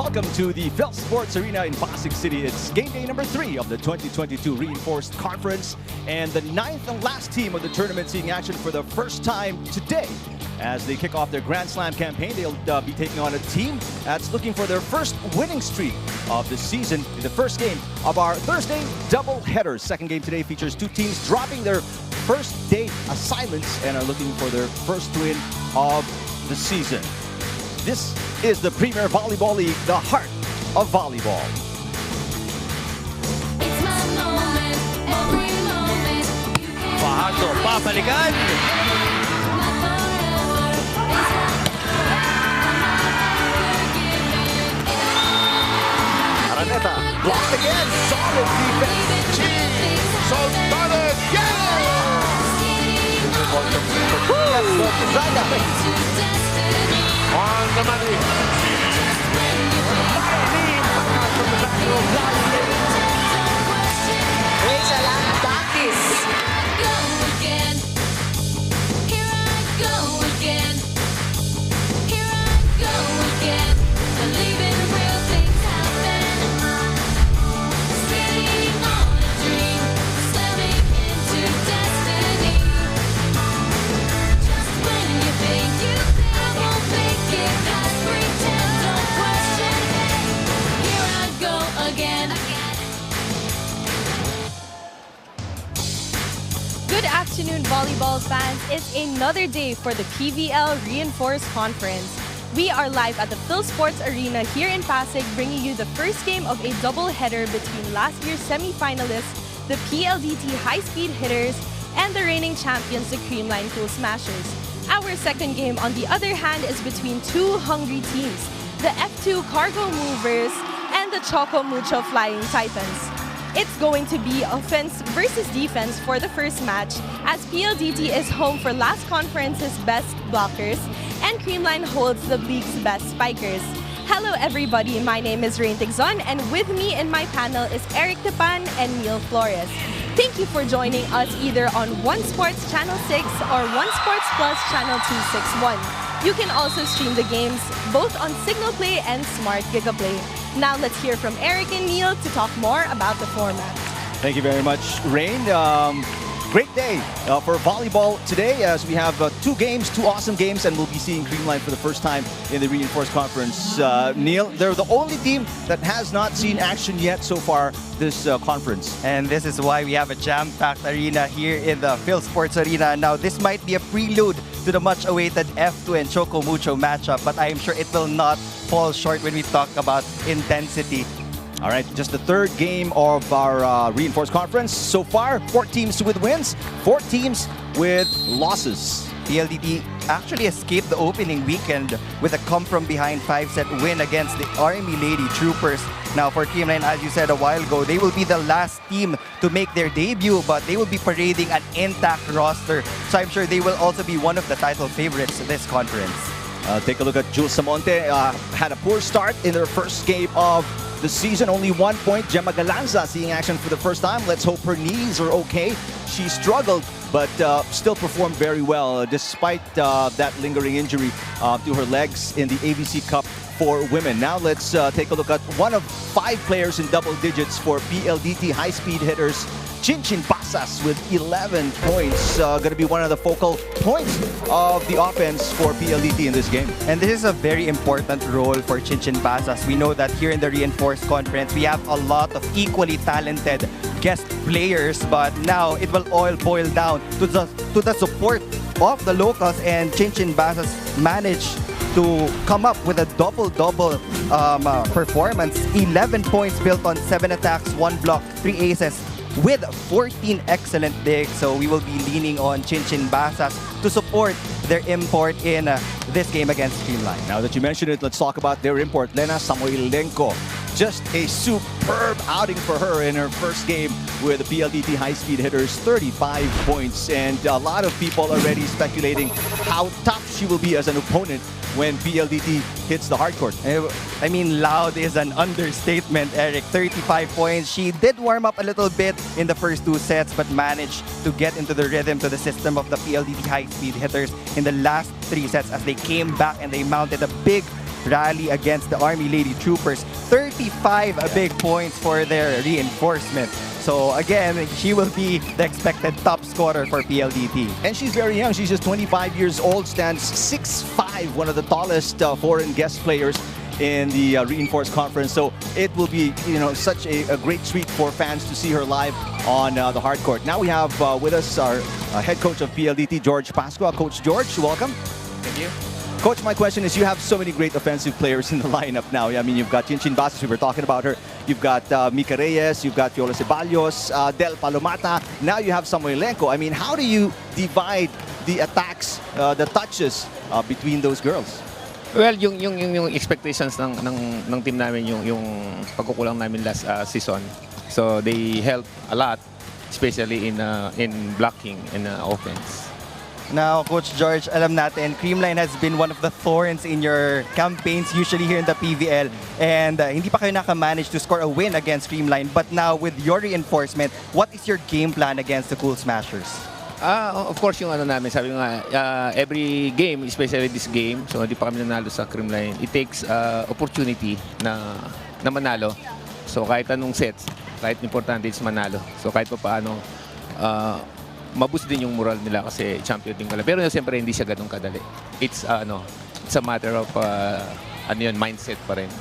Welcome to the Phil Sports Arena in Pasig City. It's game day number 3 of the 2022 Reinforced Conference and the 9th and last team of the tournament seeing action for the first time today. As they kick off their Grand Slam campaign, they'll be taking on a team that's looking for their first winning streak of the season in the first game of our Thursday doubleheader. Second game today features two teams dropping their first day assignments and are looking for their first win of the season. This is the Premier Volleyball League, the heart of volleyball. It's my moment, every moment. Fajardo, papalikan! Araneta, blocked again, solid defense. Soldados, yeah! On the money. Reza lang, practice. Go again. Here I go again. Here I go again. Believing real things happen. Skating on a dream. Stepping into destiny. Just when you think you won't make it, past pretend, don't question. Here I go again. Good afternoon, volleyball fans. It's another day for the PVL Reinforced Conference. We are live at the Phil Sports Arena here in Pasig, bringing you the first game of a doubleheader between last year's semi-finalists, the PLDT High-Speed Hitters, and the reigning champions, the CREAMLINE Cool Smashers. Our second game, on the other hand, is between two hungry teams, the F2 Cargo Movers and the Choco Mucho Flying Titans. It's going to be offense versus defense for the first match, as PLDT is home for last conference's best blockers and CREAMLINE holds the league's best spikers. Hello everybody, my name is Rain Tigzon, and with me in my panel is Eric Tepan and Neil Flores. Thank you for joining us either on One Sports Channel 6 or One Sports Plus Channel 261. You can also stream the games both on Signal Play and Smart Gigaplay. Now let's hear from Eric and Neil to talk more about the format. Thank you very much, Rain. Great day for volleyball today, as we have two awesome games, and we'll be seeing CREAMLINE for the first time in the Reinforced Conference. Neil, they're the only team that has not seen action yet so far this conference. And this is why we have a jam-packed arena here in the Phil Sports Arena. Now, this might be a prelude to the much-awaited F2 and Choco Mucho matchup, but I am sure it will not fall short when we talk about intensity. All right, just the third game of our Reinforced Conference. So far, 4 teams with wins, 4 teams with losses. PLDT actually escaped the opening weekend with a come-from-behind 5-set win against the Army Lady Troopers. Now, for CREAMLINE, as you said a while ago, they will be the last team to make their debut, but they will be parading an intact roster. So I'm sure they will also be one of the title favorites this conference. Take a look at Jules Samonte. Had a poor start in their first game of the season. Only 1 point. Gemma Galanza seeing action for the first time. Let's hope her knees are okay. She struggled, but still performed very well despite that lingering injury to her legs in the ABC Cup for women. Now let's take a look at one of 5 players in double digits for PLDT High-Speed Hitters. Chinchin Basas with 11 points. Going to be one of the focal points of the offense for PLDT in this game. And this is a very important role for Chinchin Basas. We know that here in the Reinforced Conference, we have a lot of equally talented guest players, but now it will all boil down to the support of the locals, and Chinchin Basas managed to come up with a double-double performance. 11 points built on 7 attacks, 1 block, 3 aces, with 14 excellent digs. So we will be leaning on Chinchin Basas to support their import in this game against CREAMLINE. Now that you mentioned it, let's talk about their import, Lena Samoilenko. Just a superb outing for her in her first game with the PLDT High-Speed Hitters, 35 points. And a lot of people already speculating how tough she will be as an opponent when PLDT hits the hardcourt. I mean, loud is an understatement, Eric. 35 points. She did warm up a little bit in the first 2 sets, but managed to get into the rhythm to the system of the PLDT High-Speed Hitters in the last 3 sets as they came back and they mounted a big rally against the Army Lady Troopers. 35 big points for their reinforcement. So again, she will be the expected top scorer for PLDT. And she's very young. She's just 25 years old, stands 6'5", one of the tallest foreign guest players in the Reinforced Conference. So it will be, such a great treat for fans to see her live on the hard court. Now we have with us our head coach of PLDT, George Pascua. Coach George, welcome. Thank you. Coach, my question is, you have so many great offensive players in the lineup now. I mean, you've got Chinchin Basas, we were talking about her. You've got Mika Reyes, you've got Fiola Ceballos, Del Palomata. Now you have Samuelenko. I mean, how do you divide the attacks, the touches between those girls? Well, yung expectations ng team namin, yung pagkukulang namin last season. So they help a lot, especially in blocking and offense. Now, Coach George, alam natin, CREAMLINE has been one of the thorns in your campaigns, usually here in the PVL. And hindi pa kayo nakamanage to score a win against CREAMLINE. But now, with your reinforcement, what is your game plan against the Cool Smashers? Of course, yung namin, sabi nga, every game, especially this game, so hindi pa kami nanalo sa CREAMLINE, it takes opportunity na manalo. So kahit anong sets, kahit importante is manalo. So kahit pa paano, maboost din yung moral nila kasi champion din pala. Pero siyempre hindi siya ganun kadali. It's a matter of mindset pa rin.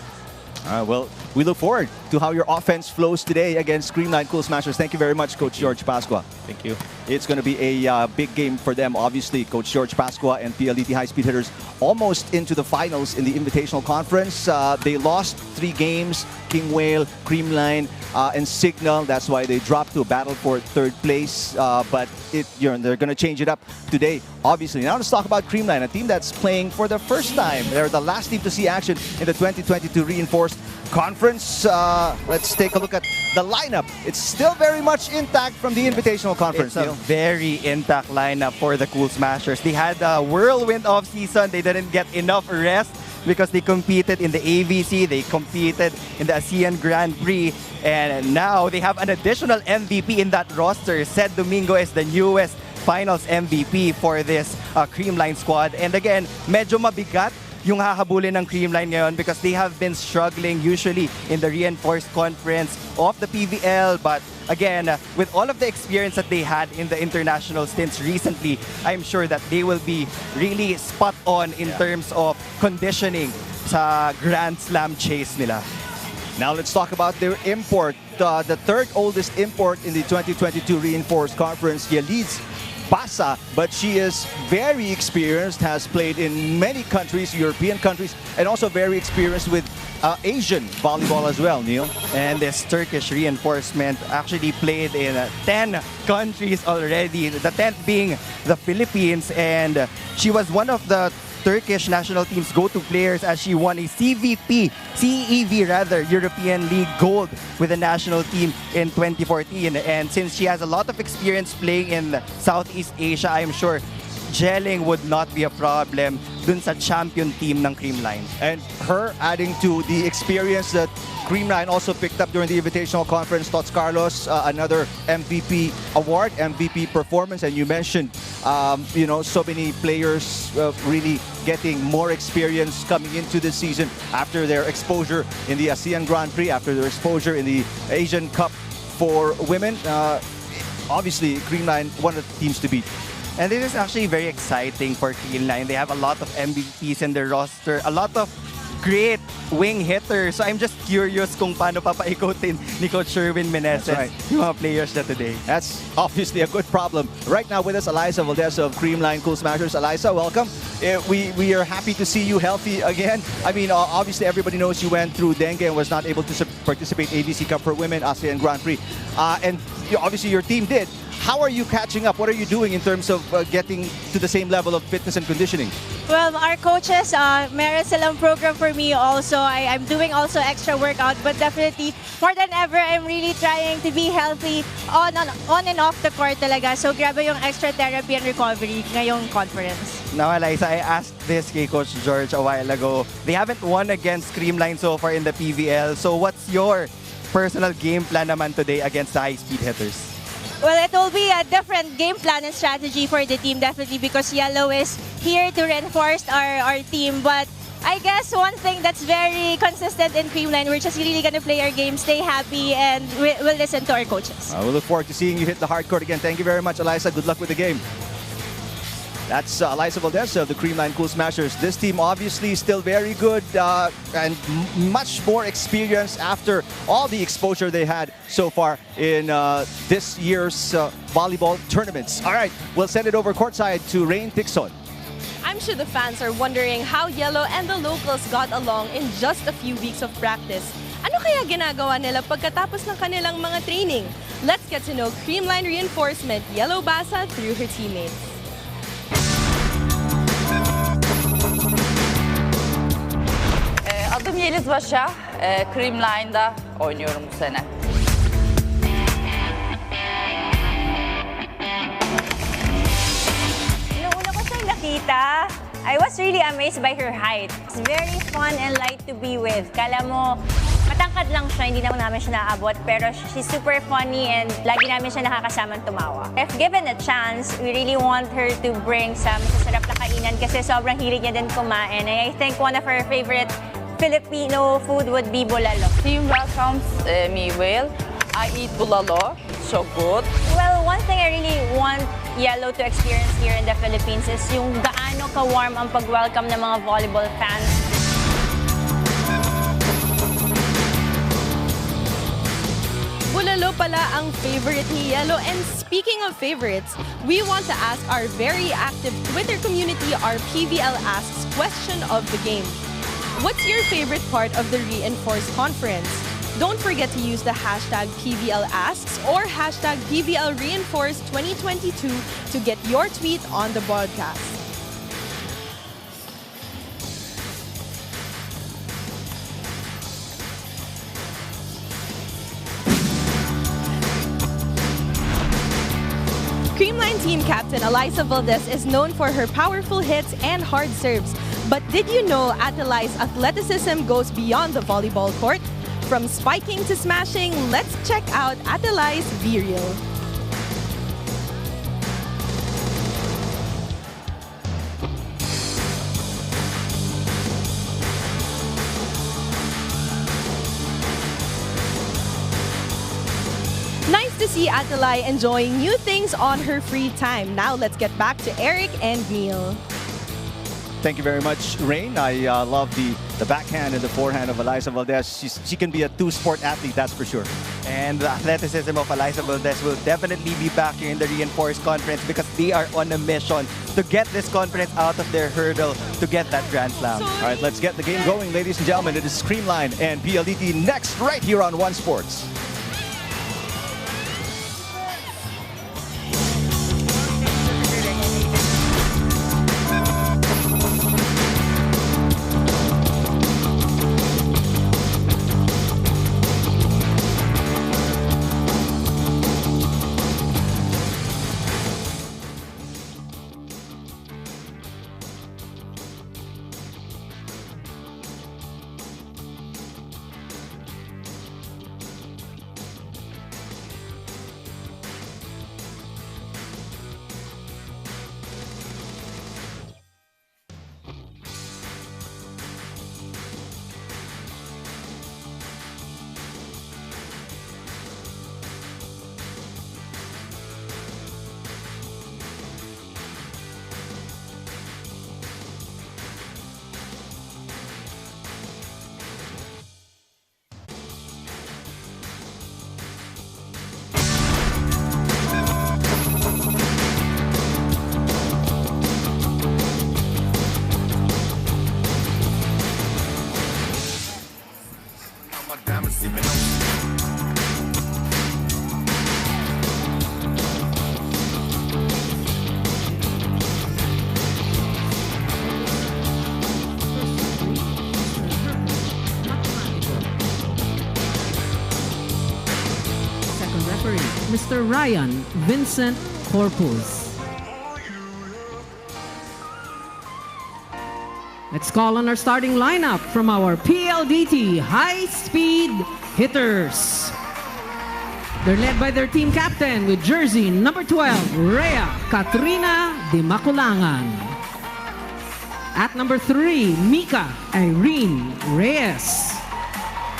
Well, we look forward to how your offense flows today against CREAMLINE Cool Smashers. Thank you very much, Coach George Pascua. Thank you. It's going to be a big game for them, obviously. Coach George Pascua and PLDT High Speed Hitters almost into the finals in the Invitational Conference. They lost 3 games, King Whale, CREAMLINE, and Signal. That's why they dropped to a battle for 3rd place. But they're going to change it up today, obviously. Now let's talk about CREAMLINE, a team that's playing for the first time. They're the last team to see action in the 2022 Reinforced Conference. Let's take a look at the lineup. It's still very much intact from the Invitational Conference. It's a very intact lineup for the Cool Smashers. They had a whirlwind off-season. They didn't get enough rest because they competed in the AVC, they competed in the ASEAN Grand Prix, and now they have an additional MVP in that roster. Ced Domingo is the newest finals MVP for this CREAMLINE squad. And again, medyo mabigat yung hahabulin ng CREAMLINE ngayon because they have been struggling usually in the Reinforced Conference of the PVL. But again, with all of the experience that they had in the international stints recently, I'm sure that they will be really spot on in terms of conditioning sa Grand Slam chase nila. Now let's talk about their import. The 3rd oldest import in the 2022 Reinforced Conference. She leads Basa, but she is very experienced, has played in many countries, European countries, and also very experienced with Asian volleyball as well, Neil. And this Turkish reinforcement actually played in 10 countries already, the 10th being the Philippines, and she was one of the Turkish national team's go-to players as she won a CEV European League gold with the national team in 2014. And since she has a lot of experience playing in Southeast Asia, I'm sure gelling would not be a problem dun sa champion team ng CREAMLINE. And her adding to the experience that CREAMLINE also picked up during the Invitational Conference. Tots Carlos, another MVP award, MVP performance. And you mentioned, so many players really getting more experience coming into this season after their exposure in the ASEAN Grand Prix, after their exposure in the Asian Cup for women. Obviously, CREAMLINE, one of the teams to beat. And this is actually very exciting for CREAMLINE. They have a lot of MVPs in their roster, a lot of great wing hitters. So I'm just curious kung paano papaikotin ni Coach Sherwin Meneses yung mga players na today. That's obviously a good problem. Right now with us, Eliza Valdez of CREAMLINE Cool Smashers. Eliza, welcome. We are happy to see you healthy again. I mean, obviously everybody knows you went through dengue and was not able to participate AVC Cup for Women, ASEAN Grand Prix. And obviously your team did. How are you catching up? What are you doing in terms of getting to the same level of fitness and conditioning? Well, our coaches, meron silang program for me also. I'm doing also extra workout, but definitely more than ever, I'm really trying to be healthy on and off the court talaga. So grabe yung extra therapy and recovery ngayong conference. Now, Eliza, I asked this kay Coach George a while ago. They haven't won against CREAMLINE so far in the PVL. So what's your personal game plan naman today against the high-speed hitters? Well, it will be a different game plan and strategy for the team, definitely, because Yellow is here to reinforce our team. But I guess one thing that's very consistent in CREAMLINE, we're just really going to play our game, stay happy, and we'll listen to our coaches. We look forward to seeing you hit the hard court again. Thank you very much, Eliza. Good luck with the game. That's Eliza Valdez of the CREAMLINE Cool Smashers. This team obviously still very good and much more experienced after all the exposure they had so far in this year's volleyball tournaments. All right, we'll send it over courtside to Rain Tixon. I'm sure the fans are wondering how Yellow and the locals got along in just a few weeks of practice. Ano kaya ginagawa nila pagkatapos ng kanilang mga training? Let's get to know CREAMLINE reinforcement Yellow Basa through her teammates. Adım Yeliz Başa, CREAMLINE'da oynuyorum bu sene. Nakita, I was really amazed by her height. It's very fun and light to be with. Kala mo, matangkad lang siya, hindi namin siya naaabot, pero she's super funny and lagi namin siya nakakasamang tumawa. If given a chance, we really want her to bring some masasarap na kainan kasi sobrang hilig niya din kumain. And I think one of her favorite Filipino food would be bulalo. Team welcomes me well. I eat bulalo, so good. Well, one thing I really want Yellow to experience here in the Philippines is yung gaano ka-warm ang pag-welcome ng mga volleyball fans. Bulalo pala ang favorite ni Yellow. And speaking of favorites, we want to ask our very active Twitter community our PVL Asks question of the game. What's your favorite part of the Reinforced Conference? Don't forget to use the hashtag PVLAsks or hashtag PVLReinforced2022 to get your tweet on the broadcast. CREAMLINE team captain Eliza Valdez is known for her powerful hits and hard serves. But did you know Adelai's athleticism goes beyond the volleyball court? From spiking to smashing, let's check out Adelai's V-Reel. Nice to see Adelai enjoying new things on her free time. Now let's get back to Eric and Neil. Thank you very much, Rain. I love the backhand and the forehand of Eliza Valdez. She can be a two-sport athlete, that's for sure. And the athleticism of Eliza Valdez will definitely be back here in the Reinforced Conference because they are on a mission to get this conference out of their hurdle to get that Grand Slam. All right, let's get the game going, ladies and gentlemen. It is CREAMLINE and PLDT next right here on One Sports. Mr. Ryan Vincent Corpus. Let's call on our starting lineup from our PLDT high-speed hitters. They're led by their team captain with jersey number 12, Rhea Katrina de Maculangan. At number 3, Mika Irene Reyes.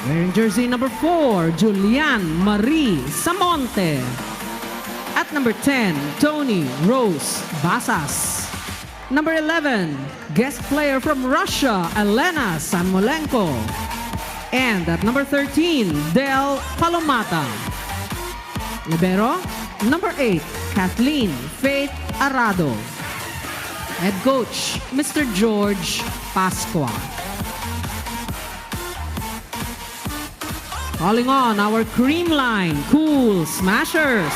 Wearing jersey number 4, Julian Marie Samonte. At number 10, Tony Rose Basas. Number 11, guest player from Russia, Elena Samolenko. And at number 13, Del Palomata. Libero, number 8, Kathleen Faith Arado. Head coach, Mr. George Pasqua. Calling on our CREAMLINE Cool Smashers.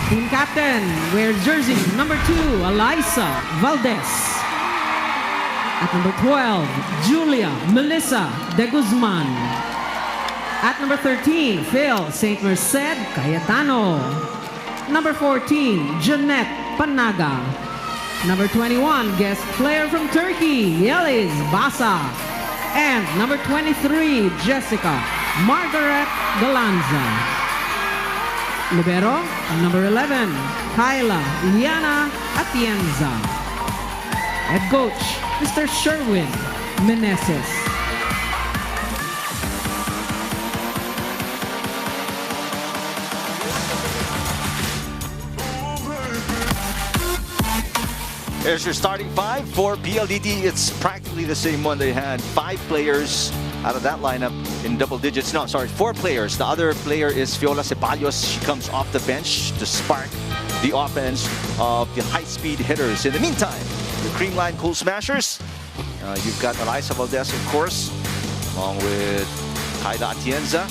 Team captain wears jersey number 2, Eliza Valdez. At number 12, Julia Melissa De Guzman. At number 13, Phil St. Merced Cayetano. Number 14, Jeanette Panaga. Number 21, guest player from Turkey, Yeliz Basa. And number 23, Jessica Margaret Galanza. Libero, number 11, Kyla Liana Atienza. Head coach, Mr. Sherwin Meneses. There's your starting 5 for PLDT. It's practically the same one they had. 5 players out of that lineup in double digits. No, sorry, 4 players. The other player is Fiola Ceballos. She comes off the bench to spark the offense of the high-speed hitters. In the meantime, the CREAMLINE Cool Smashers. You've got Eliza Valdez, of course, along with Kyla Atienza,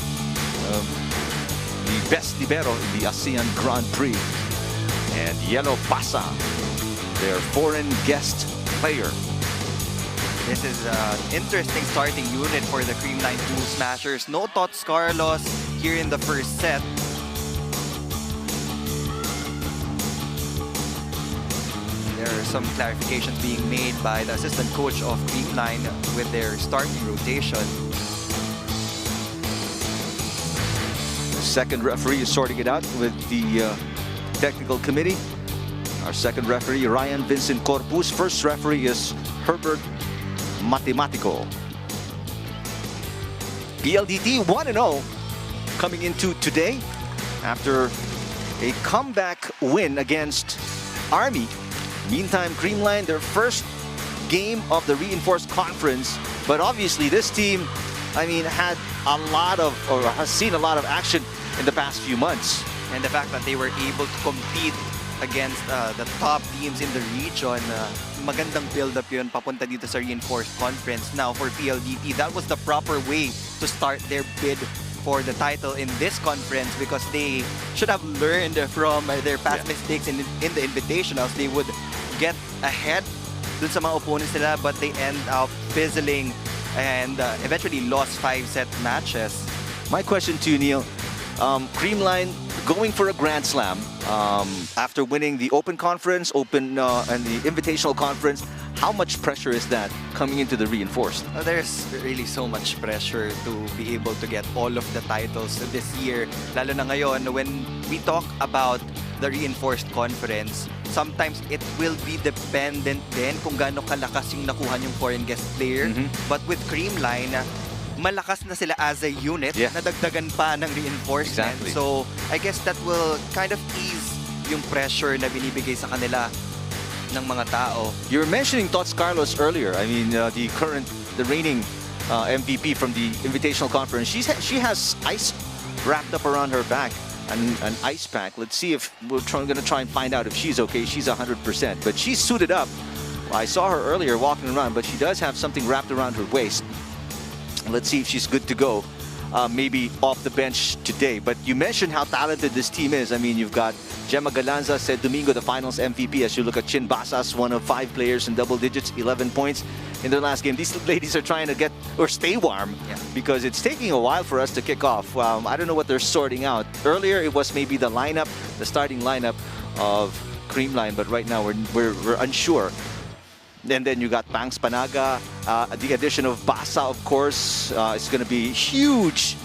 the best libero in the ASEAN Grand Prix, and Yellow Basa, their foreign guest player. This is an interesting starting unit for the CREAMLINE Cool Smashers. No Tots Carlos here in the first set. There are some clarifications being made by the assistant coach of CREAMLINE with their starting rotation. The second referee is sorting it out with the technical committee. Our second referee, Ryan Vincent Corpus. First referee is Herbert Matematico. PLDT 1-0 coming into today after a comeback win against Army. Meantime, CREAMLINE, their first game of the reinforced conference. But obviously this team, I mean, had a lot of, or has seen a lot of action in the past few months. And the fact that they were able to compete against the top teams in the region, magandang build-up yun papunta dito sa reinforced conference. Now for PLDT, that was the proper way to start their bid for the title in this conference, because they should have learned from their past mistakes in the invitationals. They would get ahead dun sa mga opponents nila, but they end up fizzling and eventually lost 5-set matches. My question to you, Neil, CREAMLINE going for a Grand Slam after winning the Open Conference, and the Invitational Conference. How much pressure is that coming into the reinforced? There's really so much pressure to be able to get all of the titles this year. Lalo na ngayon, when we talk about the reinforced conference, sometimes it will be dependent din kung gaano kalakas yung nakuha yung foreign guest player. But with CREAMLINE, malakas na sila as a unit, nadagdagan pa ng reinforcement. Exactly. So I guess that will kind of ease yung pressure na binibigay sa kanila ng mga tao. You were mentioning Tots Carlos earlier. I mean, the reigning MVP from the Invitational Conference. She has ice wrapped up around her back, an ice pack. Let's see if we're going to try and find out if she's okay. She's 100%, but she's suited up. I saw her earlier walking around, but she does have something wrapped around her waist. Let's see if she's good to go, maybe off the bench today. But you mentioned how talented this team is. I mean, you've got Gemma Galanza, said Domingo, the finals MVP. As you look at Chin Basas, one of 5 players in double digits, 11 points in their last game. These ladies are trying to get or stay warm because it's taking a while for us to kick off. I don't know what they're sorting out. Earlier, it was maybe the lineup, the starting lineup of CREAMLINE, but right now we're unsure. And then you got Pangs Panaga. The addition of Basa, of course, is going to be huge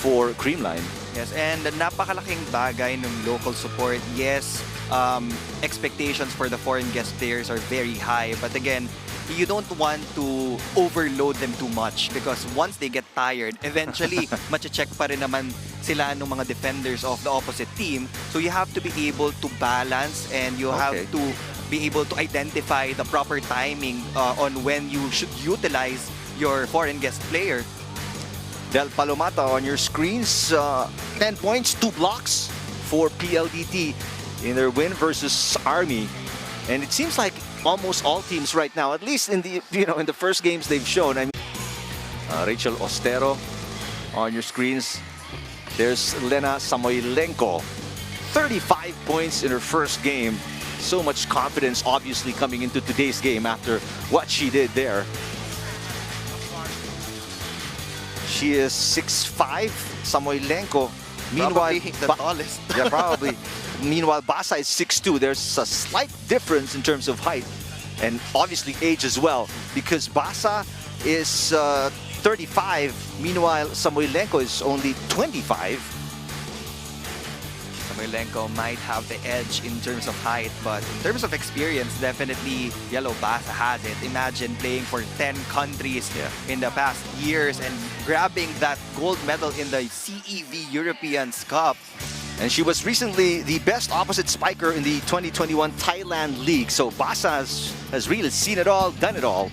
for CREAMLINE. Yes, and napakalaking bagay ng local support. Yes, expectations for the foreign guest players are very high. But again, you don't want to overload them too much because once they get tired, eventually, mache-check pa rin naman sila ng mga defenders of the opposite team. So you have to be able to balance and you have to be able to identify the proper timing on when you should utilize your foreign guest player. Del Palomata on your screens, 10 points, 2 blocks for PLDT in their win versus Army. And it seems like almost all teams right now, at least in the in the first games they've shown. I mean, Rachel Ostero on your screens. There's Lena Samoilenko, 35 points in her first game. So much confidence, obviously, coming into today's game after what she did there. She is 6'5", Samoilenko. Meanwhile, probably the tallest. Yeah, probably. Meanwhile, Basa is 6'2". There's a slight difference in terms of height and obviously age as well, because Basa is 35. Meanwhile, Samoilenko is only 25. Samoilenko might have the edge in terms of height, but in terms of experience, definitely Yellow Basa has it. Imagine playing for 10 countries in the past years and grabbing that gold medal in the CEV Europeans Cup. And she was recently the best opposite spiker in the 2021 Thailand League. So Basa has really seen it all, done it all.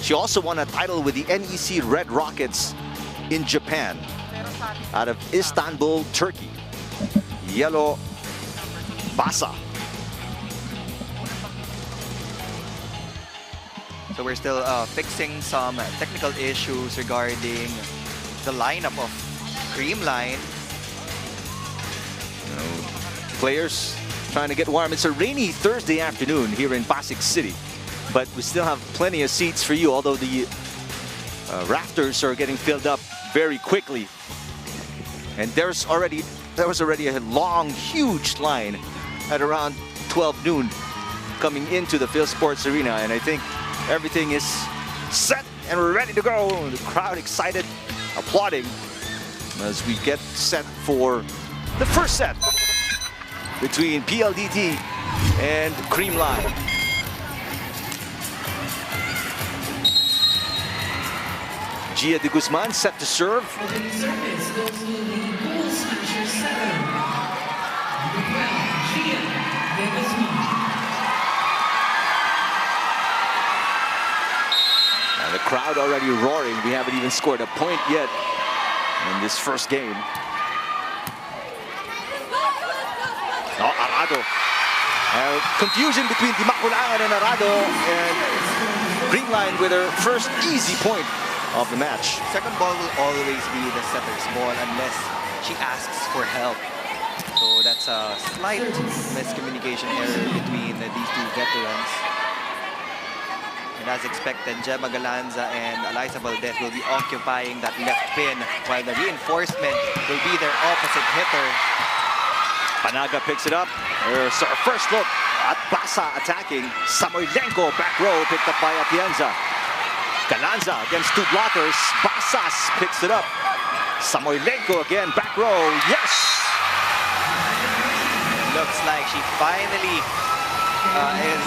She also won a title with the NEC Red Rockets in Japan, out of Istanbul, Turkey. Yellow Basa. So we're still fixing some technical issues regarding the lineup of CREAMLINE. Players trying to get warm. It's a rainy Thursday afternoon here in Pasig City, but we still have plenty of seats for you, although the rafters are getting filled up very quickly. And there was already a long, huge line at around 12 noon coming into the Phil Sports Arena, and I think everything is set and we're ready to go. The crowd excited, applauding as we get set for the first set between PLDT and CREAMLINE. Gia de Guzman set to serve. And the crowd already roaring. We haven't even scored a point yet in this first game. Oh, Arado. Confusion between Dimaculangan and Arado, and CREAMLINE with her first easy point of the match. Second ball will always be the setter's ball unless she asks for help. So that's a slight miscommunication error between these two veterans. And as expected, Gemma Galanza and Eliza Valdez will be occupying that left pin, while the reinforcement will be their opposite hitter. Panaga picks it up. There's our first look at Basa attacking. Samoilenko back row picked up by Atienza. Galanza against two blockers. Basas picks it up. Samoilenko again back row. Yes! Looks like she finally is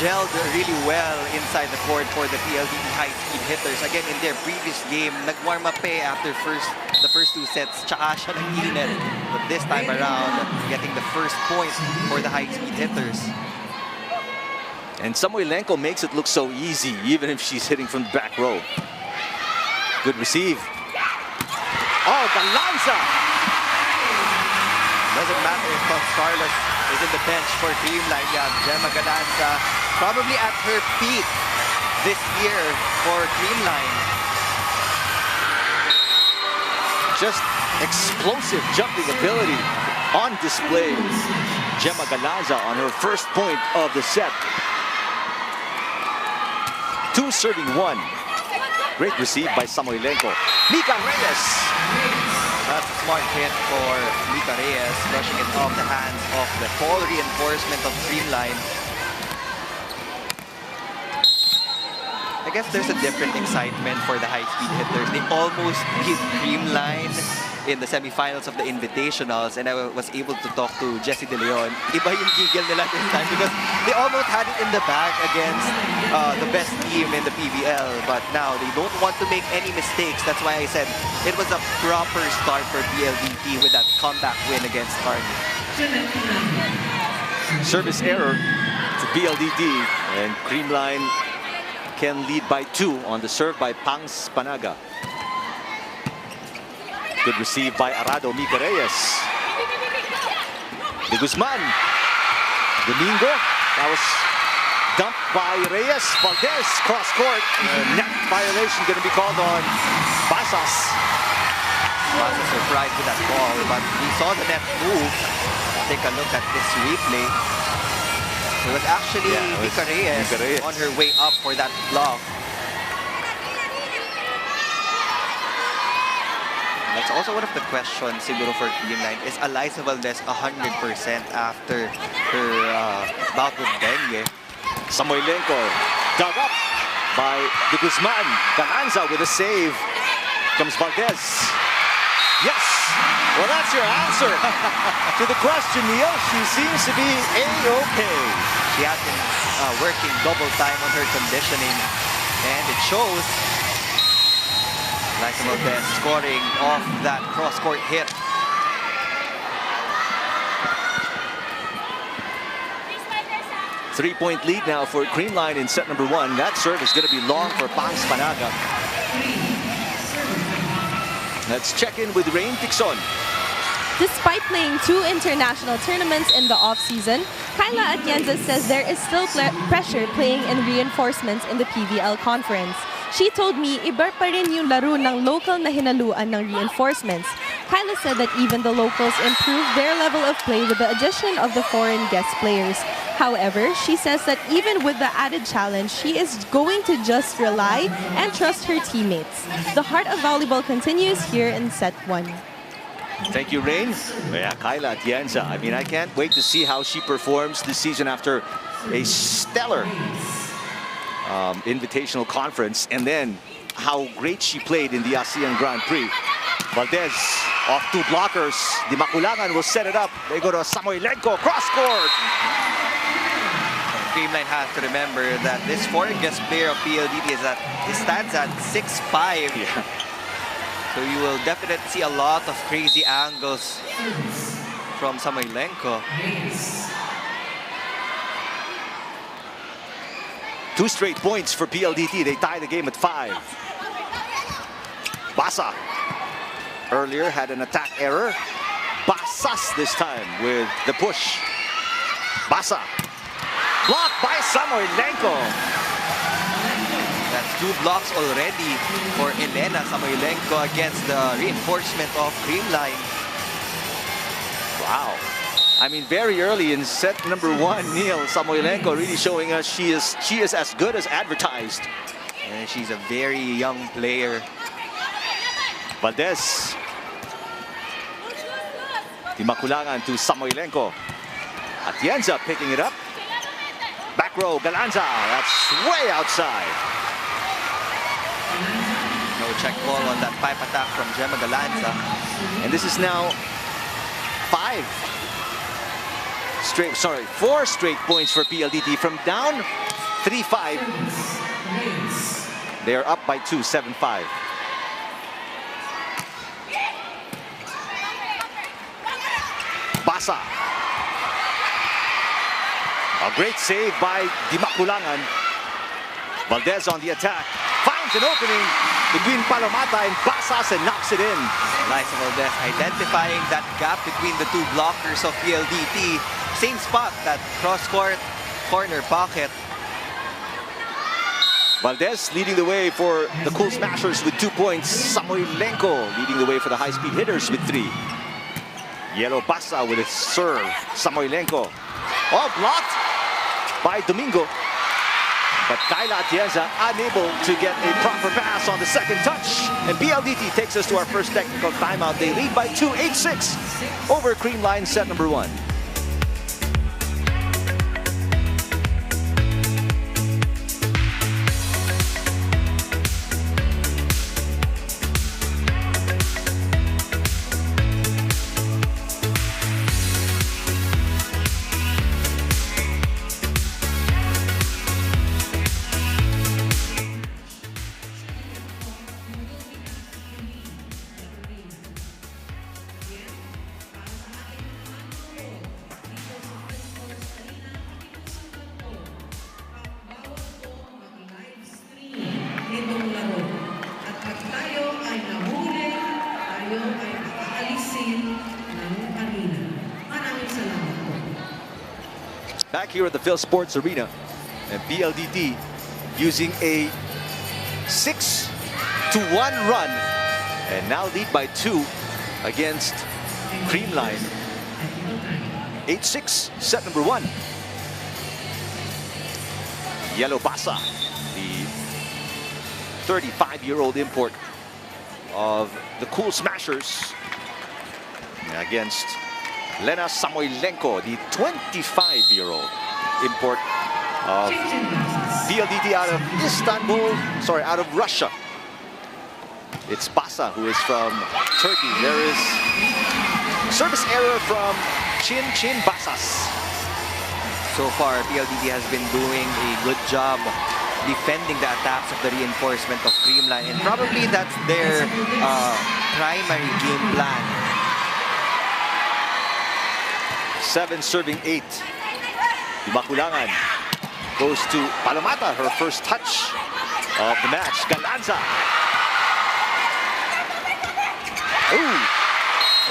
gelled really well inside the court for the PLDT high-speed hitters. Again, in their previous game, nag-warm up after the first two sets. Tsaka siya nag-init. But this time around, getting the first point for the high-speed hitters. And Samoilenko makes it look so easy, even if she's hitting from the back row. Good receive. Oh, Galanza! Doesn't matter if Carlos is in the bench for CREAMLINE. Yeah, Gemma Galanza probably at her peak this year for CREAMLINE. Just explosive jumping ability on display. Gemma Galanza on her first point of the set. 2 serving 1. Great receive by Samoilenko. Mika Reyes. That's a smart hit for Mika Reyes, brushing it off the hands of the tall reinforcement of CREAMLINE. I guess there's a different excitement for the high-speed hitters. They almost beat CREAMLINE in the semifinals of the Invitationals, and I was able to talk to Jesse De Leon. Iba yung gigil nila this time because they almost had it in the bag against the best team in the PVL, but now they don't want to make any mistakes. That's why I said it was a proper start for PLDT with that comeback win against Army. Service error to PLDT, and Creamline can lead by 2 on the serve by Pangs Panaga. Good receive by Arado Mika Reyes. De Guzman. Domingo. That was dumped by Reyes. Valdez cross court. Net violation going to be called on Basas. Basas surprised with that ball, but he saw the net move. Take a look at this replay. It was actually Mika Reyes on her way up for that block. That's also one of the questions siguro for Creamline. Is Eliza Valdez 100% after her bout with dengue? Samoilenko dug up by De Guzman. Galanza with a save. Comes Valdez. Yes! Well, that's your answer to the question, Neil. She seems to be A-okay. She has been working double time on her conditioning, and it shows. Eliza Valdez scoring off that cross-court hit. Three-point lead now for Creamline in set number 1. That serve is going to be long for Pangs Panaga. Let's check in with Rain Tixon. Despite playing 2 international tournaments in the off-season, Kyla Atienza says there is still pressure playing in reinforcements in the PVL conference. She told me, iba pa rin yung laro ng local na hinaluan ng reinforcements. Kyla said that even the locals improved their level of play with the addition of the foreign guest players. However, she says that even with the added challenge, she is going to just rely and trust her teammates. The heart of volleyball continues here in set 1. Thank you, Rain. Yeah, Kyla Atienza. I mean, I can't wait to see how she performs this season after a stellar invitational conference, and then how great she played in the ASEAN Grand Prix. Valdez off 2 blockers. Di Maculangan will set it up. They go to Samoilenko, cross court. Creamline has to remember that this foreign guest player of PLDT stands at 6'5". Yeah. So you will definitely see a lot of crazy angles from Samoilenko. 2 straight points for PLDT. They tie the game at 5. Basa earlier had an attack error. Basas this time with the push. Basa blocked by Samoilenko. That's 2 blocks already for Elena Samoilenko against the reinforcement of Creamline. Wow. I mean, very early in set number 1, Neil, Samoilenko really showing us she is as good as advertised. And she's a very young player. Valdez. Di Maculangan to Samoilenko. Atienza picking it up. Back row, Galanza. That's way outside. No check ball on that pipe attack from Gemma Galanza. And this is now 4 straight points for PLDT from down 3-5. They are up by 2, 7-5. Basa. A great save by Di Maculangan. Valdez on the attack. Finds an opening between Palomata and Basas and knocks it in. Eliza Valdez identifying that gap between the 2 blockers of PLDT. Same spot, that cross-court corner pocket. Valdez leading the way for the Cool Smashers with 2 points. Samoilenko leading the way for the high-speed hitters with 3. Yellow Basa with a serve. Samoilenko. Oh, blocked by Domingo. But Kyla Atienza unable to get a proper pass on the second touch. And PLDT takes us to our first technical timeout. They lead by 2, 8-6 over Creamline set number 1. back here at the Phil Sports Arena. And PLDT using a 6-1 run. And now lead by 2 against CREAMLINE. 8-6, set number 1. Yellow Basa, the 35-year-old import of the Cool Smashers, against Lena Samoilenko, the 25-year-old import of PLDT out of out of Russia. It's Basa who is from Turkey. There is service error from Chin Basas. So far, PLDT has been doing a good job defending the attacks of the reinforcement of CREAMLINE, and probably that's their primary game plan. 7 serving 8. Dimakulangan goes to Palomata, her first touch of the match. Galanza. Ooh,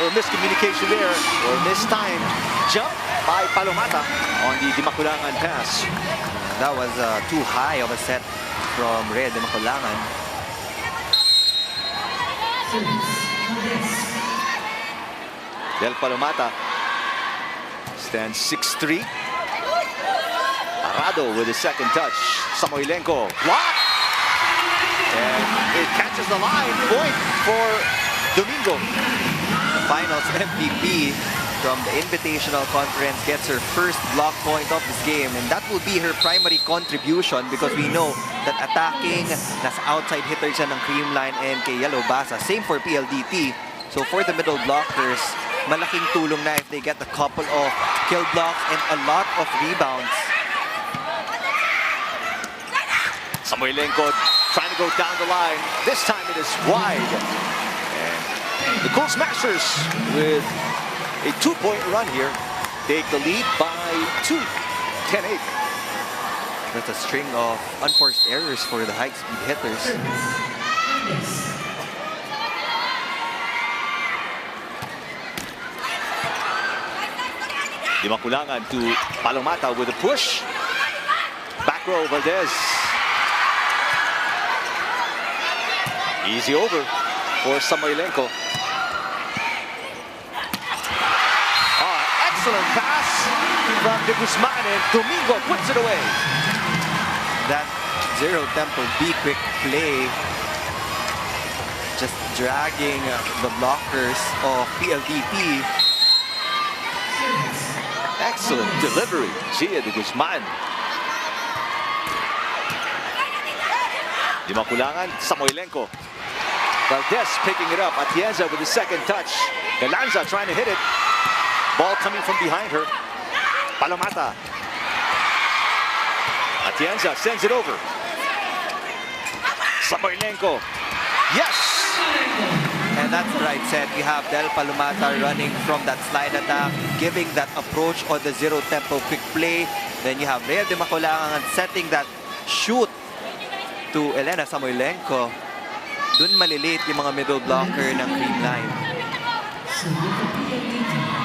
a miscommunication there, or mistimed jump by Palomata on the Dimakulangan pass. That was too high of a set from Red Dimakulangan. Del Palomata stands 6'3". Arado with his second touch. Samoilenko block. And it catches the line. Point for Domingo. The finals MVP from the Invitational Conference gets her first block point of this game, and that will be her primary contribution because we know that attacking, nasa outside hitters yan ng CREAMLINE and kay Yellow Basa. Same for PLDT. So for the middle blockers, malaking tulong na if they get a couple of kill blocks and a lot of rebounds. Samoilenko trying to go down the line. This time it is wide. And the Cool Smashers with a 2-point run here take the lead by 2. 10-8. That's a string of unforced errors for the high-speed hitters. Dimakulangan to Palomata with a push. Back row, Valdez. Easy over for Samoilenko. Excellent pass from De Guzman, and Domingo puts it away. That zero tempo B-quick play just dragging the blockers of PLDT. Excellent delivery, Gia De Guzman. Dimakulangan, Samoilenko. Valdez picking it up. Atienza with the second touch. Galanza trying to hit it. Ball coming from behind her. Palomata. Atienza sends it over. Samoilenko. Yes! And that's the right set. We have Del Palomata running from that slide attack, giving that approach on the zero tempo quick play. Then you have Real Dimakulangan setting that shoot to Elena Samoilenko. Dun malilate yung mga middle blocker ng CREAMLINE.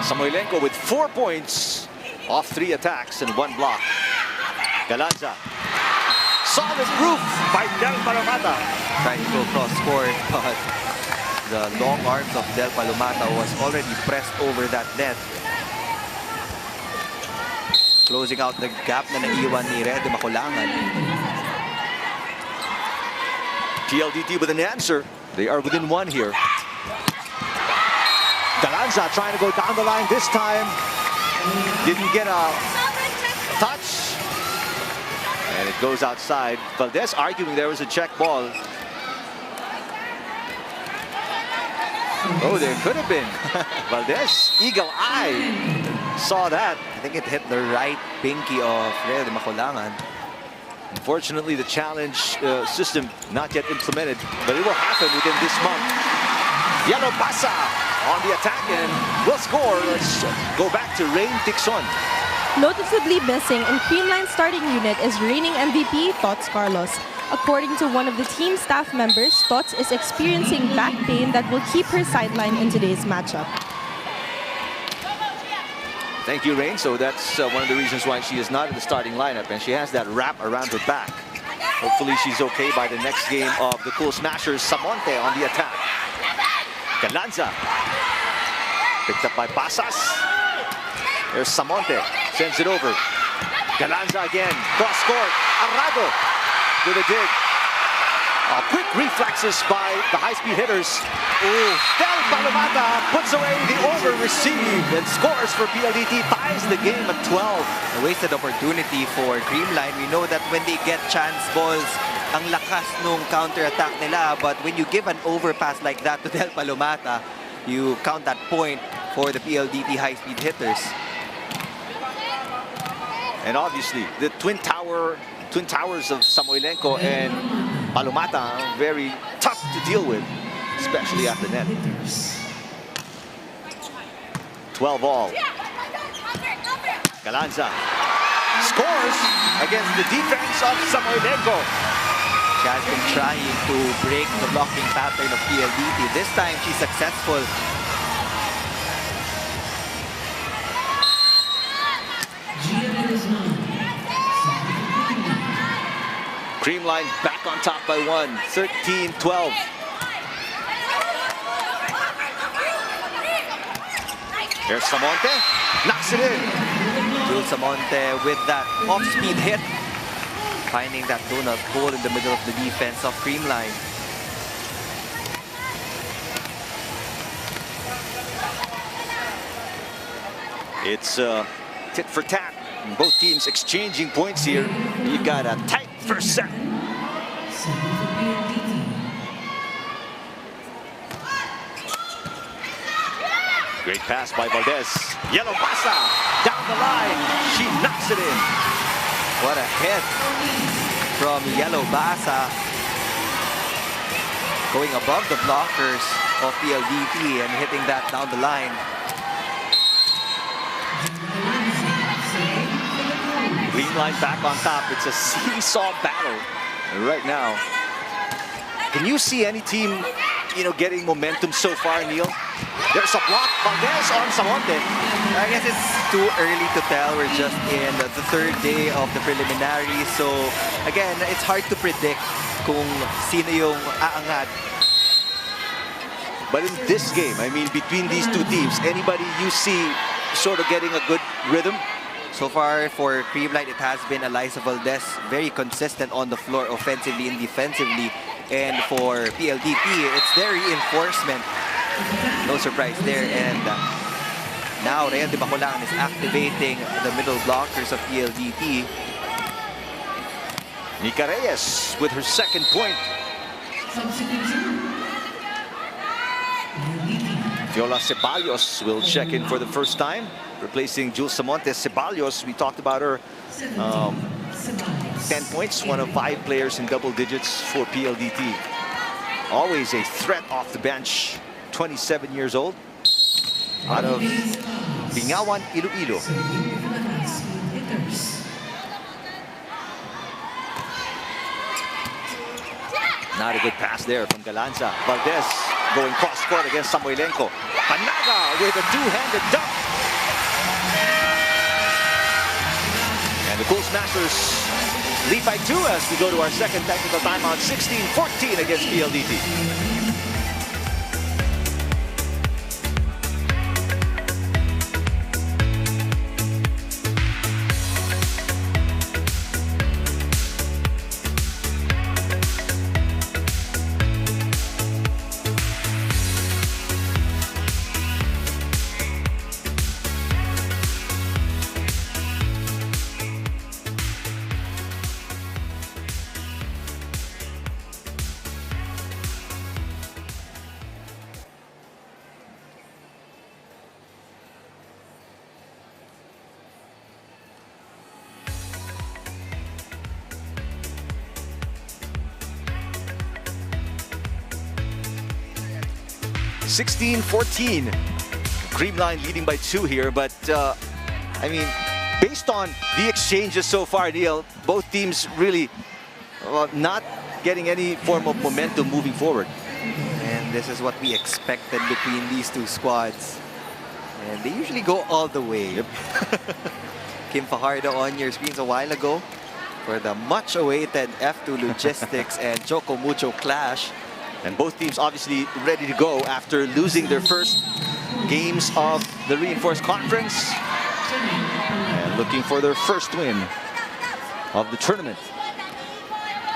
Samoilenko with 4 points off 3 attacks and 1 block. Galanza. Solid roof by Del Palomata. Trying to go cross court, but the long arms of Del Palomata was already pressed over that net. Closing out the gap na naiwan ni Red Dimakulangan. PLDT with an answer. They are within 1 here. Galanza trying to go down the line this time. Didn't get a touch. And it goes outside. Valdez arguing there was a check ball. Oh, there could have been. Valdez, eagle eye, saw that. I think it hit the right pinky of Red Dimakulangan. Unfortunately, the challenge system not yet implemented, but it will happen within this month. Yellow Basa on the attack and will score. Let's go back to Rain Tixon. Noticeably missing in CREAMLINE's starting unit is reigning MVP Tots Carlos. According to one of the team staff members, Tots is experiencing back pain that will keep her sidelined in today's matchup. Thank you, Rain. So that's one of the reasons why she is not in the starting lineup, and she has that wrap around her back. Hopefully she's okay by the next game of the Cool Smashers. Samonte on the attack. Galanza. Picked up by Pasas. There's Samonte. Sends it over. Galanza again. Cross court. Arrado with a dig. Quick reflexes by the high-speed hitters. Del Palomata puts away the over-receive and scores for PLDT, ties the game at 12. A wasted opportunity for CREAMLINE. We know that when they get chance balls, ang lakas nung counter-attack nila. But when you give an overpass like that to Del Palomata, you count that point for the PLDT high-speed hitters. And obviously, the twin towers of Samoilenko and Palomata, very tough to deal with, especially at the net. 12 all. Galanza scores against the defense of Samoilenko. She has been trying to break the blocking pattern of PLDT. This time, she's successful. CREAMLINE back on top by 1, 13-12. Here's Samonte, knocks it in. Jules Samonte with that off-speed hit, finding that donut hole in the middle of the defense of CREAMLINE. It's tit for tat. Both teams exchanging points here. You've got a tight first set. Great pass by Valdez. Yellow Basa down the line. She knocks it in. What a hit from Yellow Basa. Going above the blockers of PLDT and hitting that down the line. CREAMLINE back on top. It's a seesaw battle right now. Can you see any team, getting momentum so far, Neil? There's a block. Valdez on Samonte. I guess it's too early to tell. We're just in the third day of the preliminary. So, again, it's hard to predict kung sino yung aangat. But in this game, I mean, between these two teams, anybody you see sort of getting a good rhythm? So far, for CREAMLINE, it has been Eliza Valdez, very consistent on the floor offensively and defensively. And for PLDT, it's their reinforcement. No surprise there. And now, Real de Bacolan is activating the middle blockers of PLDT. Nika Reyes with her second point. Viola Ceballos will check in for the first time, replacing Jules Samonte. Ceballos, we talked about her, 10 points, one of 5 players in double digits for PLDT. Always a threat off the bench, 27 years old, out of Bingawan, Iloilo. Not a good pass there from Galanza. Valdez going cross-court against Samoilenko. Panaga with a two-handed dunk. And the Cool Smashers lead by 2 as we go to our second technical timeout. 16-14 against PLDT. (16-14). CREAMLINE leading by 2 here, but I mean, based on the exchanges so far, Neil, both teams really not getting any form of momentum moving forward. And this is what we expected between these two squads. And they usually go all the way. Kim Fajardo on your screens a while ago for the much-awaited F2 Logistics and Choco Mucho clash. And both teams obviously ready to go after losing their first games of the Reinforced Conference. And looking for their first win of the tournament.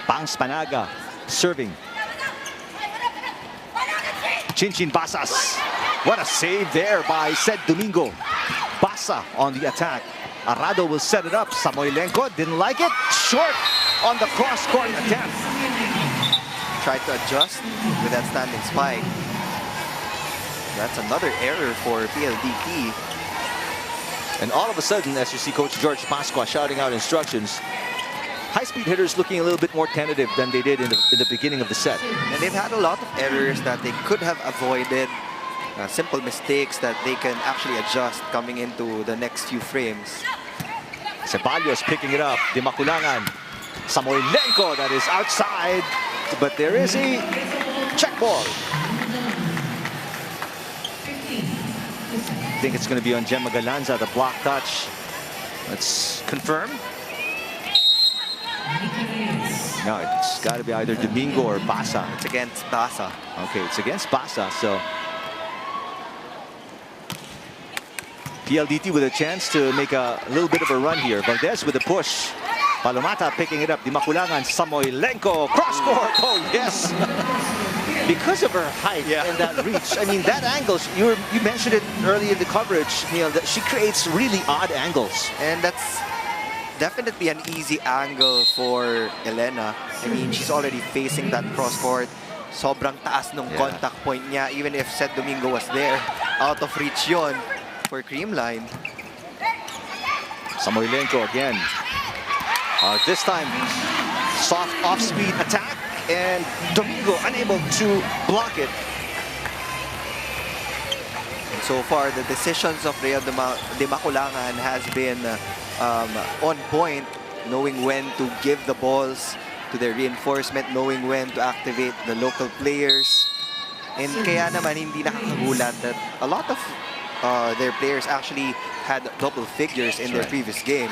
Bangs Panaga serving. Chinchin Basas. What a save there by Sed Domingo. Basa on the attack. Arado will set it up. Samoilenko didn't like it. Short on the cross-court attempt. Tried to adjust with that standing spike. That's another error for PLDT. And all of a sudden, as you see Coach George Pasqua shouting out instructions, high-speed hitters looking a little bit more tentative than they did in the beginning of the set. And they've had a lot of errors that they could have avoided. Simple mistakes that they can actually adjust coming into the next few frames. Ceballos picking it up. Dimakulangan. Samoilenko, that is outside. But there is a check ball. I think it's going to be on Gemma Galanza, the block touch. Let's confirm. No, it's got to be either Domingo or Basa. It's against Basa. Okay, it's against Basa, so PLDT with a chance to make a little bit of a run here. Valdez with a push. Palomata picking it up. Dimakulangan, Samoilenko, cross court. Oh, yes. Because of her height and that reach. I mean, that angle, you mentioned it early in the coverage, Neil, that she creates really odd angles. And that's definitely an easy angle for Elena. I mean, she's already facing that cross court. Sobrang taas nung contact point niya. Even if Seth Domingo was there, out of reach yon for CREAMLINE. Samoilenko again. This time, soft off-speed attack, and Domingo unable to block it. And so far, the decisions of Real Dimakulangan has been on point, knowing when to give the balls to their reinforcement, knowing when to activate the local players. And kaya naman hindi nakakagulat that a lot of their players actually had double figures in their previous game.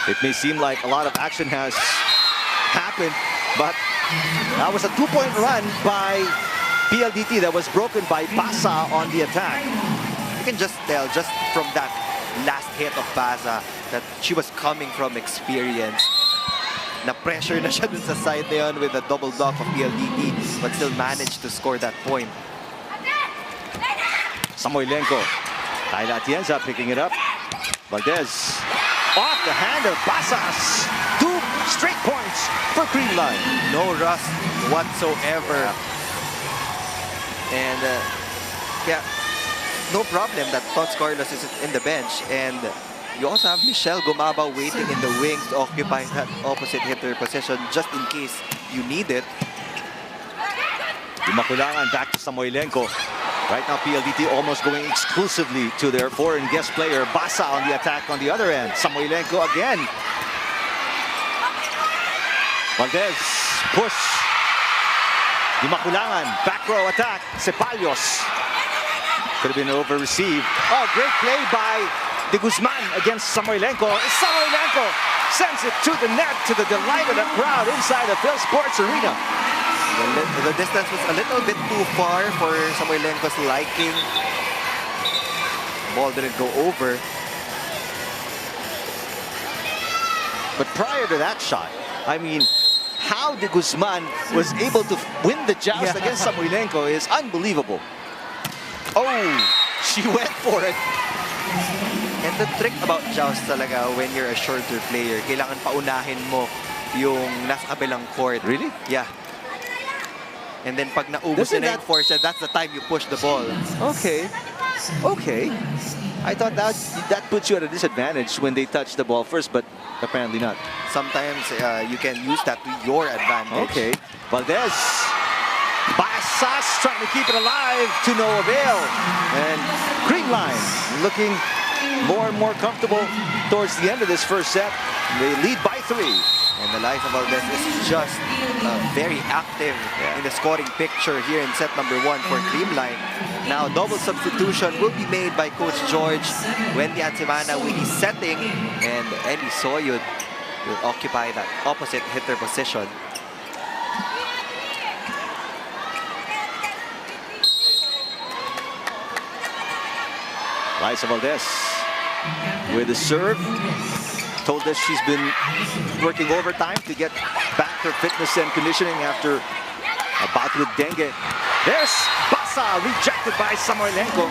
It may seem like a lot of action has happened, but that was a two-point run by PLDT that was broken by Basa on the attack. You can just tell, just from that last hit of Basa, that she was coming from experience. Na-pressure na siya dun sa side na yun with a double block of PLDT, but still managed to score that point. Samoilenko. Kayla Atienza picking it up. Valdez. Off the hand of Basas. 2 straight points for CREAMLINE. No rust whatsoever. And yeah, no problem that Tots Carlos is in the bench. And you also have Michelle Gumaba waiting in the wings to occupy that opposite hitter position just in case you need it. Dimakulangan back to Samoilenko. Right now, PLDT almost going exclusively to their foreign guest player, Basa, on the attack on the other end. Samoilenko again. Valdez, push. Dimakulangan, back row attack. Ceballos. Could have been over-received. Oh, great play by De Guzman against Samoilenko. Samoilenko sends it to the net to the delight of the crowd inside the Phil Sports Arena. The distance was a little bit too far for Samoilenko's liking. Ball didn't go over. But prior to that shot, I mean, how De Guzman was able to win the joust against Samoilenko is unbelievable. Oh, she went for it. And the trick about joust talaga when you're a shorter player, kailangan paunahin mo yung nasa kabilang court. Really? Yeah. And then pag naubos na yung force, that's the time you push the ball. Okay. Okay. I thought that puts you at a disadvantage when they touch the ball first, but apparently not. Sometimes you can use that to your advantage. Okay. Valdez. Basas trying to keep it alive to no avail. And CREAMLINE looking more and more comfortable towards the end of this first set. They lead by 3. And Eliza Valdez is just very active in the scoring picture here in set number 1 for CREAMLINE. Now, double substitution will be made by Coach George. Wendy Ansimana will be setting, and Ellie Soyud will occupy that opposite hitter position. Eliza Valdez with the serve. Told us she's been working overtime to get back her fitness and conditioning after a bout with dengue. There's Basa, rejected by Samoilenko.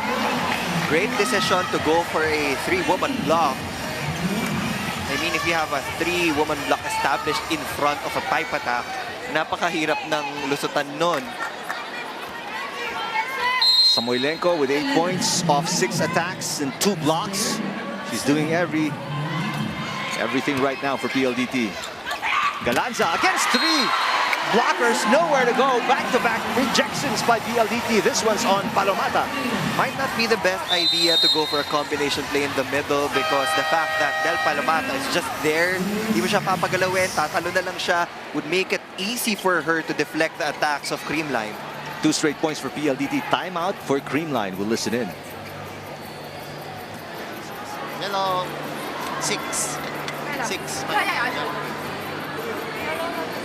Great decision to go for a 3-woman block. I mean, if you have a 3-woman block established in front of a pipe attack, napakahirap ng lusutan nun. Samoilenko with 8 points off 6 attacks and 2 blocks. She's doing everything right now for PLDT. Galanza against 3. Blockers, nowhere to go. Back-to-back rejections by PLDT. This one's on Palomata. Might not be the best idea to go for a combination play in the middle because the fact that Del Palomata is just there, hindi mo siya papagalawin, tatalo na lang siya, would make it easy for her to deflect the attacks of CREAMLINE. 2 straight points for PLDT. Timeout for CREAMLINE. We'll listen in. Hello. 6.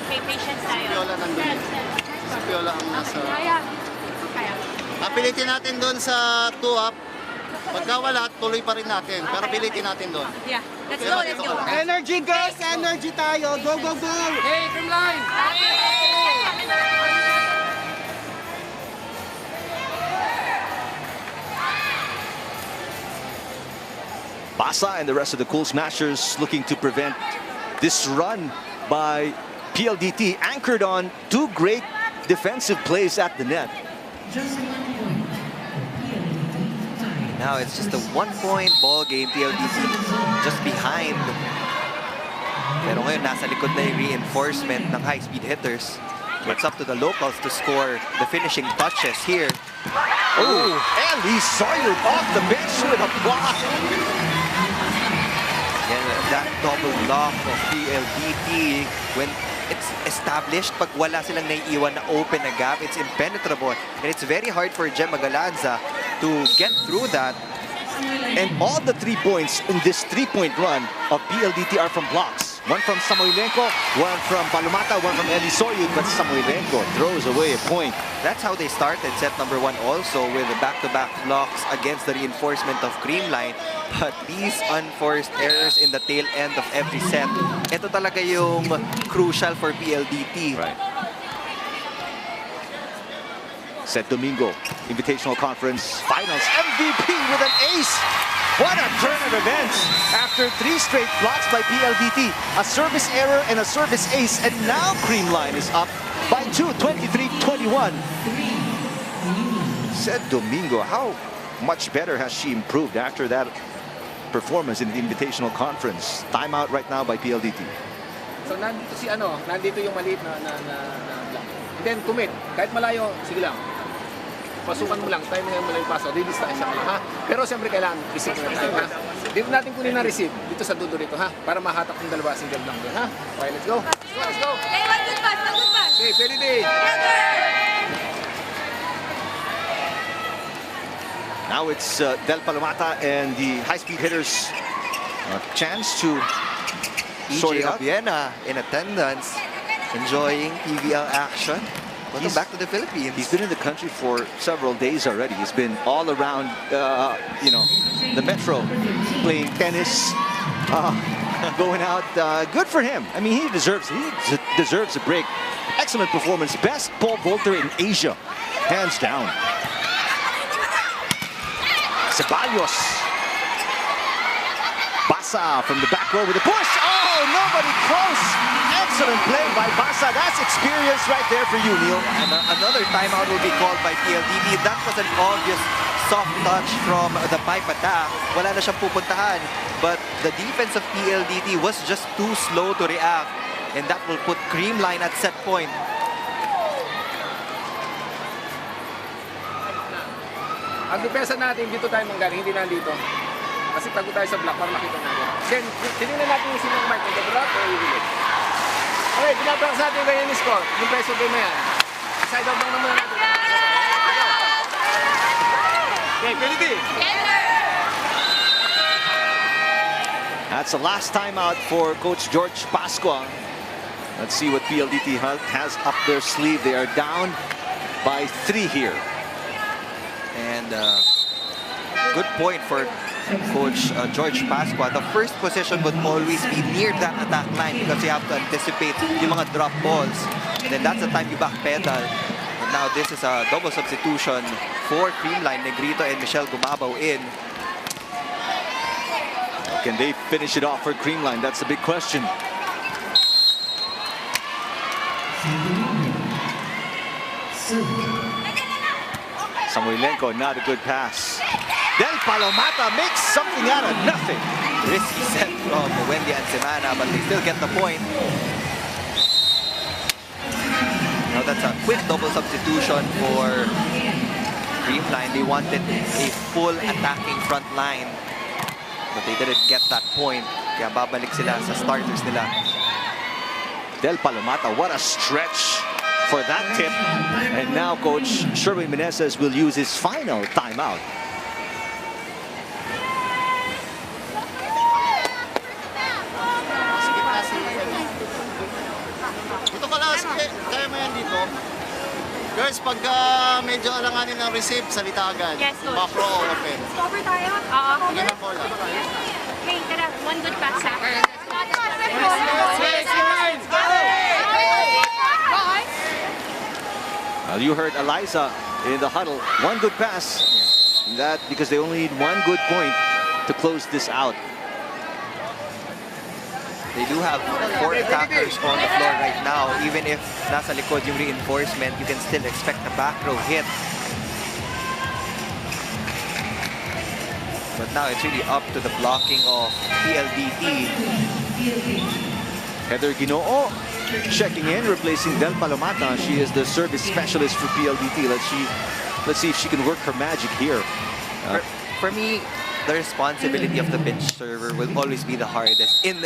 May patience tayo. Piola nandun. Si Piola ang nasa... Pilitin natin doon sa 2-up. Pagka wala, tuloy pa rin natin. Pero pilitin natin doon. Yeah. Let's go, let's go. Energy guys! Energy tayo! Go, go, go! Hey, CREAMLINE! Basa and the rest of the Cool Smashers looking to prevent this run by PLDT, anchored on 2 great defensive plays at the net. Now it's just a 1-point ball game. PLDT just behind. Pero ngayon, nasa likod na yung reinforcement ng high-speed hitters. It's up to the locals to score the finishing touches here. Oh, Ellie Soyud off the bench with a block. Yeah, that double block of PLDT, when it's established, pag wala silang naiiwan na open na gap, it's impenetrable. And it's very hard for Gemma Galanza to get through that. And all the 3 points in this 3-point run of PLDT are from blocks. One from Samoilenko, one from Palomata, one from Ellie Soyud, but Samoilenko throws away a point. That's how they started set number 1 also, with back-to-back blocks against the reinforcement of CREAMLINE. But these unforced errors in the tail end of every set, ito talaga yung crucial for PLDT. Right. Set Domingo, Invitational Conference Finals MVP with an ace. What a turn of events after 3 straight blocks by PLDT. A service error and a service ace, and now CREAMLINE is up by 2, 23-21. Set Domingo, how much better has she improved after that performance in the Invitational Conference? Timeout right now by PLDT. So nandito yung maliit na block. Then commit, kahit malayo, sige lang. Pasukan mo lang, tayo mo lang yung paso, didistansya ka lang, ha? Pero siyempre kailangan receive na tayo, ha? Dito natin kunin na receive, dito sa dudo rito, ha? Para mahatak ng dalawa, single lang din, ha? Okay, let's go. Let's go. Hey, one good pass, one good pass. Okay, pwede din. Now it's Del Palomata and the high-speed hitters a chance to sort EJ it out. Obiena in attendance, enjoying PVL action. Welcome back to the Philippines. He's been in the country for several days already. He's been all around, the metro, playing tennis, going out. Good for him. I mean, he deserves a break. Excellent performance. Best pole vaulter in Asia, hands down. Ceballos. Basa from the back row with a push. Oh, nobody close. Excellent play by Basa. That's experience right there for you, Neil. And another timeout will be called by PLDT. That was an obvious soft touch from the pipe attack. Wala na siyang pupuntahan. But the defense of PLDT was just too slow to react. And that will put CREAMLINE at set point. Ang depensa natin, dito tayo manggaling, hindi nandito. Kasi tago tayo sa block para makita natin. Then, tinignan natin yung sinong mark, the block or yung Okay, pinapalakas natin kayo yung score. Yung preso game na yan. Side out lang naman natin. Okay, PLDT. That's the last timeout for Coach George Pascua. Let's see what PLDT has up their sleeve. They are down by 3 here. And good point for Coach George Pascua. The first position would always be near that attack line because you have to anticipate yung mga drop balls. And then that's the time you backpedal. And now this is a double substitution for Creamline. Negrito and Michelle Gumabaw in. Can they finish it off for Creamline? That's the big question. Samoilenko, not a good pass. Del Palomata makes something out of nothing. Risky set from Wendy and Semana, but they still get the point. Now that's a quick double substitution for Creamline. They wanted a full attacking front line, but they didn't get that point. Kaya babalik sila sa starters nila. Del Palomata, what a stretch for that tip. And now Coach Sherwin Meneses will use his final timeout. Dito ka lang, kaya mo yan dito. Girls, pag medyo alanganin ng receive, salita agad. Yes, coach. Macro o open. Cover tayo? Oo. Sige na bola. Hey, tara. One good pass, ha? Well, you heard Eliza in the huddle. One good pass. That because they only need one good point to close this out. They do have 4 attackers on the floor right now. Even if nasa likod yung reinforcement, you can still expect a back row hit. But now it's really up to the blocking of PLDT. Heather Ginoo checking in, replacing Del Palomata. She is the service specialist for PLDT. Let's see if she can work her magic here. For me, the responsibility of the bench server will always be the hardest in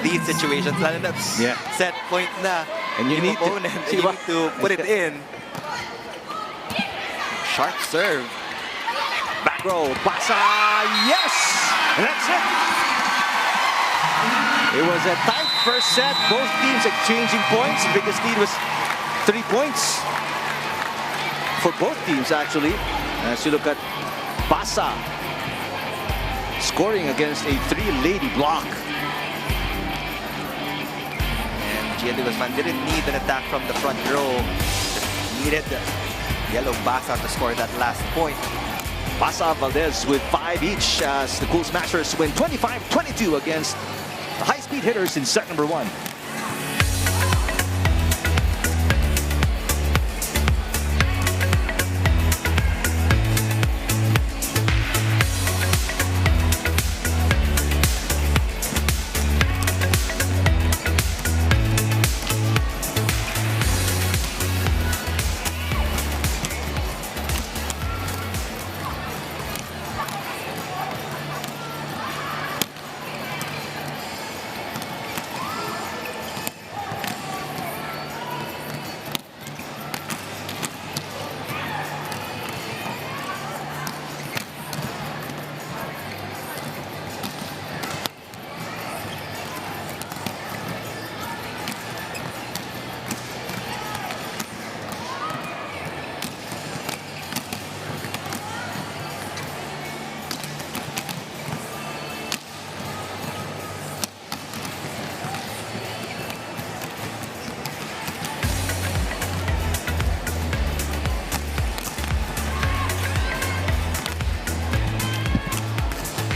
these situations. Lalo na set point na and you need opponent, and you need to put it in. Sharp serve. Back row, Basa, yes! And that's it. It was a tight first set. Both teams exchanging points. The biggest lead was 3 points for both teams, actually. As you look at Basa scoring against a 3-lady block. And Gianni Guzman didn't need an attack from the front row. Just needed Yellow Basa to score that last point. Basa Valdez with 5 each as the Cool Smashers win 25-22 against the high-speed hitters in set number 1.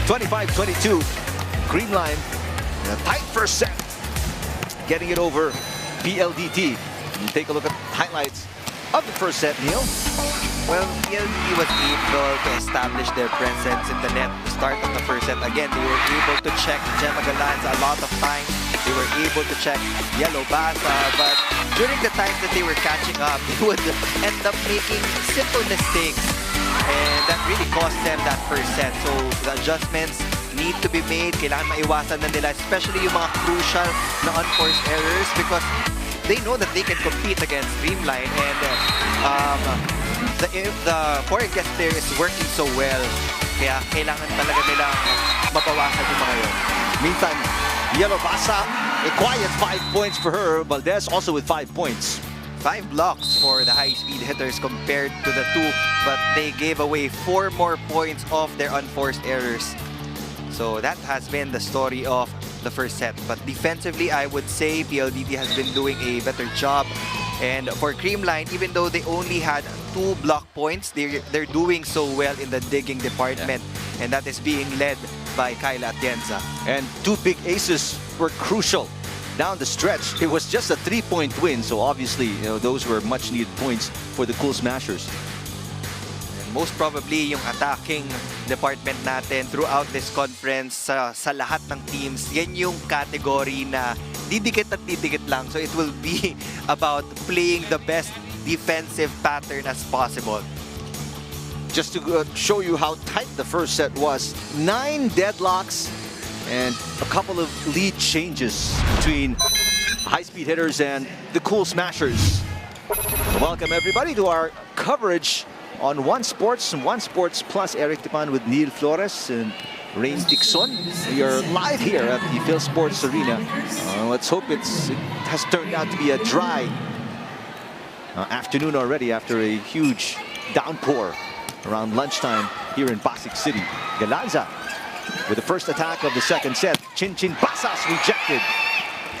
(25-22), Creamline in a tight first set, getting it over PLDT. You take a look at highlights of the first set, Neil. Well, PLDT was able to establish their presence in the net to start of the first set. Again, they were able to check Gemma Galanza a lot of times. They were able to check Yellow Basa, but during the times that they were catching up, they would end up making simple mistakes. And that really cost them that first set. So the adjustments need to be made. Kailangan maiwasan na nila, especially yung mga crucial na unforced errors because they know that they can compete against CREAMLINE and the foreign guest player is working so well. Kaya kailangan talaga nilang mabawasan yung mga yun. Meantime, Yellow Basa, a quiet 5 points for her. Valdez also with 5 points. 5 blocks for the high-speed hitters compared to the 2, but they gave away 4 more points off their unforced errors. So that has been the story of the first set. But defensively, I would say PLDT has been doing a better job. And for CREAMLINE, even though they only had 2 block points, they're doing so well in the digging department. Yeah. And that is being led by Kyla Atienza. And 2 big aces were crucial. Down the stretch, it was just a 3-point win. So obviously, those were much-needed points for the Cool Smashers. And most probably, yung attacking department natin throughout this conference sa lahat ng teams, yan yung category na didikit at didikit lang. So it will be about playing the best defensive pattern as possible. Just to show you how tight the first set was, 9 deadlocks and a couple of lead changes between high-speed hitters and the Cool Smashers. Welcome everybody to our coverage on One Sports and One Sports Plus. Eric Tipan with Neil Flores and Rain Dixon. We are live here at the Phil Sports Arena. Let's hope it has turned out to be a dry afternoon already after a huge downpour around lunchtime here in Pasig City. Galanza with the first attack of the second set. Chinchin Basas rejected.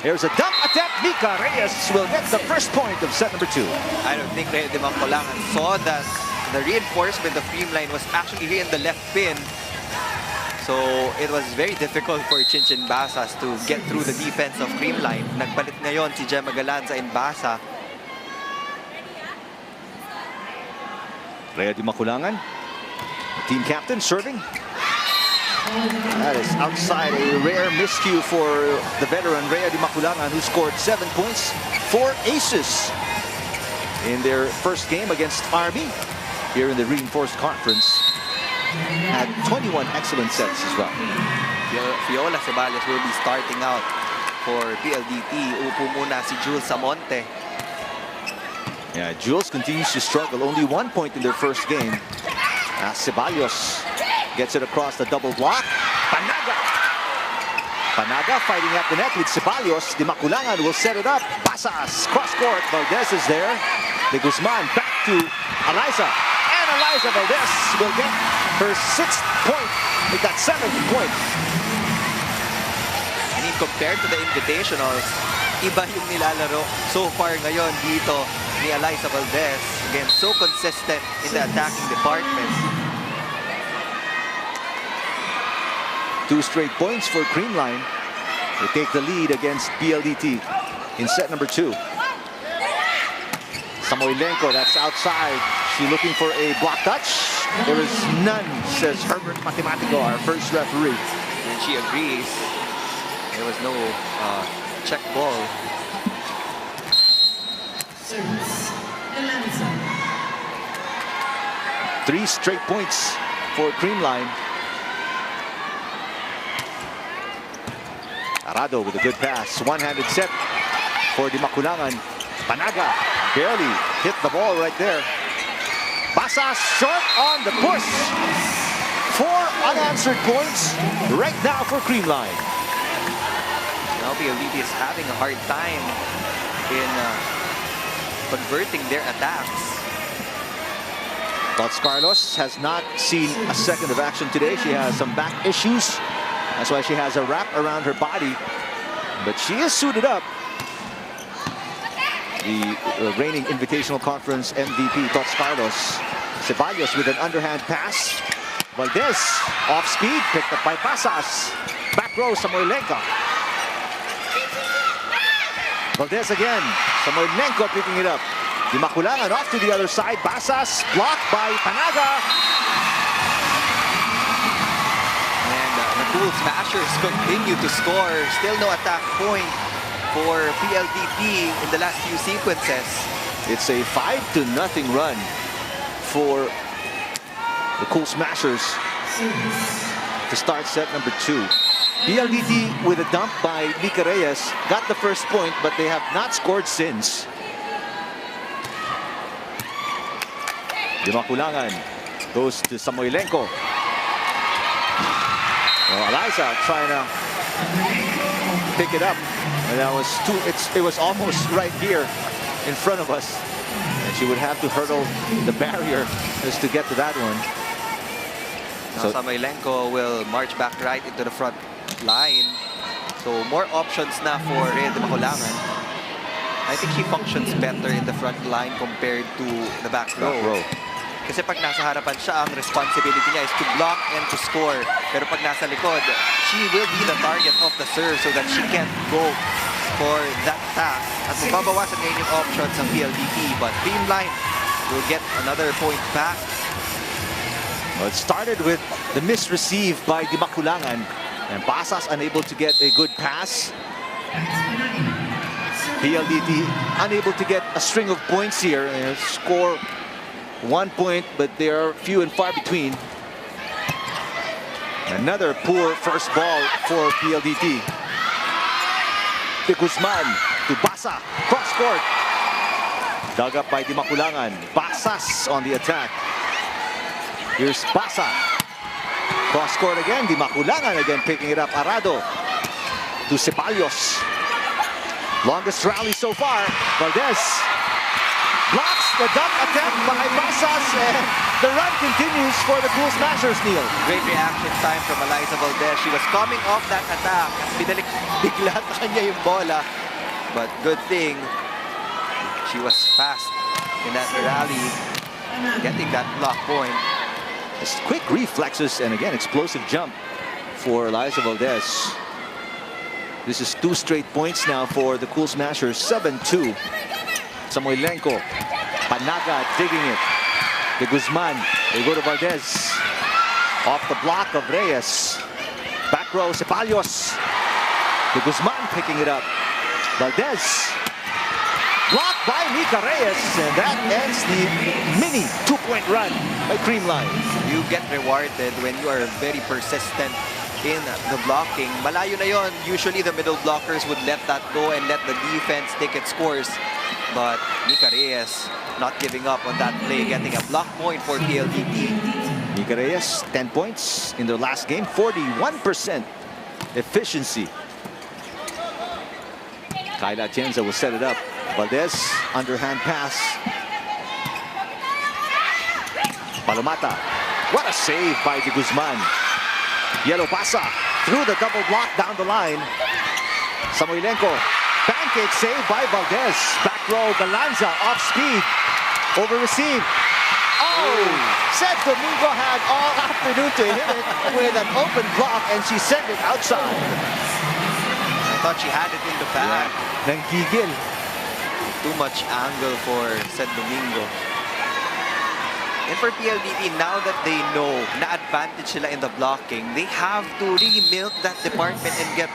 There's a dump attempt. Mika Reyes will get the first point of set number 2. I don't think Reyes de Macolangan saw that the reinforcement of CREAMLINE was actually here in the left pin. So it was very difficult for Chinchin Basas to get through the defense of CREAMLINE. Nagpalit ngayon si Gemma Galanza and Basa. Rhea de Maculangan, team captain, serving. That is outside, a rare miscue for the veteran Rhea de Maculangan, who scored 7 points, 4 aces in their first game against Army here in the Reinforced Conference. Had 21 excellent sets as well. Fiola Ceballos will be starting out for PLDT. Upo muna si Jules Samonte. Yeah, Jules continues to struggle. Only 1 point in their first game. Ceballos gets it across the double block. Panaga fighting at the net with Ceballos. De Maculangan will set it up. Basas, cross court. Valdez is there. De Guzman back to Eliza. And Eliza Valdez will get her 6th point. Make that 7th point. I mean, compared to the invitationals, iba yung nilalaro so far ngayon dito ni Eliza Valdez. Again, so consistent in the attacking department. 2 straight points for CREAMLINE. They take the lead against PLDT in set number 2. Samoilenko, that's outside. She looking for a block touch. There is none, says Herbert Matematico, our first referee. And she agrees. There was no check ball. Three straight points for CREAMLINE. Arado with a good pass. One-handed set for De Maculangan. Panaga barely hit the ball right there. Basas short on the push. 4 unanswered points right now for CREAMLINE. Now PLDT is having a hard time in converting their attacks. Tots Carlos has not seen a second of action today. She has some back issues. That's why she has a wrap around her body. But she is suited up. The reigning Invitational Conference MVP, Tots Carlos. Ceballos with an underhand pass. Valdez off speed, picked up by Basas. Back row, Samoilenko. Valdez again. Samoilenko picking it up. De Maculangan off to the other side. Basas blocked by Panaga. Cool Smashers continue to score. Still no attack point for PLDT in the last few sequences. It's a 5-0 run for the Cool Smashers. to start set number 2. PLDT with a dump by Mika Reyes got the first point, but they have not scored since. Dimakulangan goes to Samoilenko. Well, Eliza trying to pick it up, and that was it was almost right here in front of us, and she would have to hurdle the barrier just to get to that one. Now Samoilenko will march back right into the front line. So more options na for Rhea Dimakulangan. I think she functions better in the front line compared to the back row. Kasi pag nasa harapan siya, ang responsibility niya is to block and to score. Pero pag nasa likod, she will be the target of the serve so that she can't go for that attack. At mababawasan ngayon yung options ng PLDT, but CREAMLINE will get another point back. Well, it started with the misreceive by Dimakulangan, and Pasas unable to get a good pass. PLDT unable to get a string of points here and score 1 point, but they are few and far between. Another poor first ball for PLDT. De Guzman to Basa, cross court. Dug up by Dimakulangan. Pasas on the attack. Here's Basa. Cross court again. Dimakulangan again picking it up. Arado to Ceballos. Longest rally so far. Valdez blocks the dunk attempt by Pasas, and the run continues for the Cool Smashers, Neil. Great reaction time from Eliza Valdez. She was coming off that attack. Binalik bigla sa kanya yung bola. But good thing, she was fast in that rally, getting that block point. Just quick reflexes and again explosive jump for Eliza Valdez. This is 2 straight points now for the Cool Smashers. 7-2. Samoilenko. Panaga digging it. De Guzman. They go to Valdez. Off the block of Reyes. Back row, Ceballos. De Guzman picking it up. Valdez. Blocked by Mika Reyes. And that ends the mini 2-point run by CREAMLINE. You get rewarded when you are very persistent in the blocking. Malayo na yon. Usually the middle blockers would let that go and let the defense take its course. But Mika Reyes not giving up on that play, getting a block point for PLDT. Mika Reyes, 10 points in their last game, 41% efficiency. Kayla Atienza will set it up. Valdez, underhand pass. Palomata. What a save by De Guzman. Yellow Pasa through the double block down the line. Samoilenko. Pancake save by Valdez. Back row, Galanza off speed. Over receive. Oh! Seth Domingo had all afternoon to hit it with an open block, and she sent it outside. I thought she had it in the bag. Nanggigil. Too much angle for Seth Domingo. And for PLDT, now that they know na advantage sila in the blocking, they have to really milk that department and get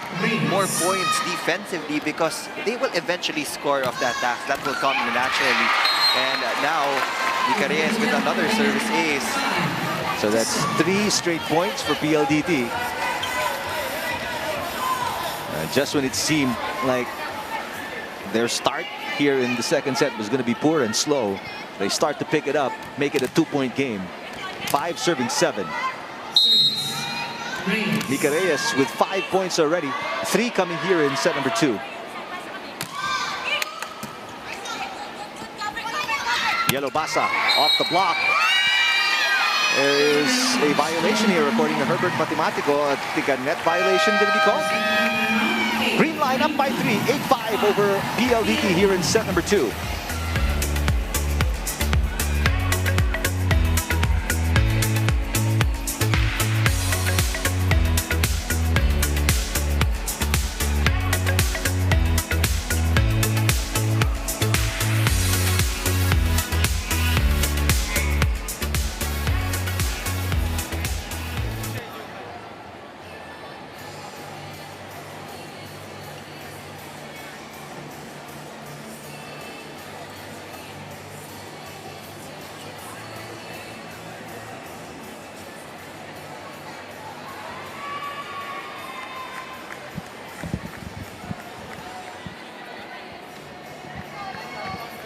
more points defensively because they will eventually score off that task. That will come naturally. And now, Mika Reyes with another service ace. So that's 3 straight points for PLDT. Just when it seemed like their start here in the second set was going to be poor and slow, they start to pick it up, make it a 2-point game. 5 serving 7. Mika Reyes with 5 points already. 3 coming here in set number 2. Yellow Basa off the block. There is a violation here according to Herbert Matematico. I think a net violation going to be called. CREAMLINE up by 3, 8-5 over PLDT here in set number 2.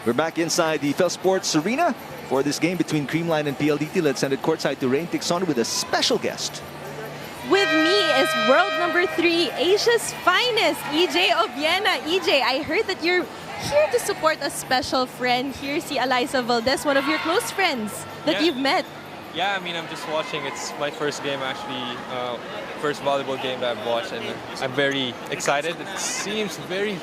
We're back inside the Phil Sports Arena for this game between Creamline and PLDT. Let's send it courtside to Rain Tixon with a special guest. With me is world number 3, Asia's finest, EJ Obiena. EJ, I heard that you're here to support a special friend here, si Eliza Valdez, one of your close friends that you've met. Yeah, I mean, I'm just watching. It's my first game, actually, first volleyball game that I've watched, and I'm very excited. It seems very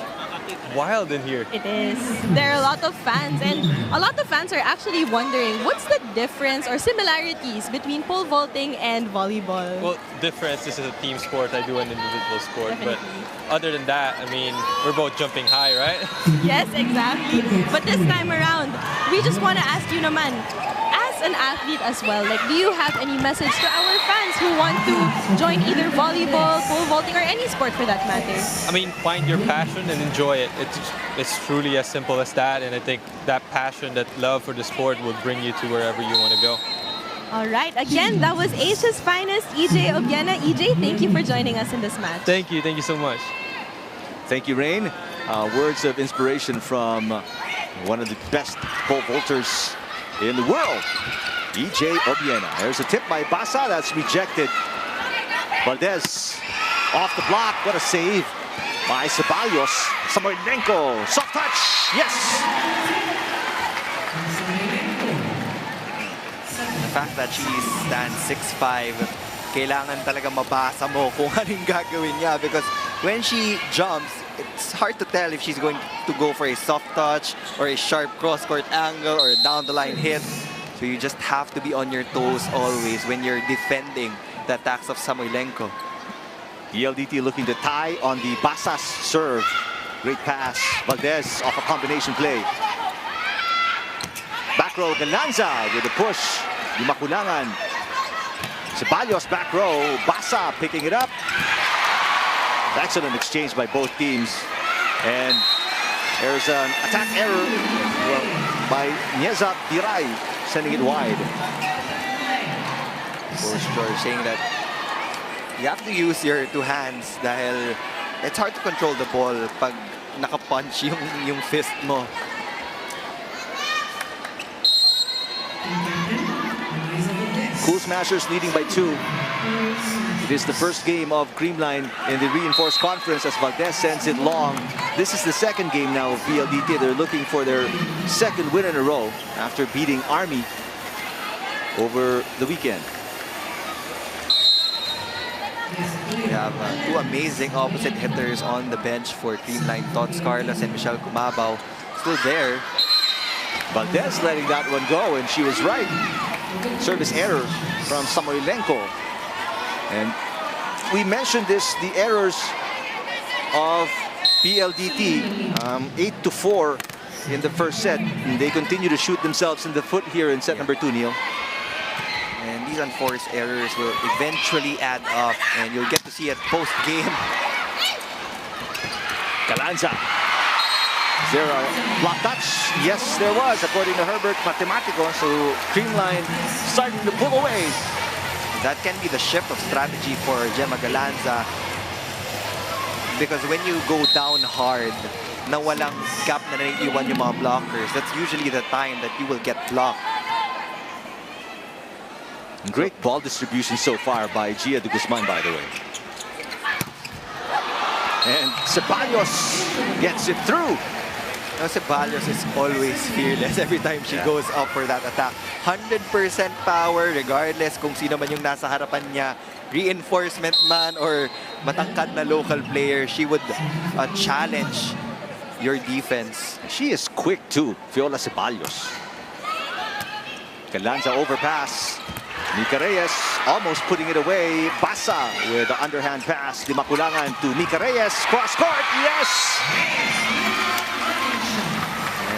wild in here. It is. There are a lot of fans, and a lot of fans are actually wondering what's the difference or similarities between pole vaulting and volleyball. Well, difference, this is a team sport. I do an individual sport, Definitely. but other than that, I mean, we're both jumping high, right? Yes, exactly. But this time around, we just want to ask you naman, as an athlete as well, like, do you have any message to our fans who want to join either volleyball, pole vaulting, or any sport for that matter? I mean, find your passion and enjoy it. It's truly as simple as that, and I think that passion, that love for the sport will bring you to wherever you want to go. All right. Again, that was Asia's finest, EJ Obiena. EJ, thank you for joining us in this match. Thank you so much. Thank you, Rain. Words of inspiration from one of the best pole vaulters in the world, EJ Obiena. There's a tip by Basa that's rejected. Valdez off the block. What a save by Ceballos. Samoilenko. Soft touch. Yes. The fact that she stands 6'5", kailangan talaga mabasa mo kung anong gagawin niya, because when she jumps, it's hard to tell if she's going to go for a soft touch or a sharp cross-court angle or a down-the-line hit. So you just have to be on your toes always when you're defending the attacks of Samoilenko. PLDT looking to tie on the Basas serve. Great pass. Valdez off a combination play. Back row, Galanza with a push. Di makulangan. Ceballos back row. Basa picking it up. Excellent exchange by both teams. And there's an attack error by Nieza Diray, sending it wide. Coach George saying that you have to use your two hands dahil it's hard to control the ball pag nakapunch yung fist mo. Cool Smashers leading by 2. It is the first game of Creamline in the reinforced conference as Valdez sends it long. This is the second game now of PLDT. They're looking for their second win in a row after beating Army over the weekend. We have two amazing opposite hitters on the bench for Creamline. Tots Carlos and Michelle Kumabao still there. Valdez letting that one go, and she was right. Service error from Samoilenko. And we mentioned this, the errors of PLDT, 8-4 in the first set. And they continue to shoot themselves in the foot here in set number 2, Neil. And these unforced errors will eventually add up, and you'll get to see it post-game. Galanza. Is there a block touch? Yes, there was, according to Herbert Matematico. So Creamline starting to pull away. That can be the shift of strategy for Gemma Galanza, because when you go down hard, na walang gap na naiiwan yung mga blockers, that's usually the time that you will get blocked. Great ball distribution so far by Gia de Guzman, by the way. And Ceballos gets it through. Now, Ceballos is always fearless every time she goes up for that attack. 100% power regardless kung sino man yung nasa harapan niya. Reinforcement man or matangkad na local player, she would challenge your defense. She is quick too, Fiola Ceballos. Galanza overpass. Mika Reyes almost putting it away. Basa with the underhand pass. Di makulangan to Mika Reyes. Cross court, yes!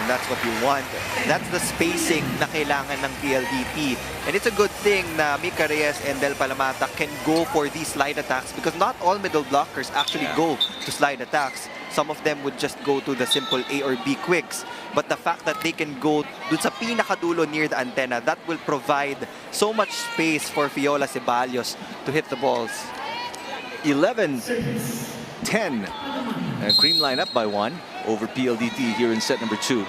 And that's what you want. That's the spacing na kailangan ng PLDT. And it's a good thing na Mika Reyes and Del Palamata can go for these slide attacks, because not all middle blockers actually go to slide attacks. Some of them would just go to the simple A or B quicks. But the fact that they can go dun sa pinakadulo near the antenna, that will provide so much space for Fiola Ceballos to hit the balls. 11-10. Creamline up by 1 over PLDT here in set number 2.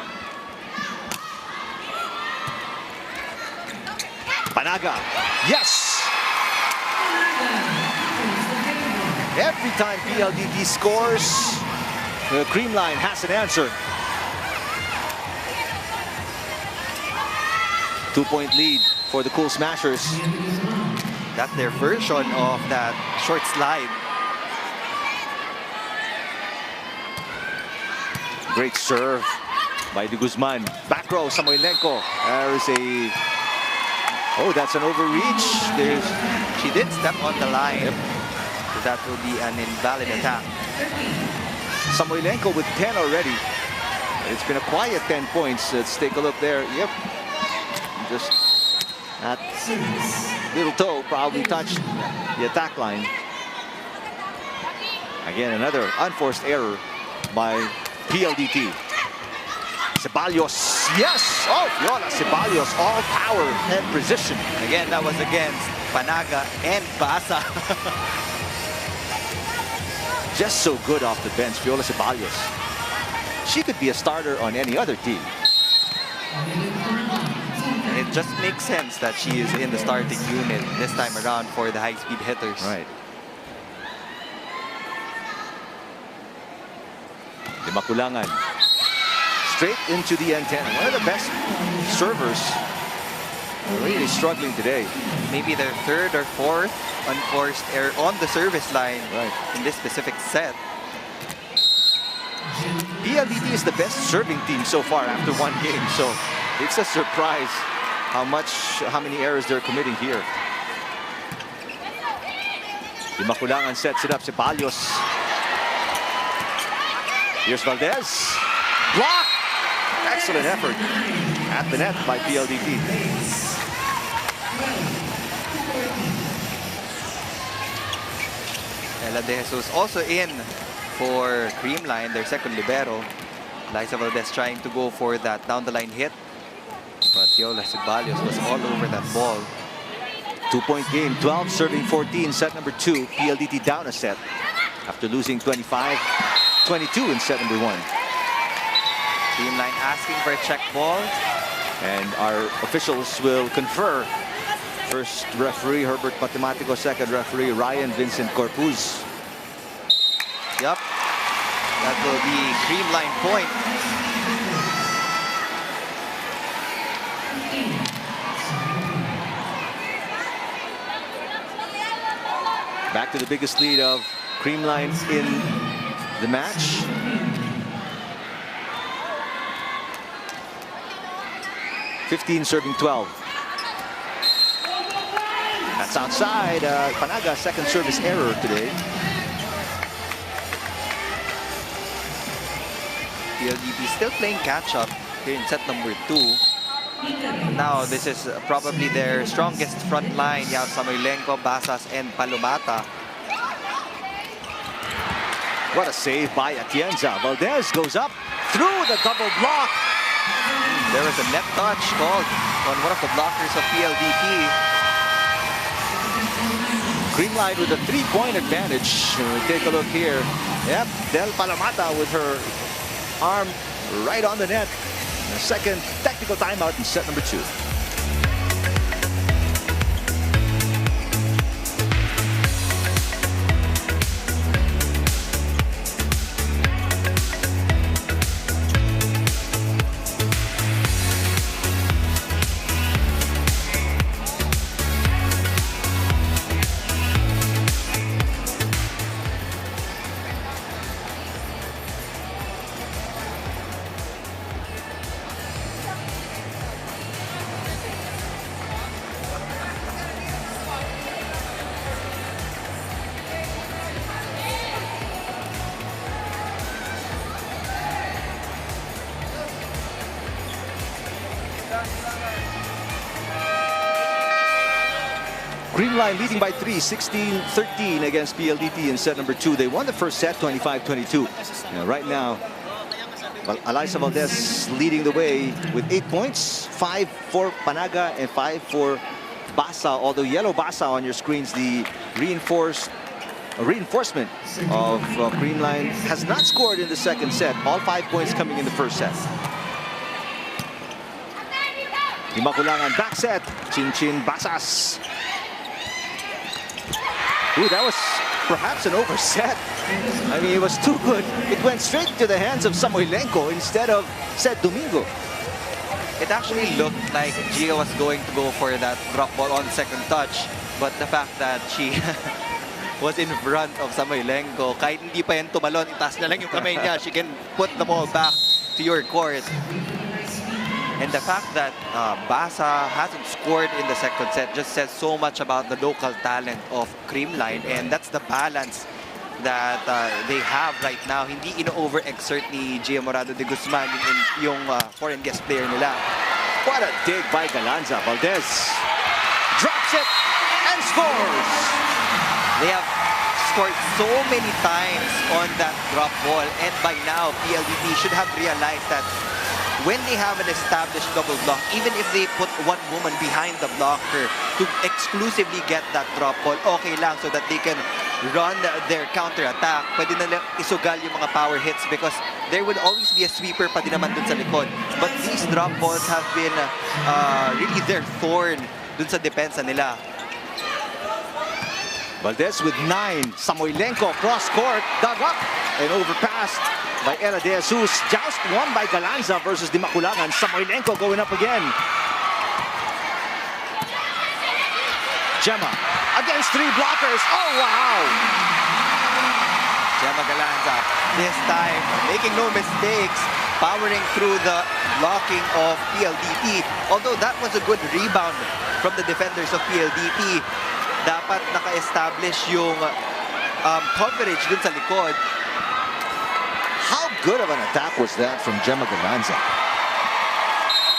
Panaga. Yes! Every time PLDT scores, the Creamline has an answer. 2-point lead for the Cool Smashers. That's their version of that short slide. Great serve by De Guzman. Back row, Samoilenko. There is a... Oh, that's an overreach. She did step on the line. Yep. So that will be an invalid attack. Samoilenko with 10 already. It's been a quiet 10 points. Let's take a look there. Yep. Just that little toe probably touched the attack line. Again, another unforced error by PLDT. Ceballos, yes! Oh, Viola Ceballos, all power and precision. Again, that was against Panaga and Basa. Just so good off the bench, Viola Ceballos. She could be a starter on any other team. And it just makes sense that she is in the starting unit this time around for the high-speed hitters. Right. Makulangan. Straight into the antenna. One of the best servers. Really struggling today. Maybe their third or fourth unforced error on the service line in this specific set. PLDT is the best serving team so far after one game, so it's a surprise how many errors they're committing here. Makulangan sets it up. Ceballos. Here's Valdez. Block! Excellent effort at the net by PLDT. Ella De Jesus also in for Creamline, their second libero. Liza Valdez trying to go for that down-the-line hit. But Viola Ceballos was all over that ball. 2-point game, 12 serving 14, set number 2. PLDT down a set after losing 25-22 in set number 1. Creamline asking for a check ball. And our officials will confer. First referee, Herbert Matematico. Second referee, Ryan Vincent Corpuz. Yep. That will be Creamline point. Back to the biggest lead of Creamline in the match. (15 serving 12). That's outside. Panaga, second service error today. PLDT still playing catch-up here in set number 2. Now, this is probably their strongest front line. You have Samoilenko, Basas, and Palomata. What a save by Atienza. Valdez goes up through the double block. There was a net touch called on one of the blockers of PLDT. Creamline with a 3-point advantage. Take a look here. Yep, Del Palomata with her arm right on the net. A second technical timeout in set number 2. Creamline leading by 3, 16-13 against PLDT in set number 2. They won the first set, 25-22. Right now, Eliza Valdez leading the way with 8 points, 5 for Panaga and 5 for Basa. Although yellow Basa on your screens, the reinforcement of Creamline has not scored in the second set. All 5 points coming in the first set. Imakulangan back set. Chinchin Basas. Ooh, that was perhaps an overset. I mean, it was too good. It went straight to the hands of Samoilenko instead of Seth Domingo. It actually looked like Gia was going to go for that drop ball on second touch. But the fact that she was in front of Samoilenko, kahit hindi pa yan tumalon, itaas na lang yung kamay niya, she can put the ball back to your court. And the fact that Basa hasn't scored in the second set just says so much about the local talent of Creamline, and that's the balance that they have right now. Hindi ino-overexert ni Gia Morado de Guzman yung foreign guest player nila. What a dig by Galanza. Valdez drops it and scores. They have scored so many times on that drop ball, and by now PLDT should have realized that when they have an established double block, even if they put one woman behind the blocker to exclusively get that drop ball, okay lang, so that they can run their counter-attack. Pwede na lang isugal yung mga power hits because there will always be a sweeper pa din naman dun sa likod. But these drop balls have been really their thorn dun sa depensa nila. Valdez with 9. Samoilenko cross court, dug up and overpassed by Ella De Jesus. Joust won by Galanza versus Di Makulangan. Samoilenko going up again. Gemma against 3 blockers. Oh, wow! Gemma Galanza, this time making no mistakes, powering through the blocking of PLDT. Although that was a good rebound from the defenders of PLDT. Dapat naka-establish yung coverage dun sa likod. How good of an attack was that from Gemma Galanza?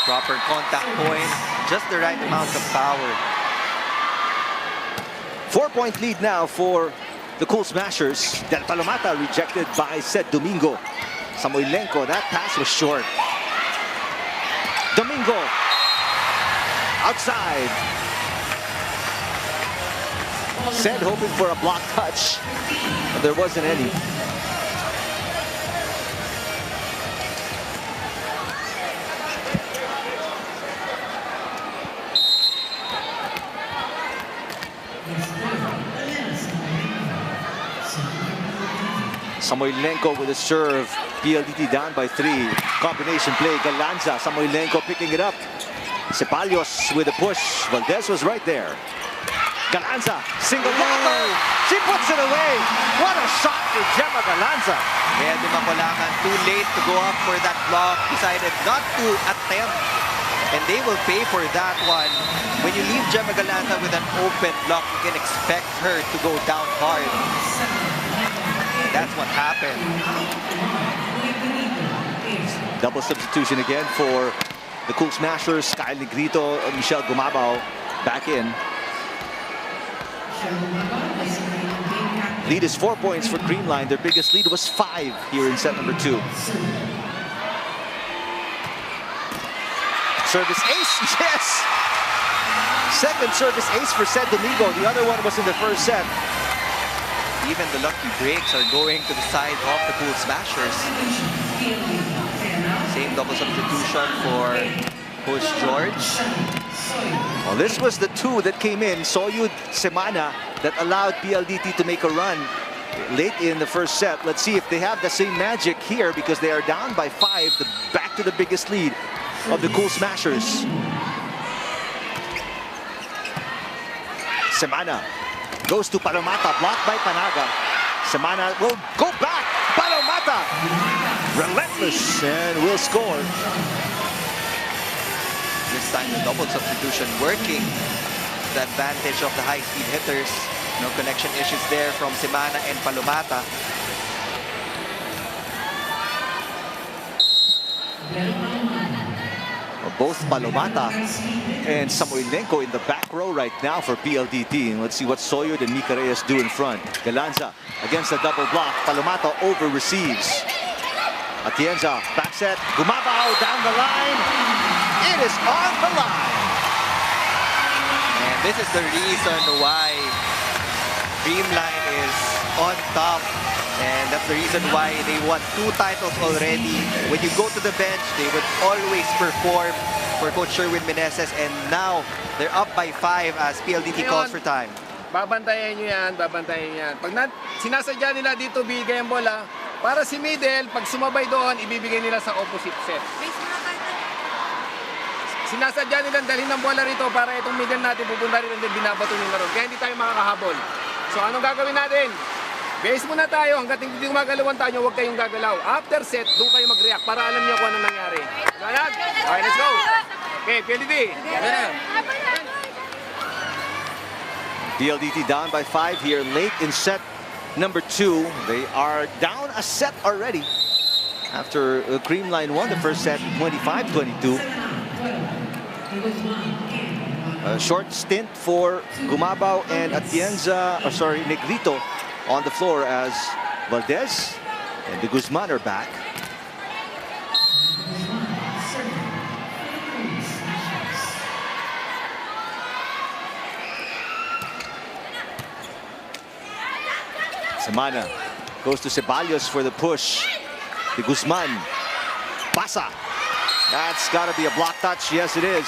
Proper contact point, just the right amount of power. 4-point lead now for the Cool Smashers. Del Palomata rejected by Seth Domingo. Samoilenko, that pass was short. Domingo outside. Seth hoping for a block touch, but there wasn't any. Samoilenko with a serve. PLDT down by 3. Combination play. Galanza. Samoilenko picking it up. Cepalios with a push. Valdez was right there. Galanza. Single blocker. She puts it away. What a shot for Gemma Galanza. Kaya Di Makulangan, too late to go up for that block. Decided not to attempt. And they will pay for that one. When you leave Gemma Galanza with an open block, you can expect her to go down hard. That's what happened. Double substitution again for the Cool Smashers. Kyle Negrito and Michelle Gumabao back in. Lead is 4 points for Creamline. Their biggest lead was 5 here in set number 2. Service ace, yes! Second service ace for Seth Domingo. The other one was in the first set. Even the lucky breaks are going to the side of the Cool Smashers. Same double substitution for Coach George. Well, this was the 2 that came in. Soyud Semana that allowed PLDT to make a run late in the first set. Let's see if they have the same magic here because they are down by 5. Back to the biggest lead of the Cool Smashers. Semana goes to Palomata, blocked by Panaga. Semana will go back. Palomata, relentless, and will score. This time the double substitution working. The advantage of the high-speed hitters. No connection issues there from Semana and Palomata. Both Palomata and Samoilenko in the back row right now for PLDT. And let's see what Soyud and Mika Reyes do in front. Galanza against the double block. Palomata over receives. Atienza, back set. Gumabao down the line. It is on the line. And this is the reason why Creamline is on top. And that's the reason why they won 2 titles already. When you go to the bench, they would always perform for Coach Sherwin Meneses. And now, they're up by 5 as PLDT calls for time. Babantayan nyo yan, babantayan nyo yan. Pag sinasadya nila dito, bigay ang bola, para si middle, pag sumabay doon, ibibigay nila sa opposite set. Sinasadya nilang dalhin ng bola rito para itong middle natin pupunta rin and binabato nila ron. Kaya hindi tayo makakahabol. So anong gagawin natin? Base muna tayo. Hanggat hindi gumagalawan tayo, huwag kayong gagalaw. After set, doon kayo mag-react para alam niyo kung ano nangyari. Ganyan? Okay, let's go. Okay, PLDT. PLDT down by 5 here late in set number 2. They are down a set already after CREAMLINE won the first set 25-22. A short stint for Gumabaw and Atienza, Negrito on the floor as Valdez and de Guzman are back. Semana goes to Ceballos for the push. De Guzman. Pasa. That's got to be a block touch. Yes, it is.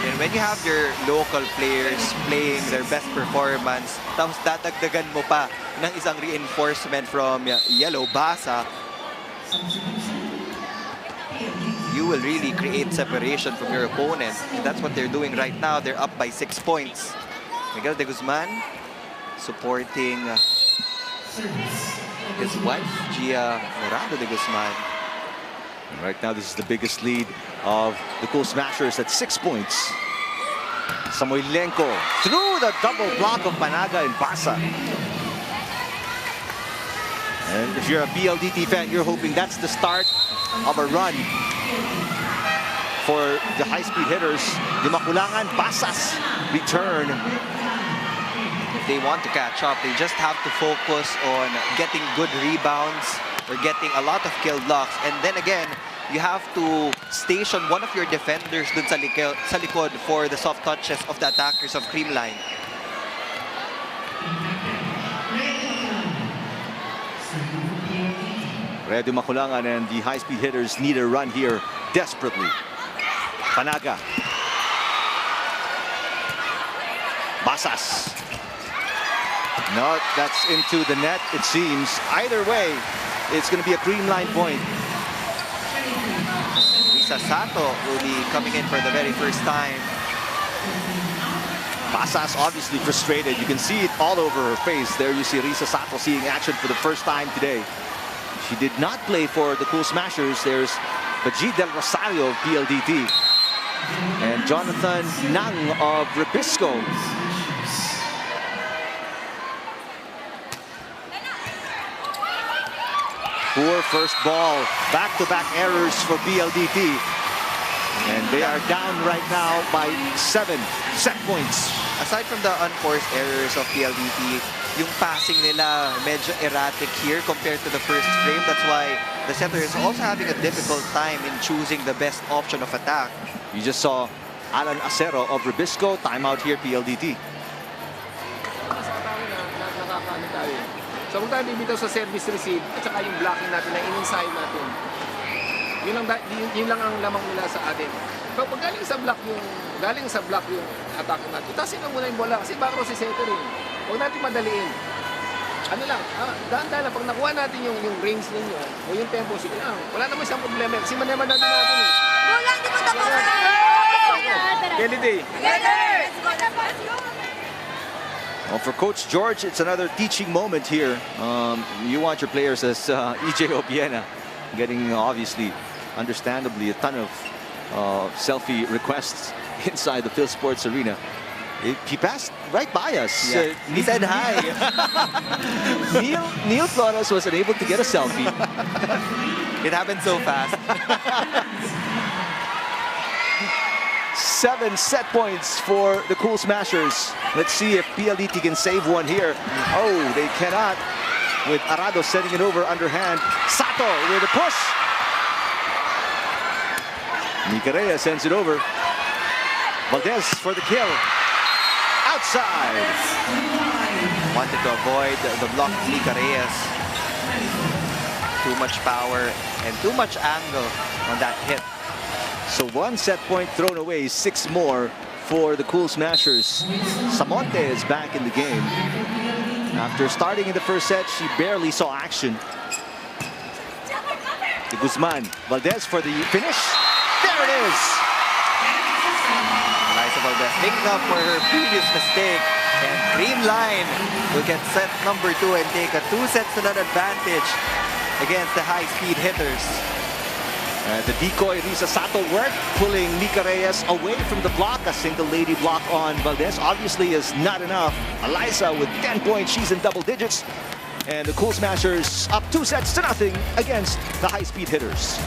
And when you have your local players playing their best performance, tapos dadagdagan mo pa ng isang reinforcement from Yellow, Basa, you will really create separation from your opponent. And that's what they're doing right now. They're up by 6 points. Miguel de Guzman supporting his wife, Gia Morado de Guzman. And right now, this is the biggest lead of the Cool Smashers at 6 points. Samoilenko through the double block of Panaga and Basa. And if you're a PLDT fan, you're hoping that's the start of a run for the high-speed hitters. Di Makulangan, Basas return. If they want to catch up, they just have to focus on getting good rebounds or getting a lot of kill blocks. And then again, you have to station one of your defenders dun sa likod for the soft touches of the attackers of CREAMLINE. Redo Makulangan and the high-speed hitters need a run here desperately. Panaga. Basas. No, that's into the net, it seems. Either way, it's going to be a CREAMLINE point. Risa Sato will be coming in for the very first time. Basas obviously frustrated. You can see it all over her face. There you see Risa Sato seeing action for the first time today. She did not play for the Cool Smashers. There's Bajid Del Rosario of PLDT. And Jonathan Nang of Rabisco. Poor first ball. Back-to-back errors for PLDT. And they are down right now by 7 set points. Aside from the unforced errors of PLDT, yung passing nila medyo erratic here compared to the first frame. That's why the setter is also having a difficult time in choosing the best option of attack. You just saw Alan Acero of Rabisco. Timeout here, PLDT. So kung tayo bibitaw sa service receive at saka yung blocking natin na in-inside natin, yun lang ang lamang nila sa atin. So pag galing sa block yung attack natin, itasin lang muna yung bola kasi baka si setter eh. Huwag natin madaliin. Ano lang, dahan-dahan lang. Pag nakuha natin yung range ninyo o yung tempo, sige lang. Wala naman siyang problema kasi maneman natin eh. Bola, hindi mo tapos! PLDT. Well, for Coach George, it's another teaching moment here. You want your players as EJ Obiena getting, obviously, understandably, a ton of selfie requests inside the Phil Sports Arena. He passed right by us. Yeah. He said hi. Neil Flores was unable to get a selfie. It happened so fast. 7 set points for the Cool Smashers. Let's see if PLDT can save one here. Oh, they cannot. With Arado setting it over underhand. Sato with a push. Nicarea sends it over. Valdez for the kill. Outside. Wanted to avoid the block of Nicareas to too much power and too much angle on that hit. So 1 set point thrown away, 6 more for the Cool Smashers. Samonte is back in the game. After starting in the first set, she barely saw action. To Guzman. Valdez for the finish. There it is! Eliza Valdez making up for her previous mistake. And CREAMLINE will get set number 2 and take a 2-set-to-0 advantage against the high-speed hitters. The decoy Risa Sato work, pulling Mika Reyes away from the block. A single lady block on Valdez obviously is not enough. Eliza with 10 points, she's in double digits. And the Cool Smashers up 2-0 against the high-speed hitters.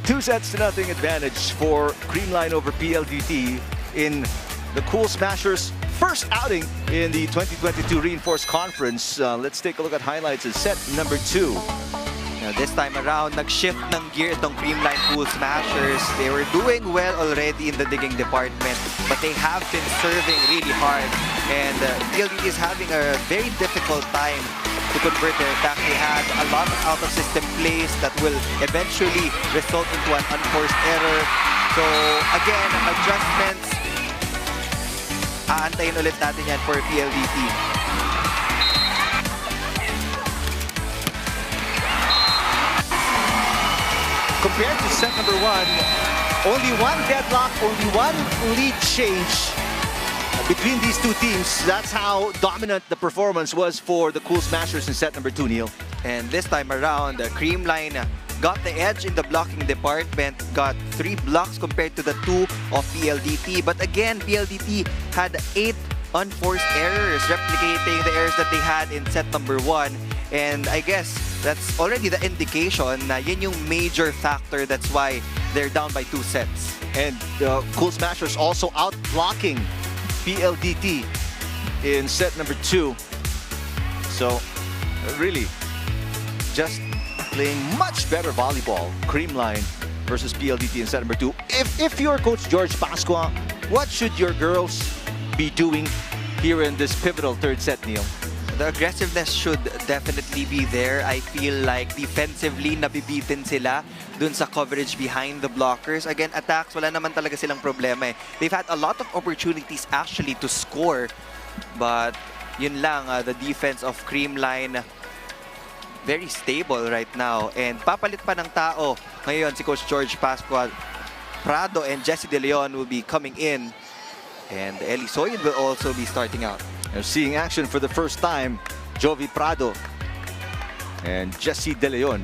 Two sets to nothing advantage for CREAMLINE over PLDT in the Cool Smashers' first outing in the 2022 Reinforced Conference. Let's take a look at highlights of set number 2. Now, this time around, nag-shift ng gear itong CREAMLINE Cool Smashers. They were doing well already in the digging department, but they have been serving really hard. And PLDT is having a very difficult time to convert their attack. They had a lot of out-of-system plays that will eventually result into an unforced error. So, again, adjustments. Aantayin ulit natin yan for PLDT. Compared to set number 1, only one deadlock, only one lead change between these two teams. That's how dominant the performance was for the Cool Smashers in set number 2, Neil. And this time around, CREAMLINE got the edge in the blocking department, got 3 blocks compared to the 2 of PLDT. But again, PLDT had 8 unforced errors, replicating the errors that they had in set number 1. And I guess that's already the indication na yun yung major factor. That's why they're down by 2 sets. And Cool Smashers also out-blocking PLDT in set number 2. So, really, just playing much better volleyball, CREAMLINE versus PLDT in set number 2. If you're Coach George Pascua, what should your girls be doing here in this pivotal 3rd set, Neil? The aggressiveness should definitely be there. I feel like defensively, nabibitin sila dun sa coverage behind the blockers. Again, attacks, wala naman talaga silang problema eh. They've had a lot of opportunities actually to score. But yun lang, the defense of CREAMLINE, very stable right now. And papalit pa ng tao ngayon si Coach George Pascual. Prado and Jessie De Leon will be coming in. And Eli Soyed will also be starting out. They're seeing action for the first time, Jovi Prado and Jessie De Leon.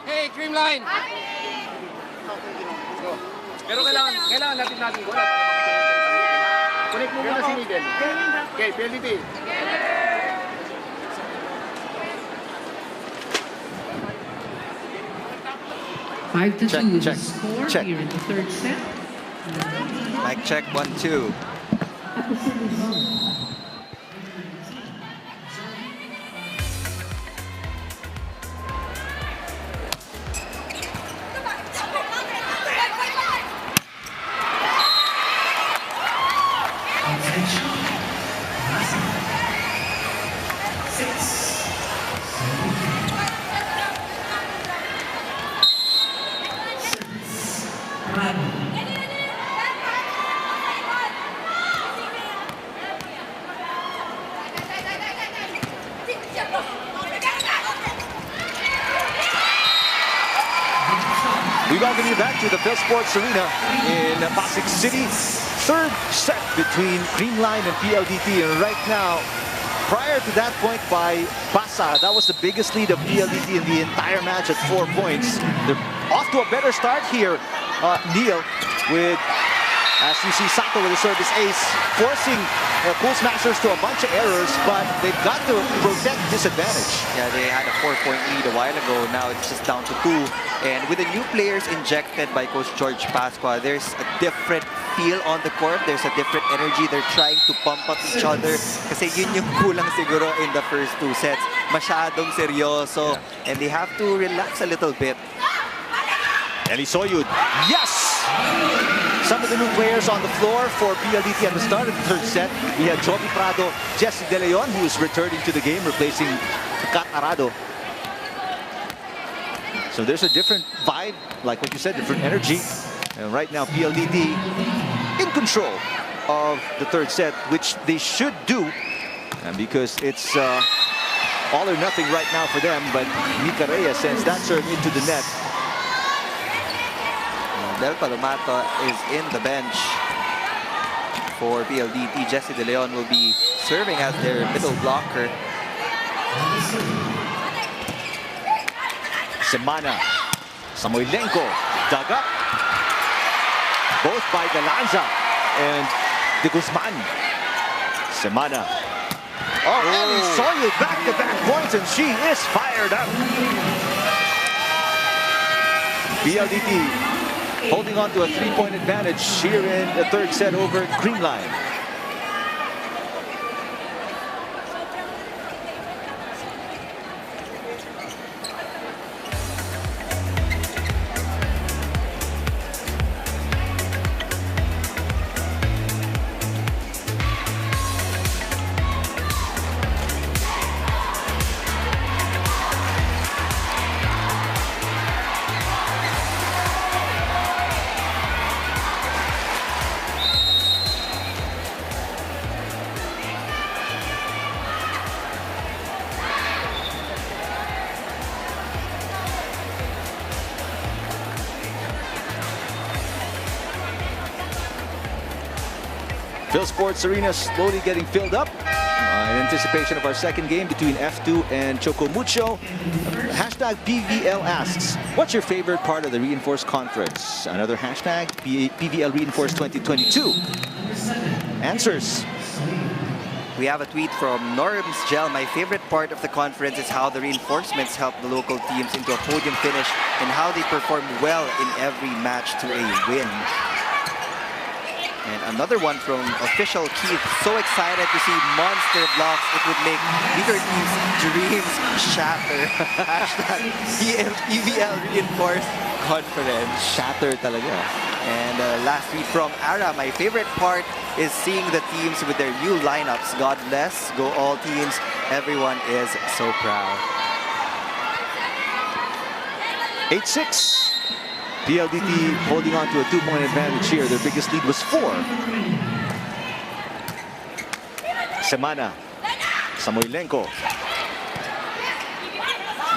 Hey, CREAMLINE! Pero kailangan natin goal. Connect mo muna si Miguel. Okay, PLDT. 5-2 is Check, the score check. here in the third set. Mic check, 1-2. We welcome you back to the Phil Sports Arena in Pasig City. Third set between CREAMLINE and PLDT. And right now, prior to that point by Basa, that was the biggest lead of PLDT in the entire match at 4 points. They're off to a better start here, Neil, with, as you see, Sato with a service ace, forcing Cool Smashers to a bunch of errors, but they've got to protect this advantage. Yeah, they had a 4-point lead a while ago. Now it's just down to 2. And with the new players injected by Coach George Pasqua, there's a different feel on the court. There's a different energy. They're trying to pump up each other. Kasi yun yung kulang siguro in the first 2 sets. Masyadong seryoso. And they have to relax a little bit. And Soyud, yes! Some of the new players on the floor for PLDT at the start of the third set. We had Joby Prado, Jesse De Leon, who is returning to the game, replacing Kat Arado. So there's a different vibe, like what you said, different energy. And right now, PLDT in control of the third set, which they should do, and because it's all or nothing right now for them. But Mika Reyes sends that serve into the net. Del Palomato is in the bench for PLDT. Jesse De Leon will be serving as their middle blocker. Semana, Samoilenko, dug up. Both by Galanza and De Guzman. Semana. Oh, Ellie Soyud back-to-back points, and she is fired up. PLDT holding on to a 3-point advantage here in the third set over CREAMLINE. Phil Sports Arena slowly getting filled up in anticipation of our second game between F2 and Choco Mucho. Hashtag PVL asks, what's your favorite part of the Reinforced Conference? Another hashtag, PVL Reinforced 2022. Answers. We have a tweet from Norm's Gel. My favorite part of the conference is how the reinforcements help the local teams into a podium finish and how they perform well in every match to a win. And another one from official Keith. So excited to see monster blocks. It would make bigger teams' dreams shatter. Hashtag PVL Reinforced Conference. Shatter talaga. And last tweet from Ara. My favorite part is seeing the teams with their new lineups. God bless. Go all teams. Everyone is so proud. 8-6. PLDT holding on to a 2-point advantage here. Their biggest lead was 4. Semana. Samoilenko.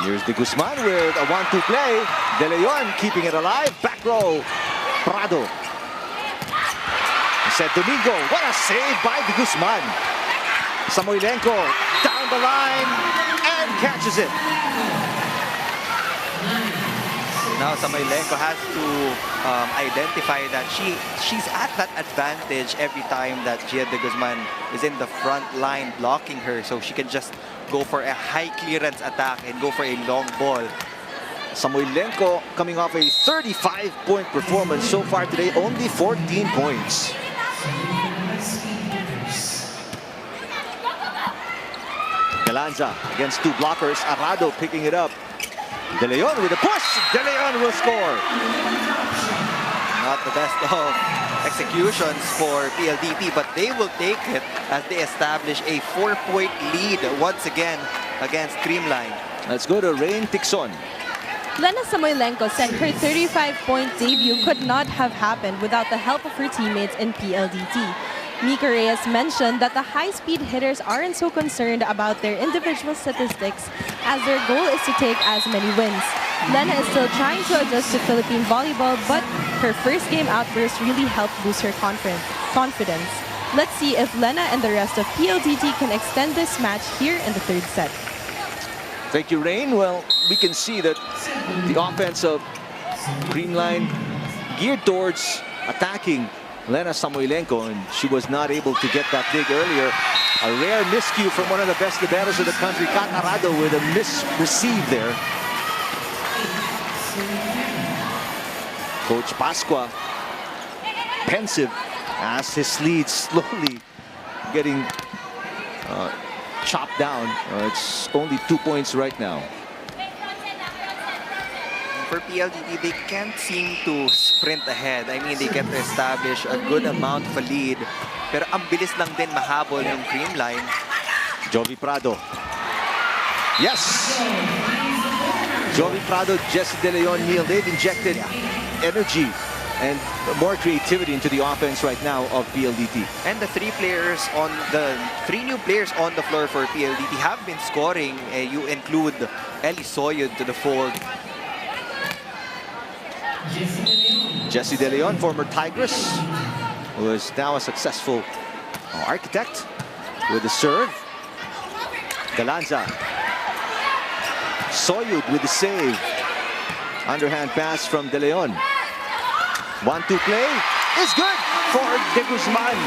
Here's De Guzman with a 1-2 play. De Leon keeping it alive. Back row. Prado. Said Domingo. What a save by De Guzman. Samoilenko down the line and catches it. Now Samoilenko has to identify that she's at that advantage every time that Gia de Guzman is in the front line blocking her, so she can just go for a high clearance attack and go for a long ball. Samoilenko coming off a 35-point performance so far today, only 14 points. Galanza against two blockers. Arado picking it up. De Leon with a push. De Leon will score. Not the best of executions for PLDT, but they will take it as they establish a 4-point lead once again against CREAMLINE. Let's go to Rain Tixon. Lena Samoilenko said her 35-point debut could not have happened without the help of her teammates in PLDT. Mika Reyes mentioned that the high-speed hitters aren't so concerned about their individual statistics as their goal is to take as many wins. Lena is still trying to adjust to Philippine volleyball, but her first game outburst really helped boost her confidence. Let's see if Lena and the rest of PLDT can extend this match here in the third set. Thank you, Rain. Well, we can see that the offense of CREAMLINE geared towards attacking Lena Samoilenko, and she was not able to get that dig earlier. A rare miscue from one of the best liberos of the country, Kat Arado, with a misreceive there. Coach Pascua pensive as his lead slowly getting chopped down. It's only 2 points right now. For PLDT, they can't seem to sprint ahead. I mean, they get to establish a good amount of a lead. Pero ang bilis lang din mahabol ng CREAMLINE. Jovi Prado. Yes! Jovi Prado, Jesse De Leon, Neil, they've injected energy and more creativity into the offense right now of PLDT. And the three new players on the floor for PLDT have been scoring. You include Eli Soyud to the fold. Jesse De Leon, former Tigress, who is now a successful architect with the serve. Galanza. Soyud with the save. Underhand pass from De Leon. 1-2 play is good for De Guzman.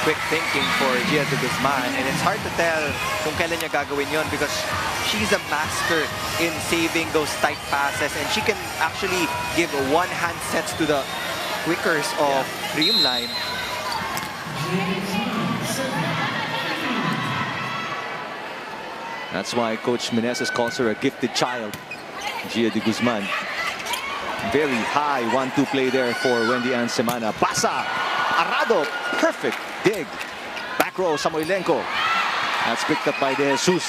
Quick thinking for Gia de Guzman, and it's hard to tell kung kailan niya gagawin yon because she's a master in saving those tight passes, and she can actually give one-hand sets to the quickers of CREAMLINE. That's why Coach Meneses calls her a gifted child, Gia de Guzman. Very high 1-2 play there for Wendy Ann Semana. Basa, Arado, perfect dig. Back row, Samoilenko. That's picked up by De Jesus.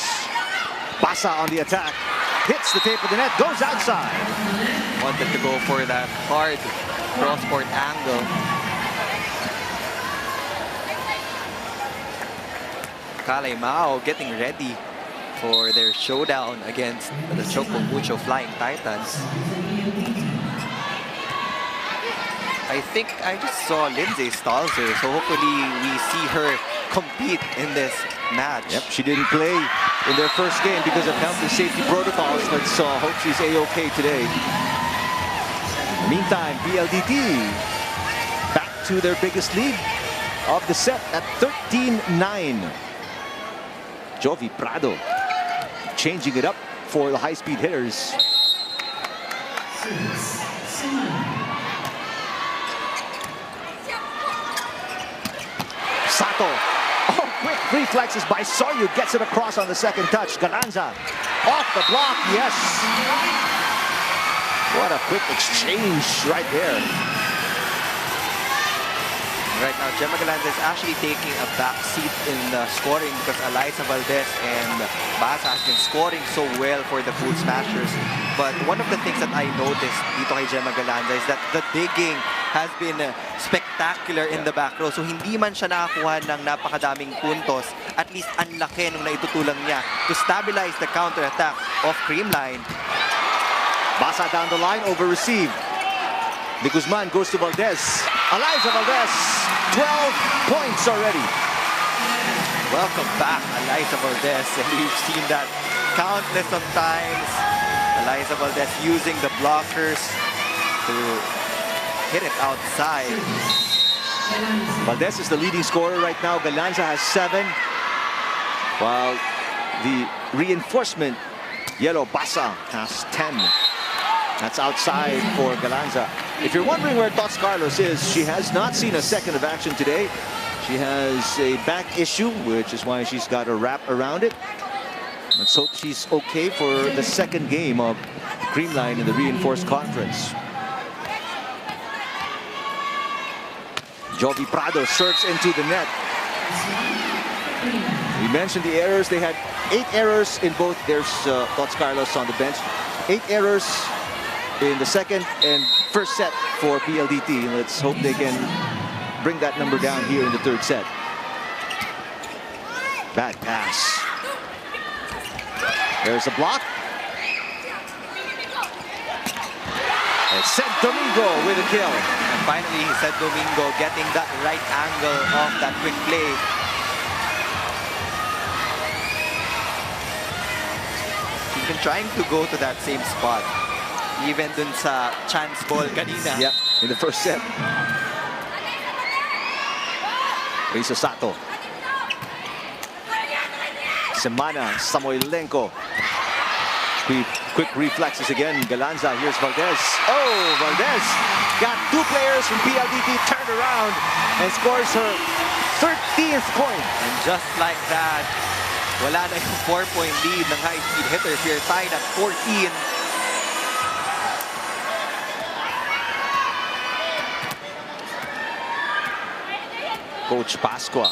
Basa on the attack. Hits the tape of the net, goes outside. Wanted to go for that hard cross-court angle. Kalay Mao getting ready for their showdown against the Choco Mucho Flying Titans. I think I just saw Lindsay Stalzer, so hopefully we see her compete in this match. Yep, she didn't play in their first game because of health and safety protocols. Let's hope she's A-OK today. Meantime, PLDT back to their biggest lead of the set at 13-9. Jovi Prado changing it up for the high-speed hitters. Sato. Oh, quick reflexes by Soyud. Gets it across on the second touch. Galanza off the block. Yes. What a quick exchange right there. Right now, Gemma Galanza is actually taking a back seat in the scoring because Eliza Valdez and Basa has been scoring so well for the Food Smashers. But one of the things that I noticed dito kay Gemma Galanza is that the digging has been spectacular in the back row. So hindi man siya nakakuha ng napakadaming puntos, at least ang laki nung naitutulang niya to stabilize the counter-attack of CREAMLINE. Basa down the line, over receive. De Guzman goes to Valdez. Eliza Valdez, 12 points already. Welcome back, Eliza Valdez. And we've seen that countless of times Eliza Valdez using the blockers to hit it outside. Valdez is the leading scorer right now. Galanza has 7. While the reinforcement, Yellow Basa, has 10. That's outside for Galanza. If you're wondering where Tots Carlos is, she has not seen a second of action today. She has a back issue, which is why she's got a wrap around it. Let's hope she's okay for the second game of Creamline in the reinforced conference. Jovi Prado serves into the net. We mentioned the errors. They had 8 errors in both. There's Tots Carlos on the bench. 8 errors in the second and first set for PLDT. Let's hope they can bring that number down here in the third set. Bad pass. There's a block. And Sed Domingo with a kill. And finally, Sed Domingo getting that right angle off that quick play. She's been trying to go to that same spot. Even dun sa chance ball kanina. Yep, in the first set. Risa Sato. Semana Samoilenko. Quick reflexes again. Galanza, here's Valdez. Oh, Valdez got 2 players from PLDT turned around and scores her 13th point. And just like that, wala na yung 4-point lead ng high-speed hitters. You're tied at 14. Coach Pascua,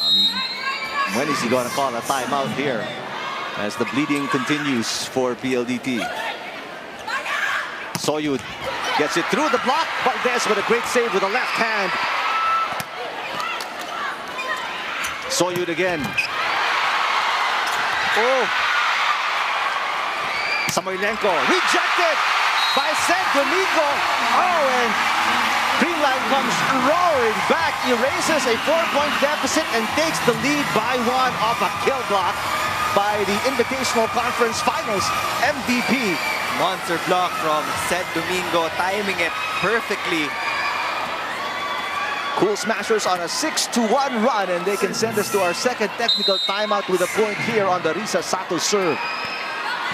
when is he going to call a timeout here as the bleeding continues for PLDT? Soyud gets it through the block. Valdez with a great save with a left hand. Soyud again. Oh! Samoilenko rejected by Sed Domingo. Oh, and Creamline comes roaring back, erases a 4-point deficit and takes the lead by 1 off a kill block by the Invitational Conference Finals MVP. Monster block from Sed Domingo, timing it perfectly. Cool Smashers on a 6-1 run, and they can send us to our second technical timeout with a point here on the Risa Sato serve.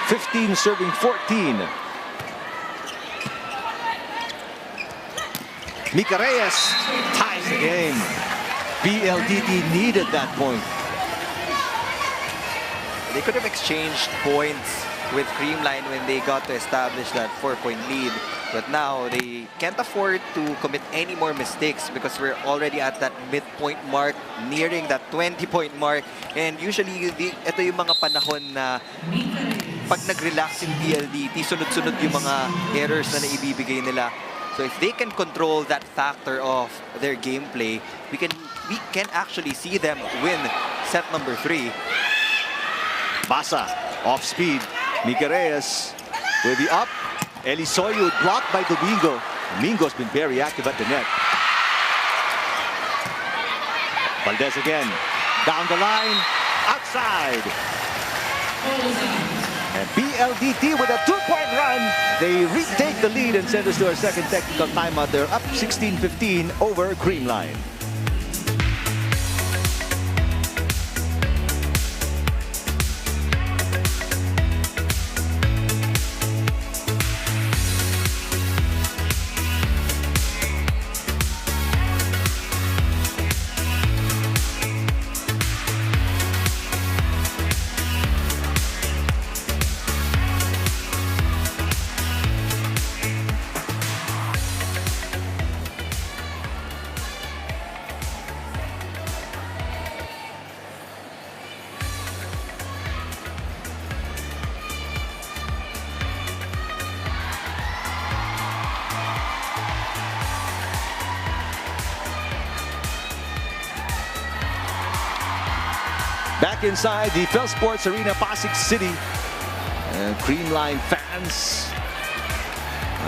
15 serving 14. Mika Reyes ties the game. PLDT needed that point. They could have exchanged points with Creamline when they got to establish that 4-point lead. But now they can't afford to commit any more mistakes because we're already at that midpoint mark, nearing that 20-point mark. And usually, ito yung mga panahon na pag nag-relax yung PLDT, sunod-sunod yung mga errors na naibibigay nila. So if they can control that factor of their gameplay, we can actually see them win set number 3. Basa off speed. Mika Reyes with the up. Eli Soyud blocked by Domingo. Domingo's been very active at the net. Valdez again. Down the line. Outside. And PLDT with a 2-point run. They retake the lead and send us to our second technical timeout. They're up 16-15 over Creamline. Back inside the Phil Sports Arena, Pasig City. And Creamline fans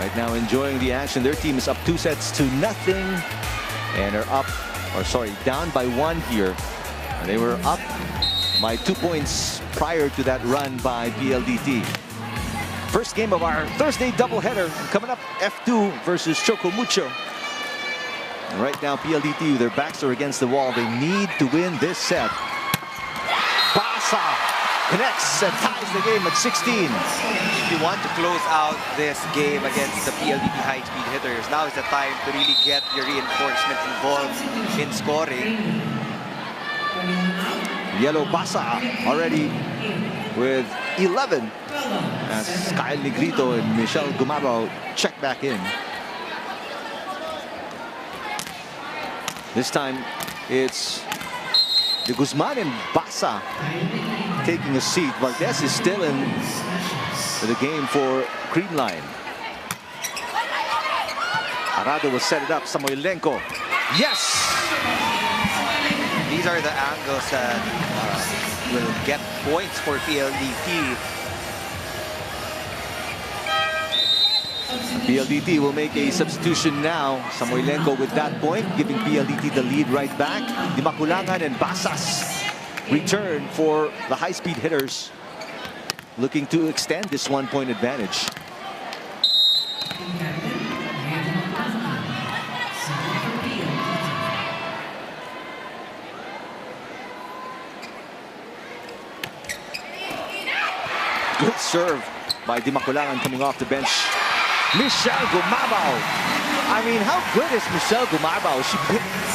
right now enjoying the action. Their team is up 2-0 and are up, or sorry, down by 1 here. And they were up by 2 points prior to that run by PLDT. First game of our Thursday doubleheader. Coming up, F2 versus Chocomucho. And right now, PLDT, their backs are against the wall. They need to win this set. Basa connects and ties the game at 16. If you want to close out this game against the PLDT high-speed hitters, now is the time to really get your reinforcement involved in scoring. Yellow Basa already with 11 as Kyle Negrito and Michelle Gumabao check back in. This time it's De Guzman and Basa taking a seat. Valdez is still in the game for CREAMLINE. Arado will set it up. Samoilenko. Yes! These are the angles that will get points for PLDT. PLDT will make a substitution now. Samoilenko with that point, giving PLDT the lead right back. Dimaculangan and Basas return for the high-speed hitters, looking to extend this one-point advantage. Good serve by Dimaculangan coming off the bench. Michelle Gumabao. I mean, how good is Michelle Gumabao? She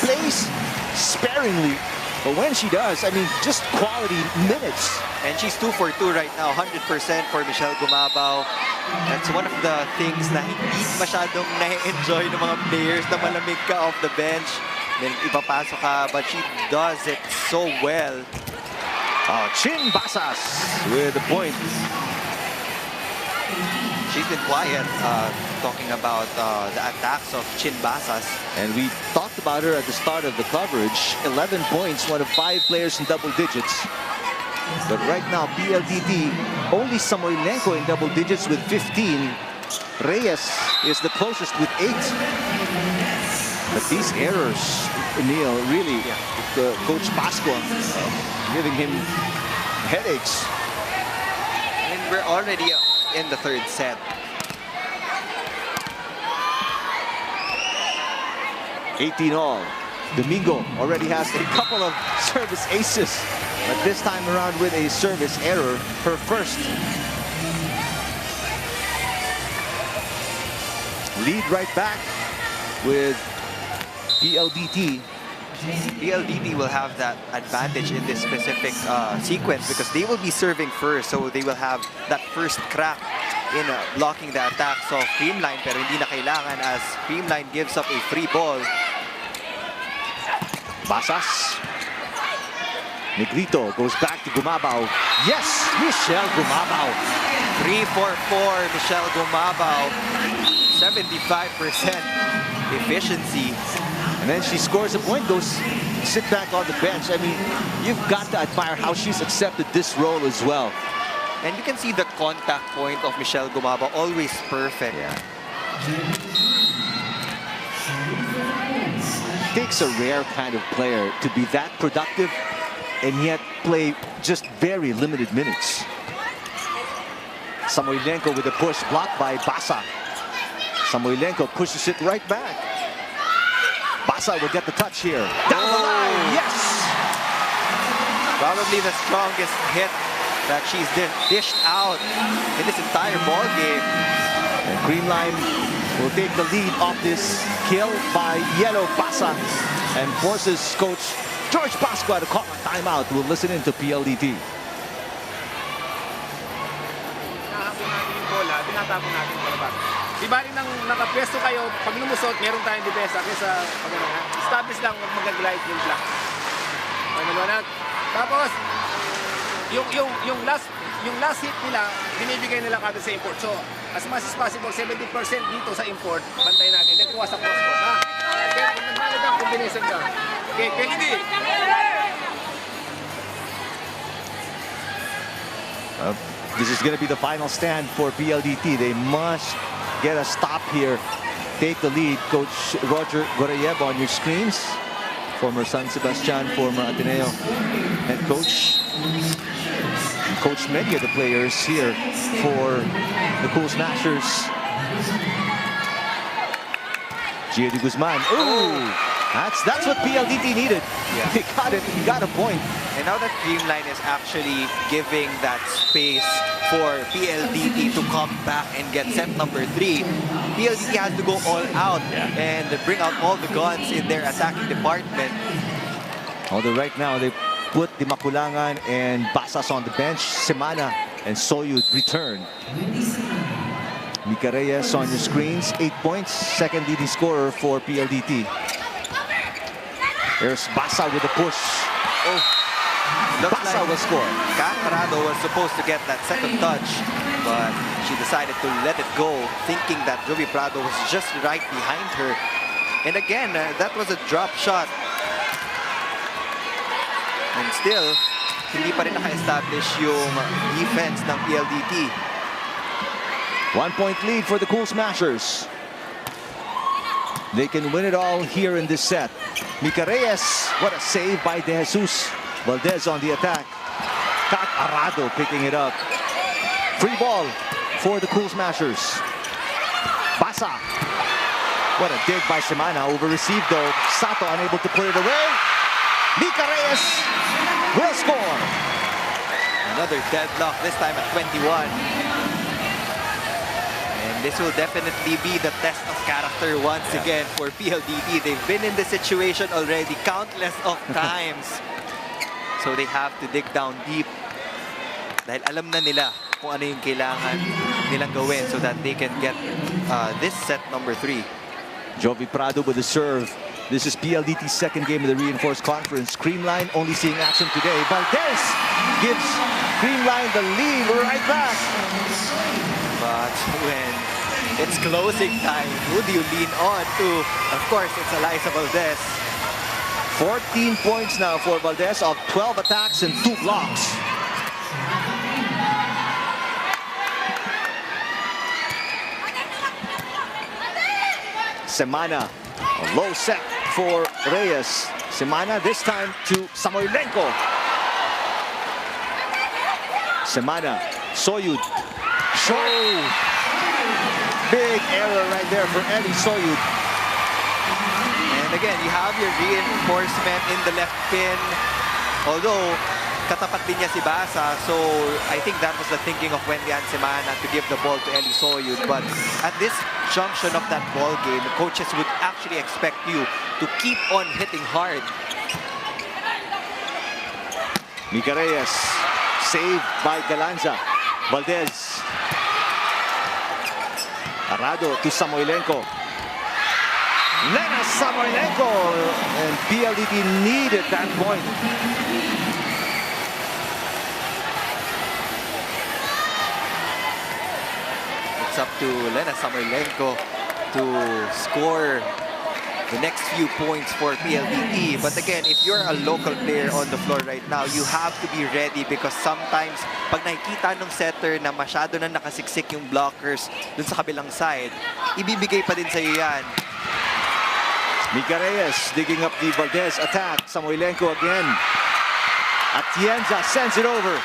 plays sparingly, but when she does, I mean, just quality minutes. And she's 2 for 2 right now, 100% for Michelle Gumabao. That's one of the things na hindi masyadong na-enjoy ng mga players na malamig ka off the bench. Then ipapasok ka, but she does it so well. Chin Basas with the point. She's been quiet talking about the attacks of Chin Basas. And we talked about her at the start of the coverage. 11 points, one of 5 players in double digits. But right now, PLDT, only Samoilenko in double digits with 15. Reyes is the closest with 8. But these errors, Neil, really, Coach Pascua giving him headaches. I mean, we're already in the third set. $18 all. Domingo already has a couple of service aces, but this time around with a service error, her first. Lead right back with PLDT. PLDT will have that advantage in this specific sequence because they will be serving first, so they will have that first crack in blocking the attacks of CREAMLINE, pero hindi na kailangan as CREAMLINE gives up a free ball. Basas. Negrito goes back to Gumabao. Yes, Michelle Gumabao. 3 for 4, Michelle Gumabao. 75% efficiency. And then she scores a point, goes sit back on the bench. I mean, you've got to admire how she's accepted this role as well. And you can see the contact point of Michelle Gumabao, always perfect. Yeah. It takes a rare kind of player to be that productive and yet play just very limited minutes. Samoilenko with a push blocked by Basa. Samoilenko pushes it right back. Basa will get the touch here. Down the line, yes! Probably the strongest hit that she's dished out in this entire ball game. And CREAMLINE will take the lead off this kill by Yellow Basa and forces Coach George Pascua to call a timeout. We'll listen in to PLDT. Tinatapon natin palabas. Di ba rin nang nakapwesto kayo, pag lumusot, meron tayong depensa kaysa establish lang, huwag mag-glide yung block. Maliwanag. Tapos, yung last hit nila, binibigay nila kagad sa import. So, as much as possible, 70% dito sa import, bantay natin. Then, kuha sa cross-court, ha? Okay, kung nagmalag ang combination ka. Okay, Kennedy. This is going to be the final stand for PLDT. They must get a stop here. Take the lead. Coach Roger Gorayev on your screens. Former San Sebastian, former Ateneo head coach. coached many of the players here for the Cool Smashers. Gio de Guzman. Ooh! That's what PLDT needed. Yeah. He got it. He got a point. And now that CREAMLINE is actually giving that space for PLDT to come back and get set number 3, PLDT has to go all out and bring out all the guns in their attacking department. Although right now they put the Makulangan and Basas on the bench. Semana and Soyud return. Mika Reyes on your screens, 8 points, second leading scorer for PLDT. There's Basa with a push. Oh, looks Basa like will score. Catarado was supposed to get that second touch, but she decided to let it go, thinking that Jovi Prado was just right behind her. And again, that was a drop shot. And still, hindi pa rin naka-establish yung defense ng PLDT. 1 point lead for the Cool Smashers. They can win it all here in this set. Mika Reyes, what a save by De Jesus. Valdez on the attack. Kat Arado picking it up. Free ball for the Cool Smashers. Basa. What a dig by Semana. Over-received though. Sato unable to put it away. Mika Reyes will score. Another deadlock, this time at 21. And this will definitely be the test of character once again for PLDT. They've been in this situation already countless of times. So they have to dig down deep. Dahil alam na nila kung ano yung kailangan nilang gawin so that they can get this set number 3. Jovi Prado with the serve. This is PLDT's second game of the Reinforced Conference. CREAMLINE only seeing action today. Valdez gives CREAMLINE the lead right back. But when it's closing time, who do you lean on to? Of course, it's Eliza Valdez. 14 points now for Valdez of 12 attacks and 2 blocks. Semana, a low set for Reyes. Semana this time to Samoilenko. Semana, Soyud. Big error right there for Ellie Soyud. And again, you have your reinforcement in the left pin. Although, katapat din niya si Basa. So, I think that was the thinking of Wendy and Semana to give the ball to Ellie Soyud. But at this junction of that ball game, the coaches would actually expect you to keep on hitting hard. Mika Reyes, saved by Galanza. Valdez. Arado to Samoilenko. Lena Samoilenko. And PLDT needed that point. It's up to Lena Samoilenko to score the next few points for PLDT. But again, if you're a local player on the floor right now, you have to be ready because sometimes pag nakikita ng setter na masyado na nakasiksik yung blockers dun sa kabilang side, ibibigay pa din sa'yo yan. Mika Reyes digging up the Valdez attack. Samoilenko again. Atienza sends it over.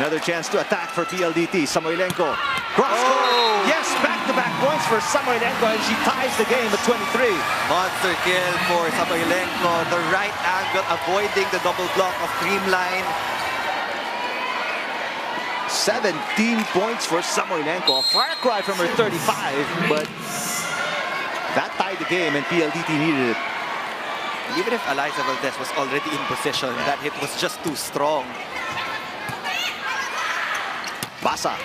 Another chance to attack for PLDT. Samoilenko. Cross-court. Yes, back-to-back points for Samoilenko, and she ties the game at 23. Monster kill for Samoilenko. The right angle, avoiding the double block of CREAMLINE. 17 points for Samoilenko. A far cry from her 35, but that tied the game, and PLDT needed it. Even if Eliza Valdez was already in position, that hit was just too strong. Basa.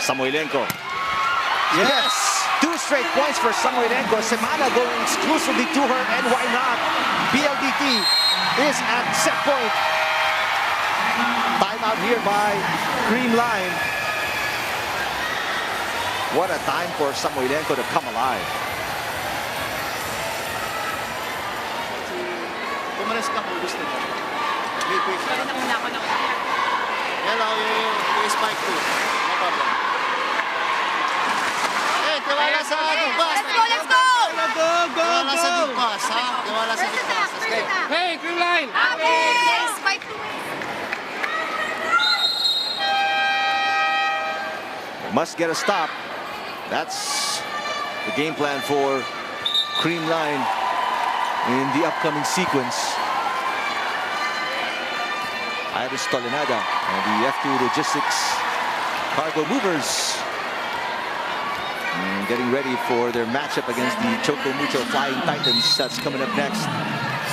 Samoilenko. Yes! 2 straight points for Samoilenko. Semana going exclusively to her, and why not? PLDT is at set point. Timeout here by CREAMLINE. What a time for Samoilenko to come alive. Pumalas ka kung gusto mo. Hello, you spike too. No problem. Hey, tiwala sa Digpas. Let's go, let's go! Tiwala sa Digpas, ha? Tiwala sa Digpas. Hey, CREAMLINE! Must get a stop. That's the game plan for CREAMLINE in the upcoming sequence. Iris Tolenada and the F2 Logistics cargo movers getting ready for their matchup against the Choco Mucho Flying Titans. That's coming up next.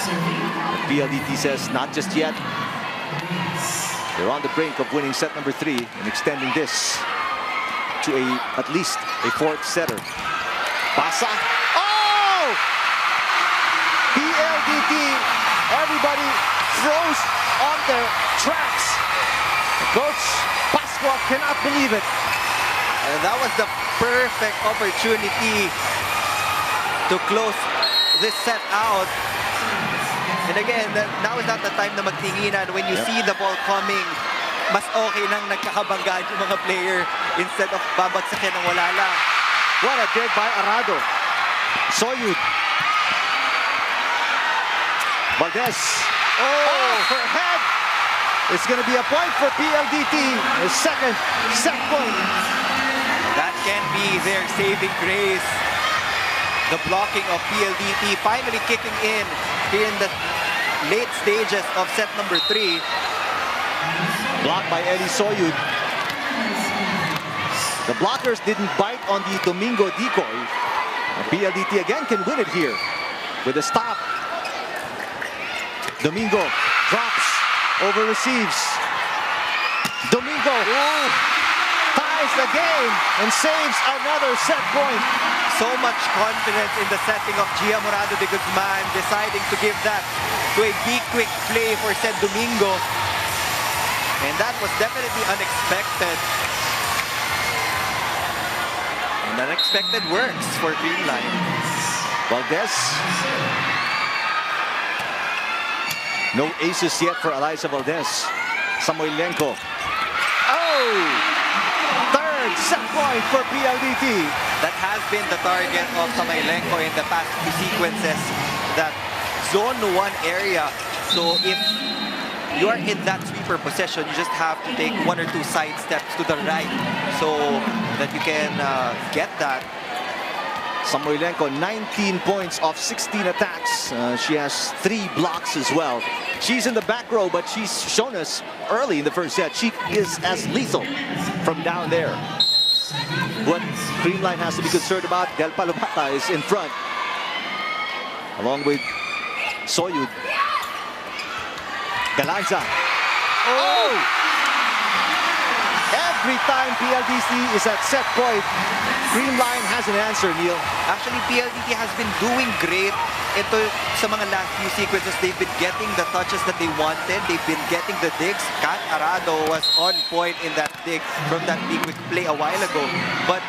The PLDT says not just yet. They're on the brink of winning set number 3 and extending this to at least a 4th setter. Pasa. Oh! PLDT. Everybody froze on their tracks. Coach Pasqua cannot believe it. And that was the perfect opportunity to close this set out. And again, now is not the time na magtinginan. When you see the ball coming, mas okay nang nagkakabanggaan yung mga player instead of babagsakin ng wala lang. What a dig by Arado. Soyud. Valdez. Oh, her head. It's going to be a point for PLDT. A second set point. That can be their saving grace. The blocking of PLDT finally kicking in here in the late stages of set number 3. Blocked by Eli Soyud. The blockers didn't bite on the Domingo decoy. PLDT again can win it here with a stop. Domingo drops, over receives. Domingo ties the game and saves another set point. So much confidence in the setting of Gia Morado de Guzman, deciding to give that to a big quick play for said Domingo. And that was definitely unexpected. And unexpected works for CREAMLINE. Valdez. No aces yet for Eliza Valdez. Samoilenko. Oh! Third set point for PLDT. That has been the target of Samoilenko in the past 2 sequences. That zone 1 area. So if you are in that sweeper possession, you just have to take 1 or 2 side steps to the right so that you can get that. Samoilenko, 19 points off 16 attacks. She has 3 blocks as well. She's in the back row, but she's shown us early in the first set she is as lethal from down there. What CREAMLINE has to be concerned about, Del Palomata is in front, along with Soyud. Galanza. Oh! Every time PLDT is at set point, CREAMLINE has an answer, Neil. Actually, PLDT has been doing great. Ito sa mga last few sequences, they've been getting the touches that they wanted. They've been getting the digs. Kat Arado was on point in that dig from that big quick play a while ago. But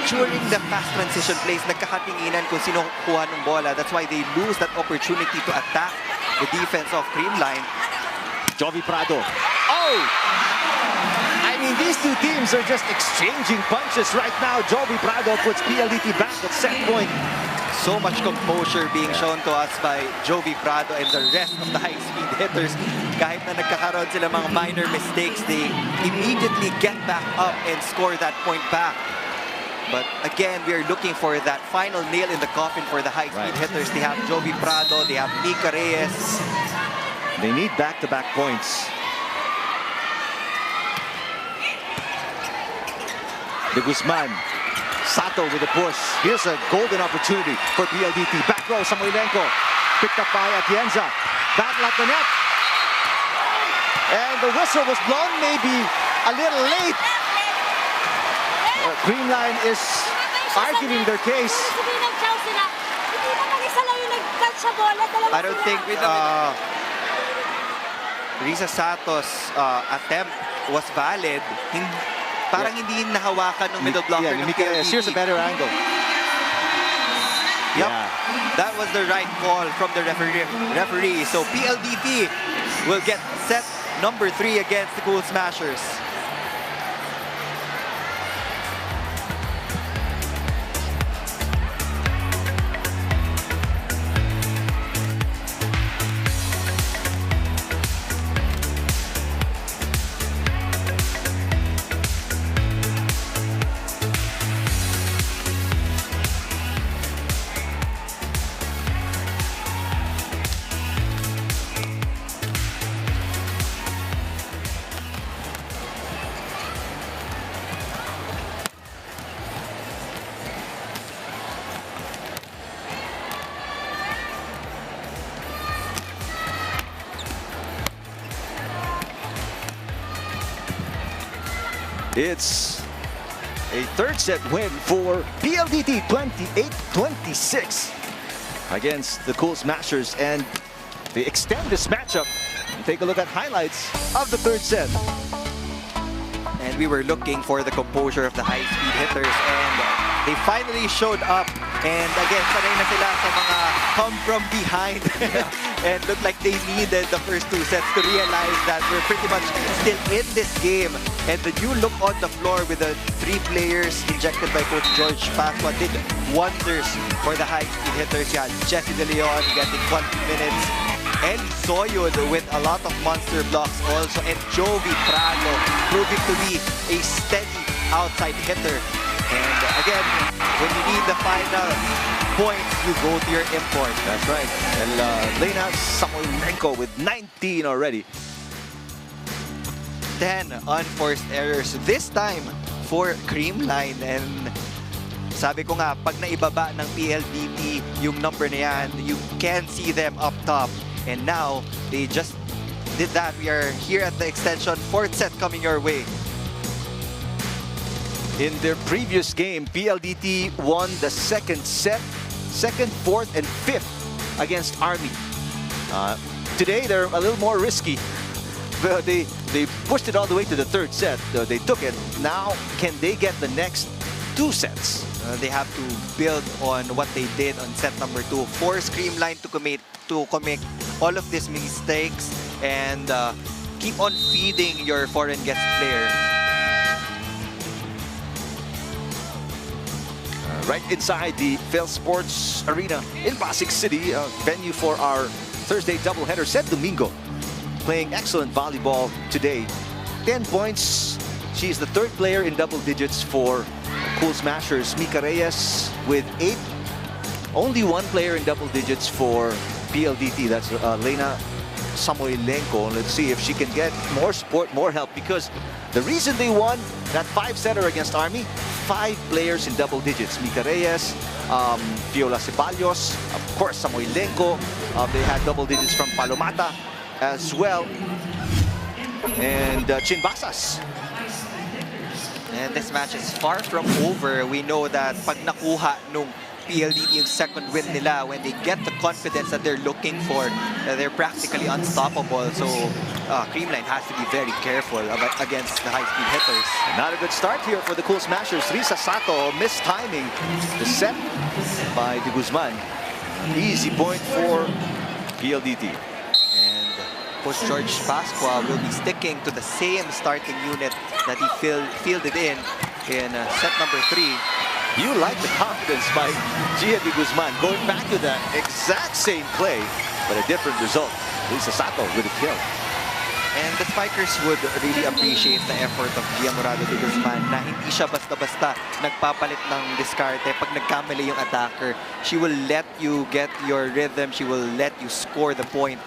during the fast transition plays, nagkakatinginan kung sino kuha ng bola. That's why they lose that opportunity to attack the defense of CREAMLINE. Jovi Prado. Oh! I mean, these 2 teams are just exchanging punches right now. Jovi Prado puts PLDT back at set point. So much composure being shown to us by Jovi Prado and the rest of the high-speed hitters. Kahit na nagkakaroon sila mga minor mistakes, they immediately get back up and score that point back. But again, we are looking for that final nail in the coffin for the high-speed hitters. They have Jovi Prado, they have Mika Reyes. They need back-to-back points. De Guzman. Sato with a push. Here's a golden opportunity for PLDT. Back row, Samoilenko. Picked up by Atienza. Battle at the net. And the whistle was blown maybe a little late. CREAMLINE is arguing their case. I don't think Risa Sato's attempt was valid. Parang hindi nahawakan ng middle blocker ng PLDT. Here's a better angle. Yep, that was the right call from the referee. So PLDT will get set number 3 against the Cool Smashers. It's a third set win for PLDT, 28-26 against the Cool Smashers, and they extend this matchup. Take a look at highlights of the third set. And we were looking for the composure of the high-speed hitters, and they finally showed up. And again, sanay na sila sa mga come from behind. And looked like they needed the first two sets to realize that we're pretty much still in this game. And the new look on the floor with the three players injected by Coach George Pasqua did wonders for the high-speed hitters. Yeah, Jesse De Leon getting 20 minutes. And Soyud with a lot of monster blocks also. And Jovi Prado proving to be a steady outside hitter. And again, when you need the final points, you go to your import. That's right. And Lena Samoilenko with 19 already. 10 unforced errors this time for CREAMLINE. And sabi ko nga, pag naibaba ng PLDT yung number na yan, you can see them up top. And now, they just did that. We are here at the extension. Fourth set coming your way. In their previous game, PLDT won the second set, second, fourth, and fifth against Army. Today, they're a little more risky. But they pushed it all the way to the third set. They took it. Now, can they get the next two sets? They have to build on what they did on set number 2. Force CREAMLINE to commit all of these mistakes and keep on feeding your foreign guest player. Right inside the Phil Sports Arena in Pasig City, venue for our Thursday doubleheader. Said Domingo playing excellent volleyball today. 10 points. She's the third player in double digits for Cool Smashers. Mika Reyes with 8. Only one player in double digits for PLDT. That's Lena Samoilenko. Let's see if she can get more support, more help, because the reason they won that 5-setter against Army, 5 players in double digits. Mika Reyes, Fiola Ceballos, of course Samoilenko. They had double digits from Palomata as well. And Chinbasas. And this match is far from over. We know that pag nakuha nung PLDT yung second win nila, when they get the confidence that they're looking for, they're practically unstoppable. So CREAMLINE has to be very careful against the high-speed hitters. Not a good start here for the Cool Smashers. Risa Sato mistiming the set by De Guzman. Easy point for PLDT. And Coach George Pasqua will be sticking to the same starting unit that he fielded in set number 3. You like the confidence by Gia De Guzman going back to the exact same play, but a different result. Risa Sato with a kill. And the spikers would really appreciate the effort of Gia Morado De Guzman na hindi siya basta-basta nagpapalit ng diskarte pag nagkamali yung attacker. She will let you get your rhythm. She will let you score the point.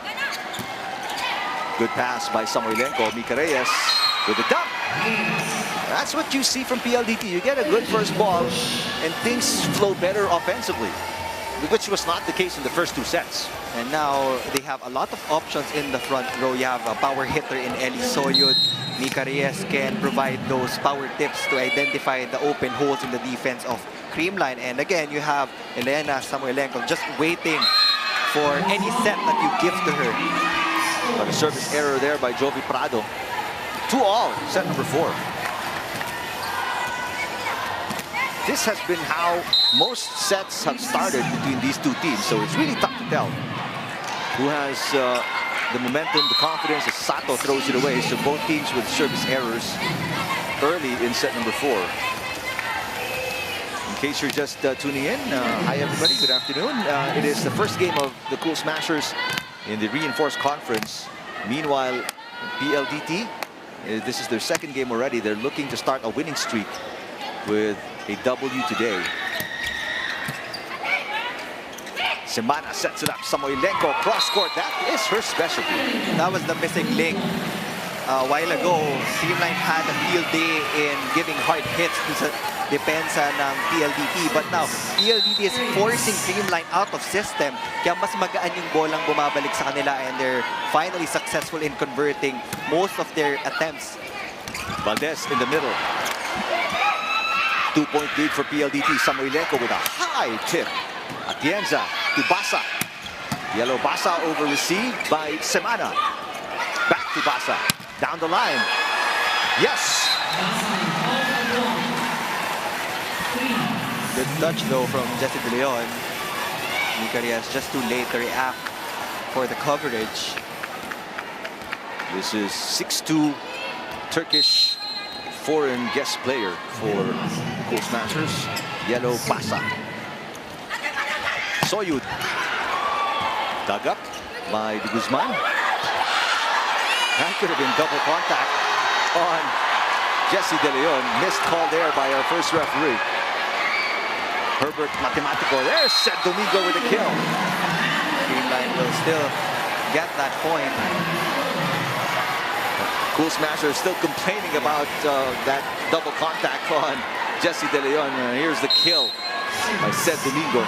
Good pass by Samoilenko. Mika Reyes with the dump. That's what you see from PLDT. You get a good first ball and things flow better offensively, which was not the case in the first 2 sets. And now they have a lot of options in the front row. You have a power hitter in Eli Soyud. Mika Reyes can provide those power tips to identify the open holes in the defense of CREAMLINE. And again, you have Elena Samoilenko just waiting for any set that you give to her. But a service error there by Jovi Prado. 2-all, set number 4. This has been how most sets have started between these two teams, so it's really tough to tell who has the momentum, the confidence, as Sato throws it away. So both teams with service errors early in set number 4. In case you're just tuning in, hi everybody, good afternoon. It is the first game of the Cool Smashers in the Reinforced Conference. Meanwhile, PLDT, this is their second game already. They're looking to start a winning streak with a W today. Semana sets it up. Samoilenko cross-court. That is her specialty. That was the missing link. A while ago, CREAMLINE had a field day in giving hard hits to depensa ng PLDT. But now, PLDT is forcing CREAMLINE out of system. Kaya mas magaan yung bolang bumabalik sa kanila, and they're finally successful in converting most of their attempts Valdez in the middle. 2-point lead for PLDT. Samoilenko with a high tip. Atienza to Basa. Yellow Basa over received by Semana. Back to Basa. Down the line. Yes! Good touch though from Jesse De Leon. Mika Reyes just too late to react for the coverage. This is 6'2" Turkish foreign guest player for Cool Smashers. Yellow Basa. Soyud. Dug up by De Guzman. That could have been double contact on Jesse De Leon. Missed call there by our first referee. Herbert Matematico. There's Sed Domingo with a kill. CREAMLINE will still get that point. Cool Smasher still complaining about that double contact on Jesse De Leon. Here's the kill by Sed Domingo.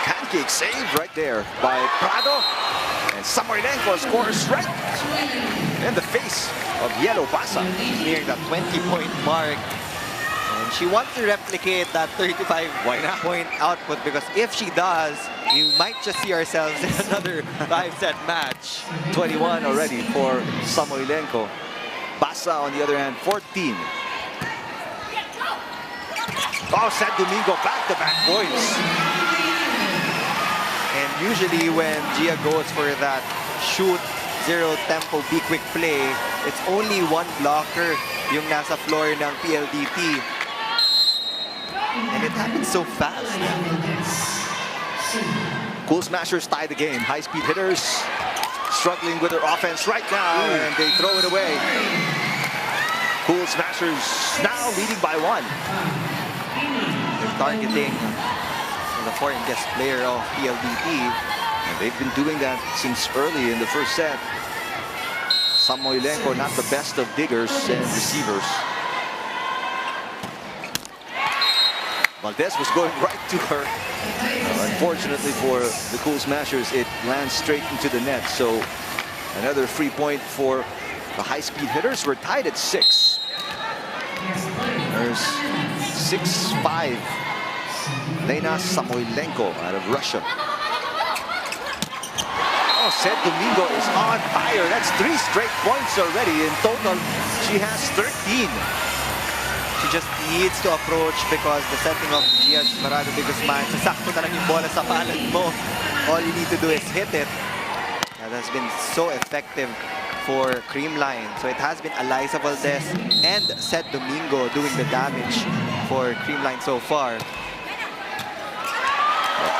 Pancake save right there by Prado. And Samoilenko scores right in the face of Yellow Basa. Nearing that 20-point mark. And she wants to replicate that 35-point output because if she does, you might just see ourselves in another 5-set match. 21 already for Samoilenko. Basa, on the other hand, 14. Oh, San Domingo back-to-back points. And usually when Gia goes for that shoot, zero tempo, be quick play, it's only one blocker yung nasa floor ng PLDT. And it happens so fast. Cool Smashers tie the game. High-speed hitters struggling with their offense right now, and they throw it away. Cool Smashers now leading by 1. They're targeting the foreign guest player of PLDT. And they've been doing that since early in the first set. Samoilenko not the best of diggers and receivers. Valdez was going right to her. Unfortunately for the Cool Smashers, it lands straight into the net. So another free point for the high-speed hitters. We're tied at 6. There's 6'5". Lena Samoilenko out of Russia. Oh, Sed Domingo is on fire. That's 3 straight points already. In total, she has 13. She just needs to approach because the setting of Gia Marado de Guzman, sasakto na lang yung bola sa palad mo. All you need to do is hit it. That has been so effective for CREAMLINE. So it has been Eliza Valdez and Sed Domingo doing the damage for CREAMLINE so far.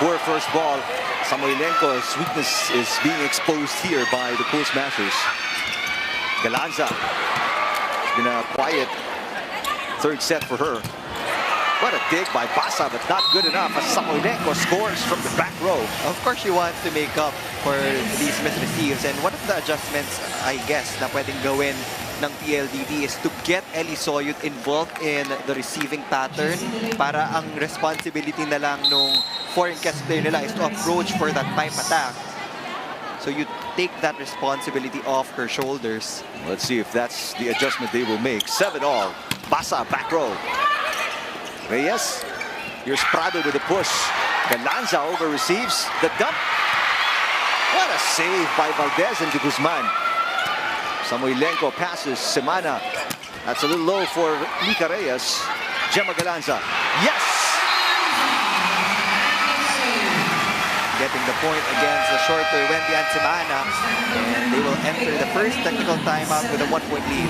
Poor first ball. Samoilenko's weakness is being exposed here by the Cool Smashers. Galanza. It's been a quiet third set for her. What a dig by Basa, but not good enough as Samoilenko scores from the back row. Of course, she wants to make up for these misreceives. And one of the adjustments, I guess, na pwedeng gawin ng PLDT is to get Eli Soyut involved in the receiving pattern para ang responsibility na lang nung foreign guest player nila is to approach for that pipe attack. So you take that responsibility off her shoulders. Let's see if that's the adjustment they will make. 7-all. Basa, back row. Reyes. Here's Prado with a push. Galanza over receives. The dump. What a save by Valdez and De Guzman. Samoilenko passes. Semana. That's a little low for Mika Reyes. Gemma Galanza. Yes! Getting the point against the shorter Wendy and Semana. And they will enter the first technical timeout with a 1-point lead.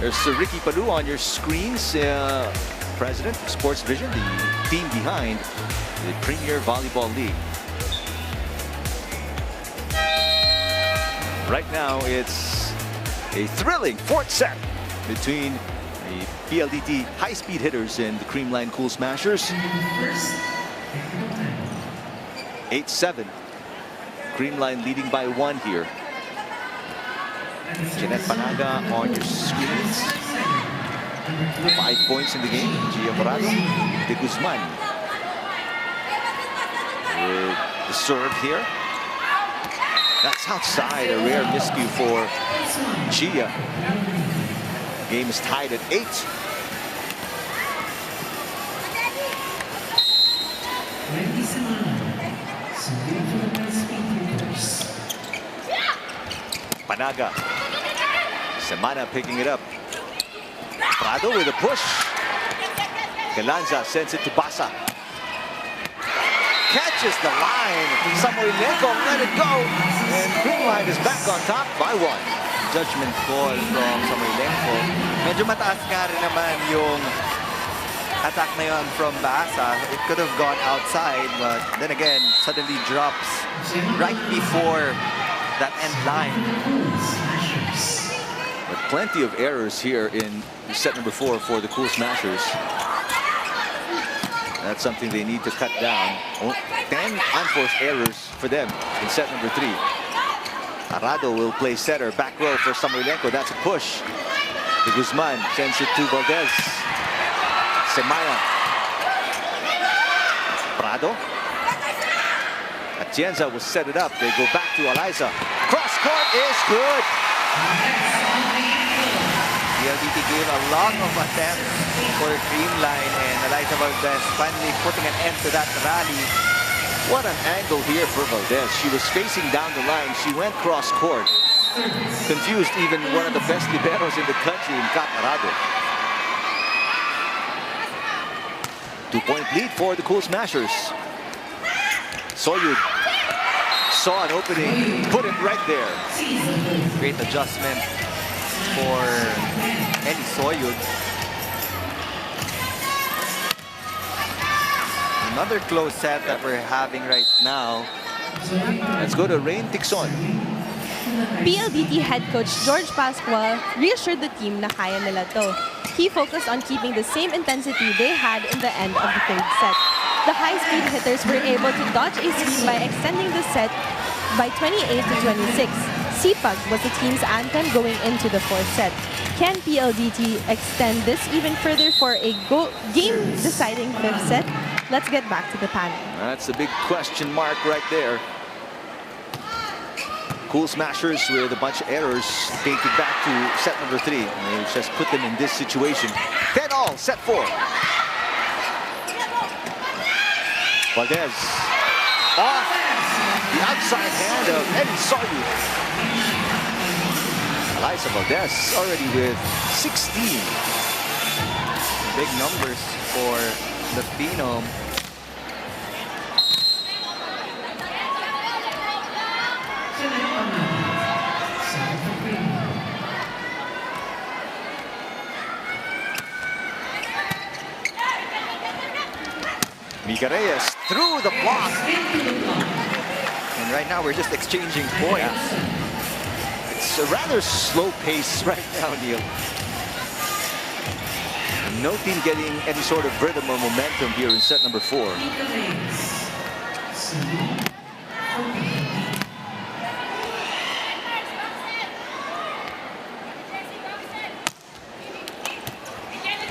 There's Ricky Padu on your screens, President of Sports Vision, the team behind the Premier Volleyball League. Right now, it's a thrilling fourth set between the PLDT high-speed hitters and the Creamline Cool Smashers. 8-7. Creamline leading by 1 here. Jeanette Panaga on your screens. 5 points in the game. Gia Morado. De Guzman with the serve here. That's outside, a rare miscue for Gia. Game is tied at 8. Panaga. Semana picking it up. Prado with a push. Galanza sends it to Basa. Catches the line. Samoilenko let it go. And Creamline is back on top by 1. Judgment call from Samoilenko. Medyo mataas nga rin naman yung attack na yun from Basa. It could have gone outside, but then again, suddenly drops right before that end line. But plenty of errors here in set number 4 for the Cool Smashers. That's something they need to cut down. 10 unforced errors for them in set number 3. Arado will play setter, back row for Samoilenko. That's a push. De Guzman sends it to Valdez. Semana. Prado. Atienza will set it up. They go back to Eliza. Cross court is good. PLDT gave a lot of attempts for Creamline, and Eliza Valdez finally putting an end to that rally. What an angle here for Valdez. She was facing down the line. She went cross court. Confused even one of the best liberos in the country in Kat Arado. 2-point lead for the Cool Smashers. Soyud saw an opening, put it right there. Great adjustment for Eli Soyud. Another close set that we're having right now. Let's go to Rain Tixon. PLDT head coach George Pascual reassured the team na kaya nila to. He focused on keeping the same intensity they had in the end of the 3rd set. The high-speed hitters were able to dodge a sweep by extending the set by 28-26. Sipag was the team's anthem going into the 4th set. Can PLDT extend this even further for a game-deciding 5th set? Let's get back to the panel. That's the big question mark right there. Cool Smashers with a bunch of errors take it back to set number 3. And they just put them in this situation. 10-all, set 4. Valdez off the outside hand of Eli Soyud. Eliza Valdez already with 16. Big numbers for the Phenom. Mika Reyes through the block. And right now we're just exchanging points. Yeah. It's a rather slow pace right now, Neil. No team getting any sort of rhythm or momentum here in set number 4.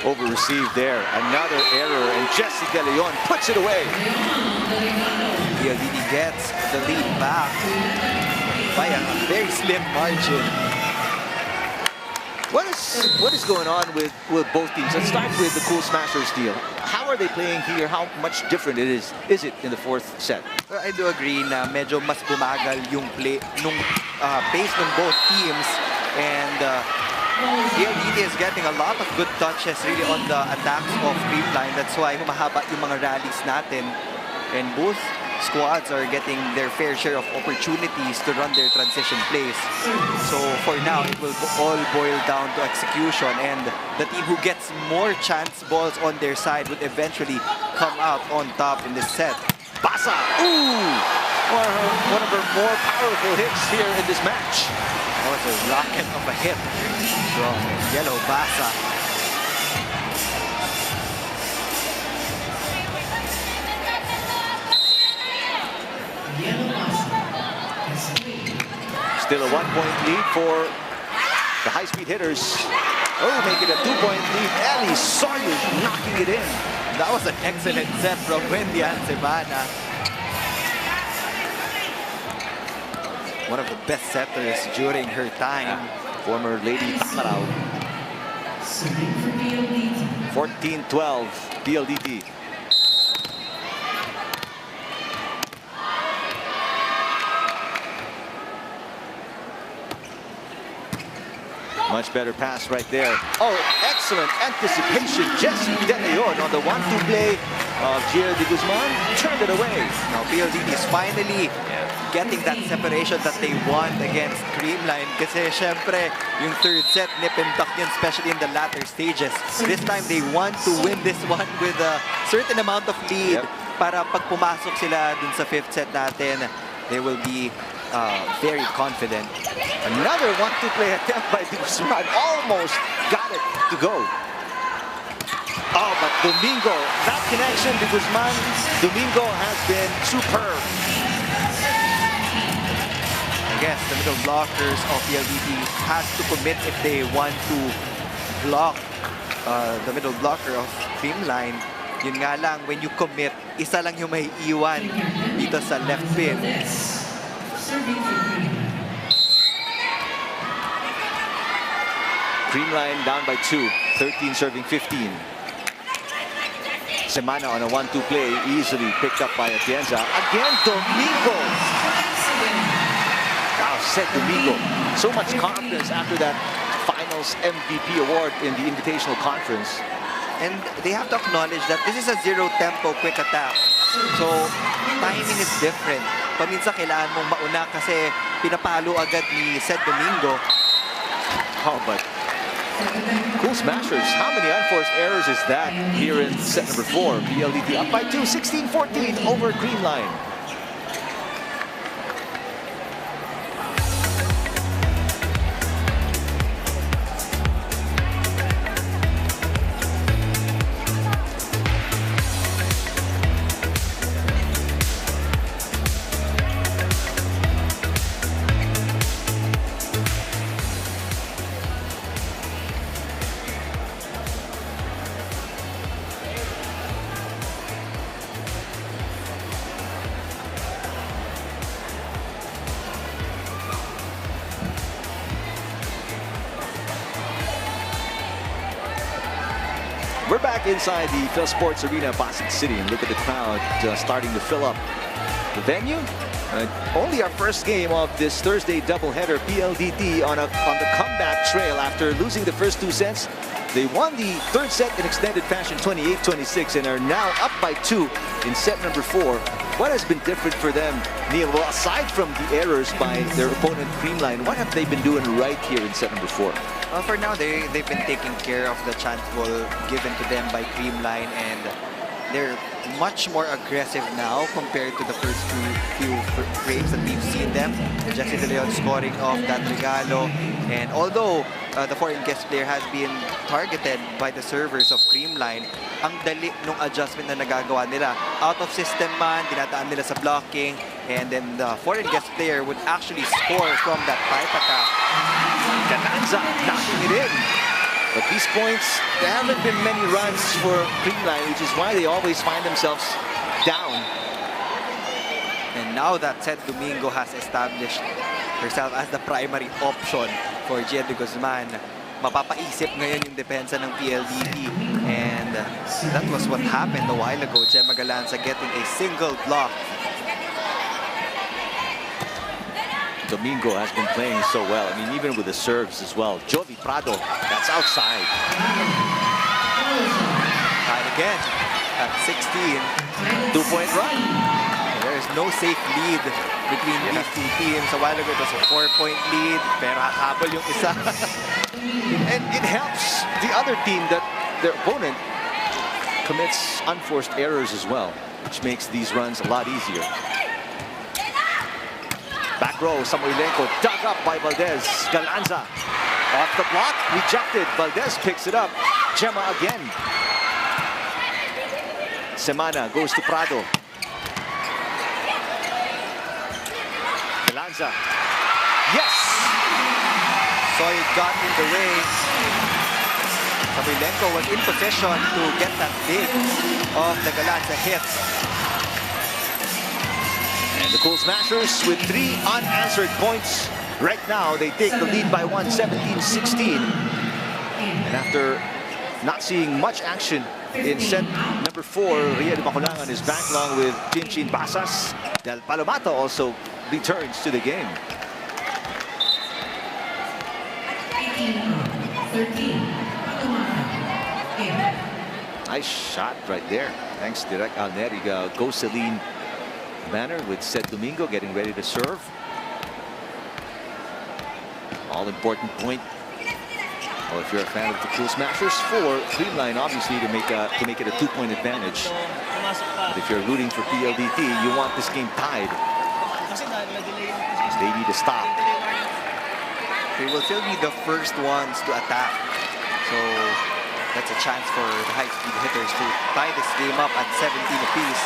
Over received there. Another error, and Jessie De Leon puts it away. PLDT gets the lead back by a very slim margin. What is going on with both teams? Let's start with the Cool Smashers deal. How are they playing here? How much different is it in the 4th set? Well, I do agree na medyo mas bumagal yung play nung pace ng both teams, and PLDT is getting a lot of good touches really on the attacks of Creamline. That's why humahaba yung mga rallies natin. And both squads are getting their fair share of opportunities to run their transition plays. So for now, it will all boil down to execution, and the team who gets more chance balls on their side would eventually come out on top in this set. Basa! Ooh! One of her more powerful hits here in this match. That was a rocket of a hit from Yellow Basa. Still a 1-point lead for the high-speed hitters. Oh, make it a 2-point lead. Ellie Sawyer knocking it in. That was an excellent set from Wendy Ansebana. One of the best setters during her time. Former Lady Tamarao. 14-12 PLDT. Much better pass right there. Oh, excellent anticipation. Jessie De Leon on the 1-2 play of Gia de Guzman. Turned it away. Now PLDT is finally getting that separation that they want against Creamline. Kasi syempre, yung third set, nip and tuck yun, especially in the latter stages. This time, they want to win this one with a certain amount of lead para pag pumasok sila dun sa fifth set natin, they will be very confident. Another 1-2 play attempt by De Guzman. Almost got it to go. Oh, but Domingo, that connection, De Guzman, Domingo has been superb. I guess the middle blockers of PLDT has to commit if they want to block the middle blocker of Creamline. Yun nga lang, when you commit, isa lang yung may iwan dito sa left pin. Creamline down by 2, 13 serving 15. Semana on a 1-2 play, easily picked up by Atienza. Again, Domingo! Wow, set Domingo. So much confidence after that finals MVP award in the Invitational Conference. And they have to acknowledge that this is a zero-tempo quick attack. So, timing is different. Paminsan kailangan mong mauna kasi pinapalo agad ni Seth Domingo. Oh, but cool smashers. How many unforced errors is that here in set number 4? PLDT up by 2, 16-14 over Creamline. We're back inside the Phil Sports Arena, Pasig City, and look at the crowd starting to fill up the venue. Only our first game of this Thursday doubleheader. PLDT on the comeback trail after losing the first 2 sets. They won the third set in extended fashion, 28-26, and are now up by 2 in set number 4. What has been different for them, Neil? Well, aside from the errors by their opponent Creamline, what have they been doing right here in set number 4? For now, they've been taking care of the chance ball given to them by Creamline, and they're much more aggressive now compared to the first few frames that we've seen them. Jessie De Leon scoring off that regalo, and although the foreign guest player has been targeted by the servers of Creamline, ang dali nung adjustment na nagagawa nila. Out of system man, dinadaan nila sa blocking, and then the foreign guest player would actually score from that pipe attack. Cananza knocking it in. But these points, there haven't been many runs for Creamline, which is why they always find themselves down. And now that Seth Domingo has established herself as the primary option for Gia de Guzman, mapapaisip ngayon yung depensa ng PLDT. And that was what happened a while ago. Gemma Galanza getting a single block. Domingo has been playing so well. I mean, even with the serves as well. Jovi Prado, that's outside. Tied again at 16. 2-point run. There's there's no safe lead between these two teams. A while ago, it was a 4-point lead, pero hahabol yung isa. And it helps the other team that their opponent commits unforced errors as well, which makes these runs a lot easier. Back row, Samoilenko dug up by Valdez. Galanza off the block, rejected. Valdez picks it up. Gemma again. Semana goes to Prado. Galanza. Yes! So it got in the way. Samoilenko was in possession to get that dig of the Galanza hit. And the Cool Smashers with 3 unanswered points. Right now, they take the lead by 1, 17-16. And after not seeing much action in set number 4, Ria de Maculangan is back along with Chinchin Basas. Del Palomata also returns to the game. 13. Nice shot right there. Thanks, Direk Alneriga. Go Celine banner with Sed Domingo getting ready to serve. All-important point. Well, if you're a fan of the Cool Smashers, for CREAMLINE, obviously, to make it a 2-point advantage. But if you're rooting for PLDT, you want this game tied. They need to stop. They will still be the first ones to attack. So that's a chance for the high-speed hitters to tie this game up at 17 apiece.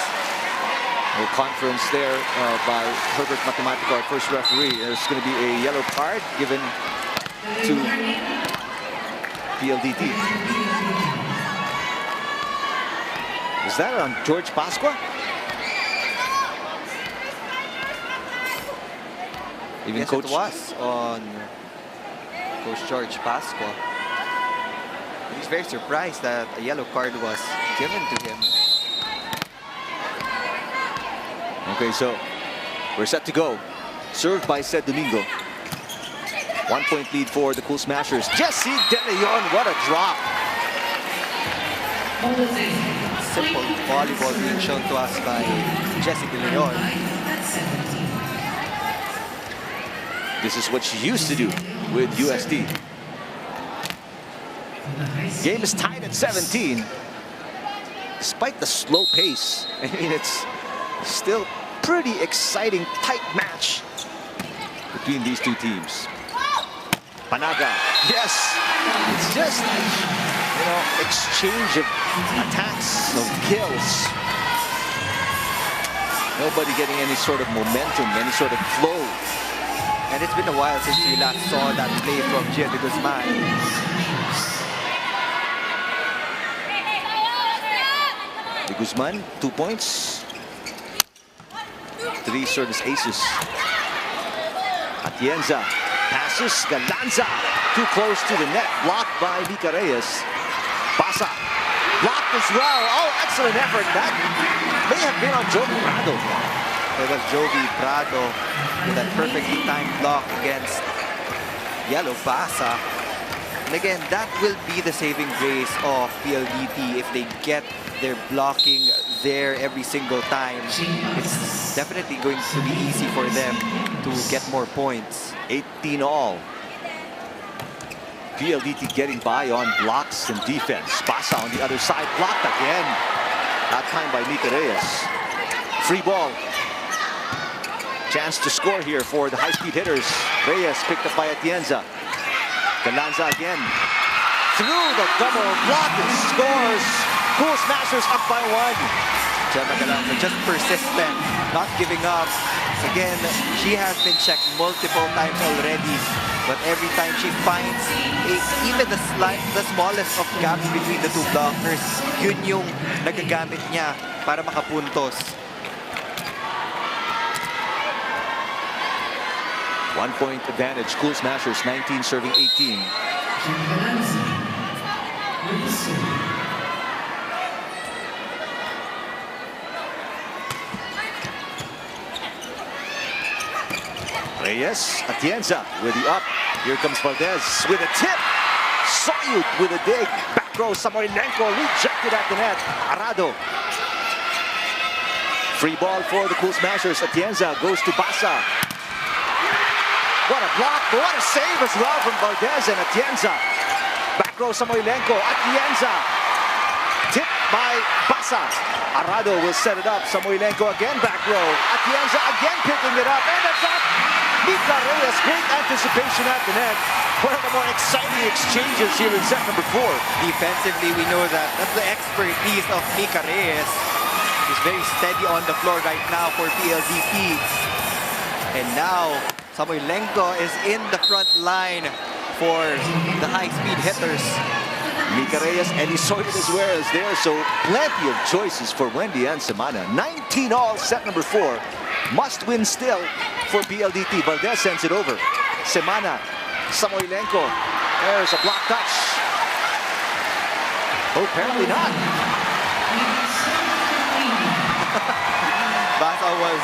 No conference there by Herbert Matematico, our first referee. There's going to be a yellow card given to PLDT. Is that on George Pasqua? Even yes, Coach it was on Coach George Pasqua. He's very surprised that a yellow card was given to him. Okay, so we're set to go. Served by Sed Domingo. 1-point lead for the Cool Smashers. Jesse De Leon, what a drop. Simple volleyball being shown to us by Jesse De Leon. This is what she used to do with USD. Game is tied at 17. Despite the slow pace, I mean, it's still pretty exciting, tight match between these two teams. Panaga, yes, it's just, you know, exchange of attacks, of kills. Nobody getting any sort of momentum, any sort of flow. And it's been a while since we last saw that play from Gia de Guzman. De Guzman, 2 points. 3 service aces. Atienza passes. Galanza too close to the net. Blocked by Mica Reyes. Pasa. Blocked as well. Oh, excellent effort. That may have been on Jovi Prado. It was Jovi Prado with that perfectly timed block against Yellow Pasa. And again, that will be the saving grace of PLDT if they get their blocking there every single time. It's definitely going to be easy for them to get more points. 18 all. PLDT getting by on blocks and defense. Pasa on the other side, blocked again. That time by Mica Reyes. Free ball. Chance to score here for the high-speed hitters. Reyes picked up by Atienza. Galanza again. Through the double block and scores. Cool Smashers up by 1. Gemma Galanza just persistent, not giving up. Again, she has been checked multiple times already. But every time she finds even the smallest of gaps between the two blockers, yun yung nagagamit niya para makapuntos. 1-point advantage. Cool Smashers 19 serving 18. Reyes, Atienza with the up. Here comes Valdez with a tip. Soyut with a dig. Back row, Samoilenko rejected at the net. Arado. Free ball for the Cool Smashers. Atienza goes to Basa. What a block, but what a save as well from Valdez and Atienza. Back row Samoilenko. Atienza. Tipped by Basa. Arado will set it up. Samoilenko again back row. Atienza again picking it up. And that's up. Mika Reyes, great anticipation at the net. One of the more exciting exchanges here in set number 4. Defensively, we know that that's the expertise of Mika Reyes. He's very steady on the floor right now for PLDT. And now, Samoilenko is in the front line for the high-speed hitters. Mika Reyes and Isoid as well is there, so plenty of choices for Wendy and Semana. 19 all, set number 4. Must win still for PLDT. Valdez sends it over. Semana, Samoilenko. There's a block touch. Oh, apparently not. Basa was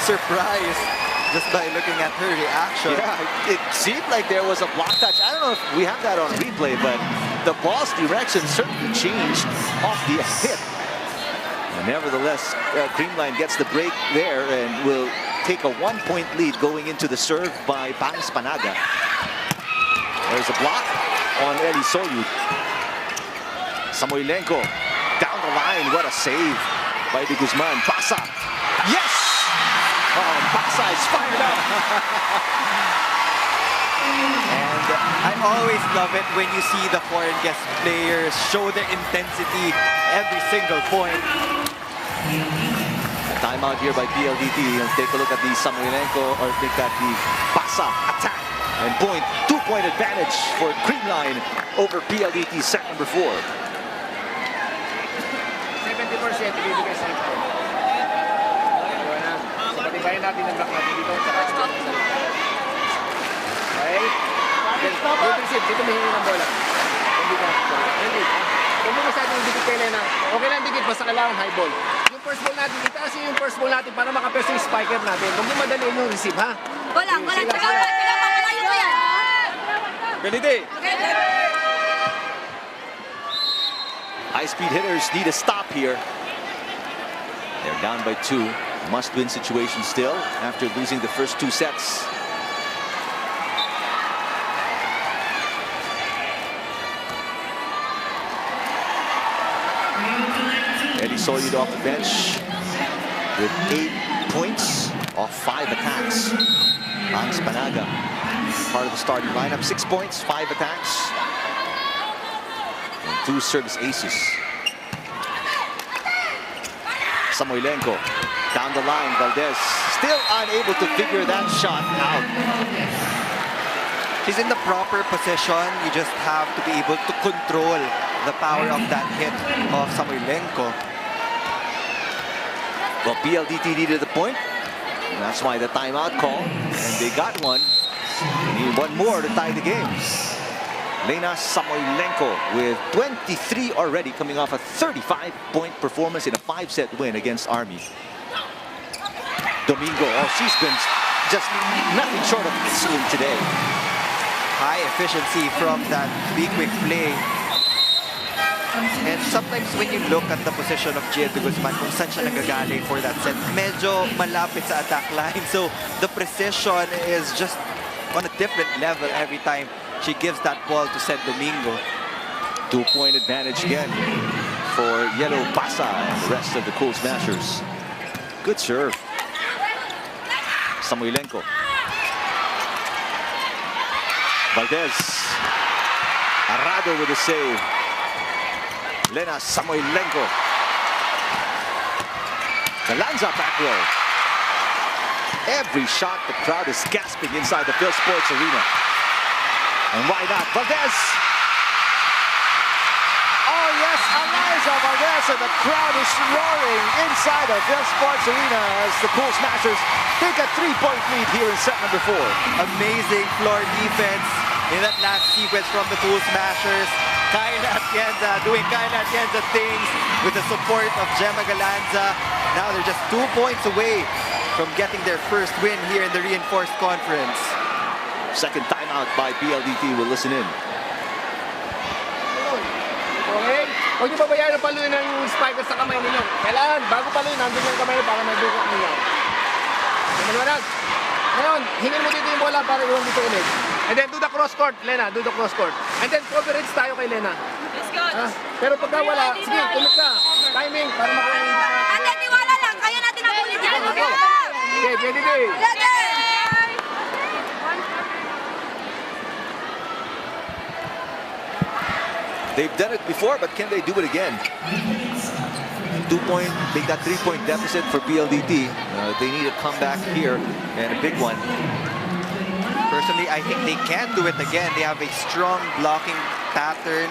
surprised just by looking at her reaction. Yeah, it seemed like there was a block touch. I don't know if we have that on replay, but the ball's direction certainly changed off the hit. And nevertheless, CREAMLINE gets the break there and will take a 1-point lead going into the serve by Bangs Panaga. There's a block on Eli Soyud. Samoilenko down the line. What a save by De Guzman. Basa. Yes! Oh, Basa is fired up. And I always love it when you see the foreign guest players show their intensity every single point. Timeout here by PLDT. Let's take a look at the Samoilenko, or take that the Basa attack. And 2-point advantage for CREAMLINE over PLDT set number 4. 70% ibibigay sa ito. So, patibayan natin ang block natin dito. Okay? Don't receive. Dito may hingi ng bola. Hindi ka. Kung mo masyadong yung dikit kay Lena, okay lang dikit, basta kailangan high ball. Yung first ball natin, itaas yung first ball natin para makapeso yung spiker natin. Huwag mo madaliin yung receive, ha? Walang. PLDT. High-speed hitters need a stop here. They're down by 2. Must-win situation still after losing the first 2 sets. Eddie Soyud off the bench with 8 points off 5 attacks. Bangs Panaga, part of the starting lineup, 6 points, 5 attacks, and 2 service aces. Samoilenko down the line. Valdez still unable to figure that shot out. She's in the proper position. You just have to be able to control the power of that hit of Samoilenko. Well, PLDT needed the point. And that's why the timeout call. And they got one. They need one more to tie the game. Lena Samoilenko with 23 already, coming off a 35-point performance in a 5-set win against Army. Domingo, oh, she's been just nothing short of excellent today. High efficiency from that big quick play. And sometimes when you look at the position of Gia De Guzman, kung saan siya nagagaling for that set, medyo malapit sa attack line. So the precision is just on a different level every time she gives that ball to St. Domingo. 2-point advantage again for Yellow Basa and the rest of the Cool Smashers. Good serve. Samoilenko. Valdez. Arado with a save. Lena Samoilenko. Galanza back row. Every shot, the crowd is gasping inside the Phil Sports Arena. And why not? Valdez! Oh yes, Eliza Valdez, and the crowd is roaring inside the Phil Sports Arena as the Cool Smashers take a 3-point lead here in set number 4. Amazing floor defense in that last sequence from the Cool Smashers. Kayla Atienza doing Kayla Atienza things with the support of Gemma Galanza. Now they're just 2 points away from getting their first win here in the Reinforced Conference. Second timeout by PLDT. We'll listen in. Okay. Huwag niyo pabayaan na paluin ng spiker sa kamay ninyo. Kailangan, bago paluin, nandun yung kamay para may bukot ninyo. Maliwanag. Ngayon, hingin mo dito yung bola para iwan dito ulit. And then do the cross court, Lena. Do the cross court. And then coverage tayo kay Lena. Let's go. Pero pagka wala, sige, tulog ka. Timing para makuha yung... Ate, tiwala lang. Kaya natin ang ulit yan. Okay, PLDT. They've done it before, but can they do it again? 2-point, make that 3-point deficit for PLDT. They need a comeback here, and a big one. Personally, I think they can do it again. They have a strong blocking pattern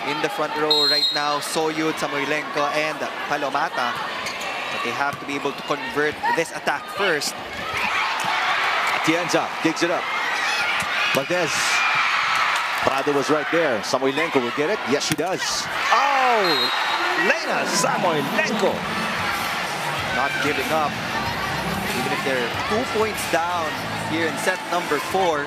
in the front row right now. Soyud, Samoilenko, and Palomata. But they have to be able to convert this attack first. Atienza digs it up. Valdez. Prado was right there. Samoilenko will get it. Yes, she does. Oh! Lena Samoilenko. Not giving up. Even if they're 2 points down here in set number 4.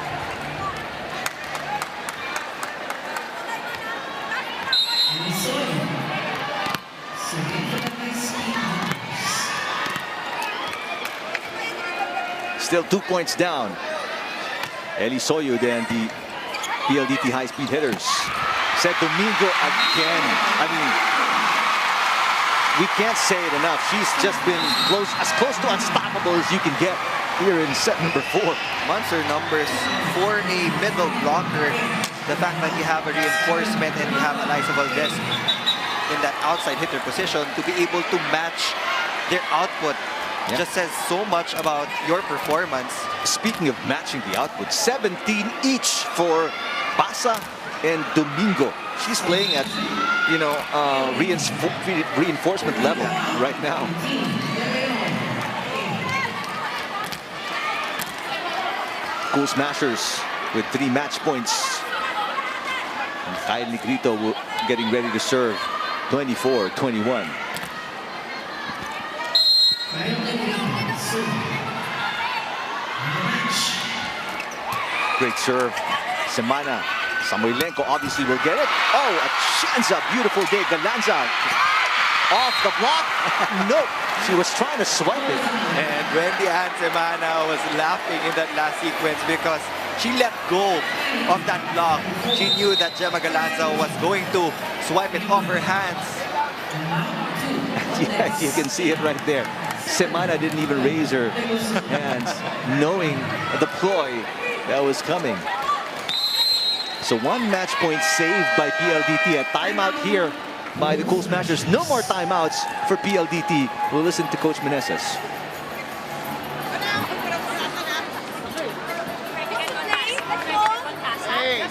Still 2 points down. Eli Soyud and the PLDT high-speed hitters. Said Domingo again. I mean, we can't say it enough. She's just been as close to unstoppable as you can get here in set number 4. Monster numbers for a middle blocker. The fact that you have a reinforcement and you have Eliza Valdez in that outside hitter position to be able to match their output just says so much about your performance. Speaking of matching the output, 17 each for Basa and Domingo. She's playing at, you know, reinforcement level right now. Cool Smashers with 3 match points. And Kyle Negrito getting ready to serve 24-21. Great serve. Semana. Samoilenko obviously will get it. Oh, Atienza, beautiful day. Galanza off the block. Nope. She was trying to swipe it. And Wendy Ann Semana was laughing in that last sequence because she let go of that block. She knew that Gemma Galanza was going to swipe it off her hands. Yeah, you can see it right there. Semana didn't even raise her hands, knowing the ploy that was coming. So 1 match point saved by PLDT. A timeout here by the Cool Smashers. No more timeouts for PLDT. We'll listen to Coach Meneses. Hey,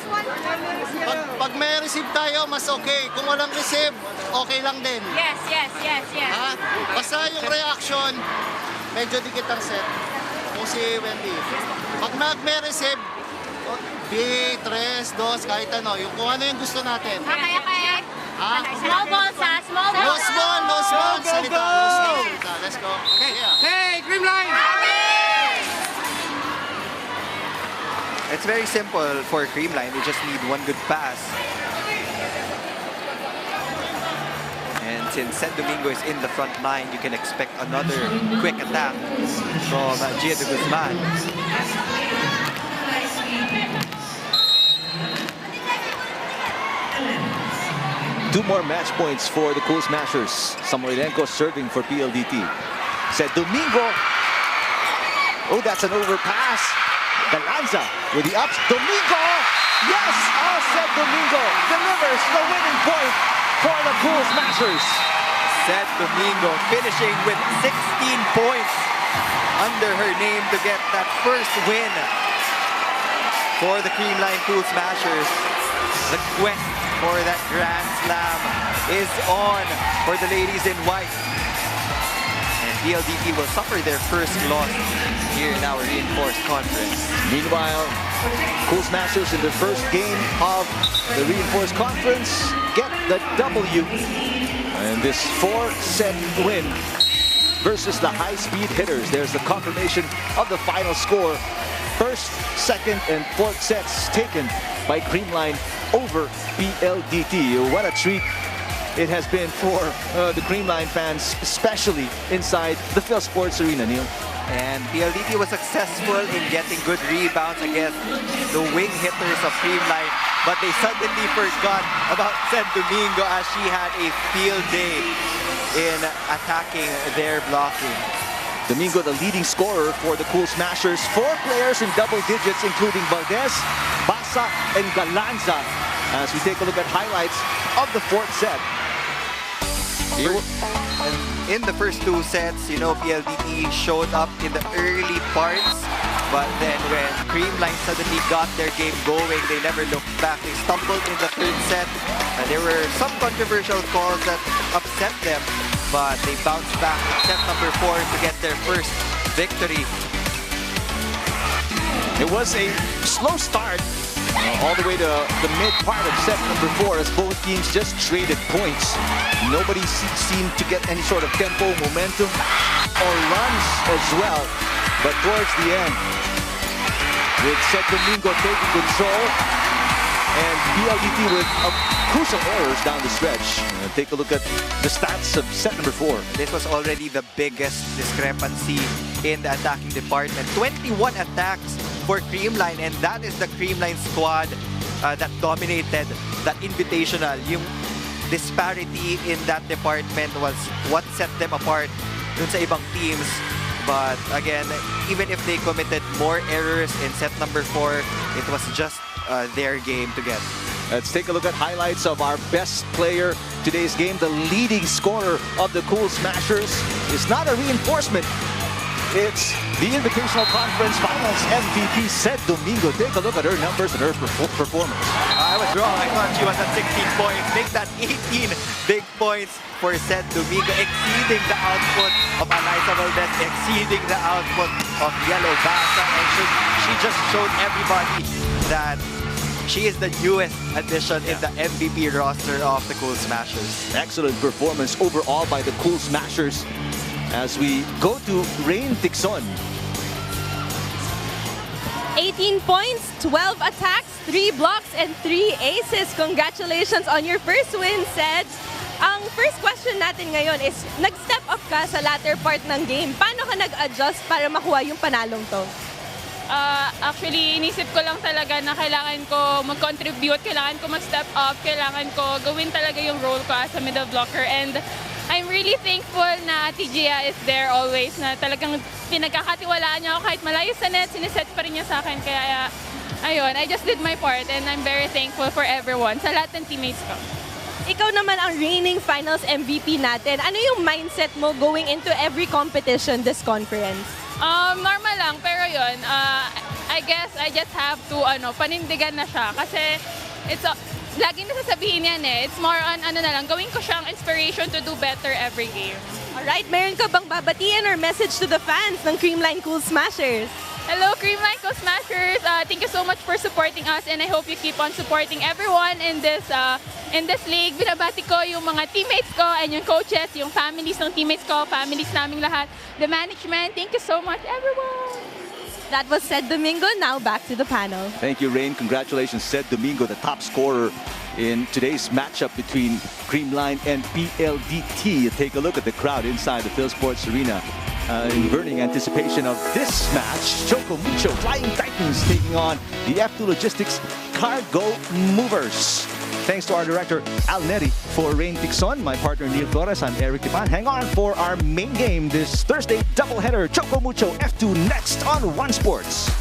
pag may receive tayo, mas okay. Kung walang receive, okay lang din. Yes. Ha? Basta yung reaction, medyo dikit ang set. Kung si Wendy. Pag may receive, B, 3, 2, kahit ano. Yung kung ano yung gusto natin. Okay. Ha? Small balls, ha? Small balls. No small. Salita. Let's go. Okay. Yeah. Hey, CREAMLINE! It's very simple for CREAMLINE. They just need 1 good pass. And since San Domingo is in the front line, you can expect another quick attack from Gia de Guzman. Two more match points for the Cool Smashers. Samoilenko serving for PLDT. Said Domingo. Oh, that's an overpass. Galanza with the ups. Domingo! Yes! Oh, said Domingo delivers the winning point for the Cool Smashers. Said Domingo finishing with 16 points under her name to get that first win for the CREAMLINE Cool Smashers. The quest for that Grand Slam is on for the ladies in white. And PLDT will suffer their first loss here in our reinforced conference. Meanwhile, Cool Smashers in their first game of the reinforced conference get the W. And this 4-set win versus the high-speed hitters. There's the confirmation of the final score. First, second, and fourth sets taken by CREAMLINE over PLDT. What a treat it has been for the CREAMLINE fans, especially inside the Phil Sports Arena, Neil. And PLDT was successful in getting good rebounds against the wing hitters of CREAMLINE, but they suddenly forgot about Sed Domingo as she had a field day in attacking their blocking. Domingo, the leading scorer for the Cool Smashers. 4 players in double digits, including Valdez, Basa, and Galanza. As we take a look at highlights of the 4th set. In the first 2 sets, you know, PLDT showed up in the early parts, but then when CREAMLINE suddenly got their game going, they never looked back. They stumbled in the 3rd set, and there were some controversial calls that upset them, but they bounced back in set number 4 to get their first victory. It was a slow start all the way to the mid part of set number 4 as both teams just traded points. Nobody seemed to get any sort of tempo, momentum, or runs as well. But towards the end, with Sed Domingo taking control and PLDT with crucial errors down the stretch. Take a look at the stats of set number 4. This was already the biggest discrepancy in the attacking department. 21 attacks for CREAMLINE, and that is the CREAMLINE squad that dominated that invitational. Yung disparity in that department was what set them apart dun sa ibang teams. But again, even if they committed more errors in set number 4, it was just their game to get. Let's take a look at highlights of our best player today's game. The leading scorer of the Cool Smashers is not a reinforcement. It's the Invitational Conference Finals MVP, Sed Domingo. Take a look at her numbers and her performance. I was wrong. I thought she was at 16 points. Make that 18 big points for Sed Domingo, exceeding the output of Eliza Valdez, exceeding the output of Yellow Basa. And she just showed everybody that she is the newest addition in the MVP roster of the Cool Smashers. Excellent performance overall by the Cool Smashers. As we go to Rain Tixon. 18 points, 12 attacks, 3 blocks, and 3 aces. Congratulations on your first win, Sed. Ang first question natin ngayon is, nag-step up ka sa latter part ng game. Paano ka nag-adjust para makuha yung panalong to? Actually, inisip ko lang talaga na kailangan ko mag-contribute, kailangan ko mag-step up, kailangan ko gawin talaga yung role ko as a middle blocker. And I'm really thankful na TGA is there always, na talagang pinagkakatiwalaan niya ako kahit malayo sa net, siniset pa rin niya sa akin. Kaya, ayun, I just did my part and I'm very thankful for everyone, sa lahat ng teammates ko. Ikaw naman ang reigning finals MVP natin. Ano yung mindset mo going into every competition this conference? Normal lang, pero yun, I guess I just have to panindigan na siya kasi laging nasasabihin yan eh. It's more on gawin ko siyang inspiration to do better every game. Alright, meron ka bang babatiin or message to the fans ng CREAMLINE Cool Smashers? Hello, CREAMLINE Cool Smashers! Thank you so much for supporting us and I hope you keep on supporting everyone in this league. Binabati ko yung mga teammates ko and yung coaches, yung families ng teammates ko, families naming lahat, the management. Thank you so much, everyone! That was Sed Domingo. Now back to the panel. Thank you, Rain. Congratulations, Sed Domingo, the top scorer in today's matchup between CREAMLINE and PLDT. Take a look at the crowd inside the Phil Sports Arena. In burning anticipation of this match, Choco Mucho Flying Titans taking on the F2 Logistics Cargo Movers. Thanks to our director, Al Neri, for Rain Tixon. My partner, Neil Flores. I'm Eric Tipan. Hang on for our main game this Thursday doubleheader. Choco Mucho F2 next on One Sports.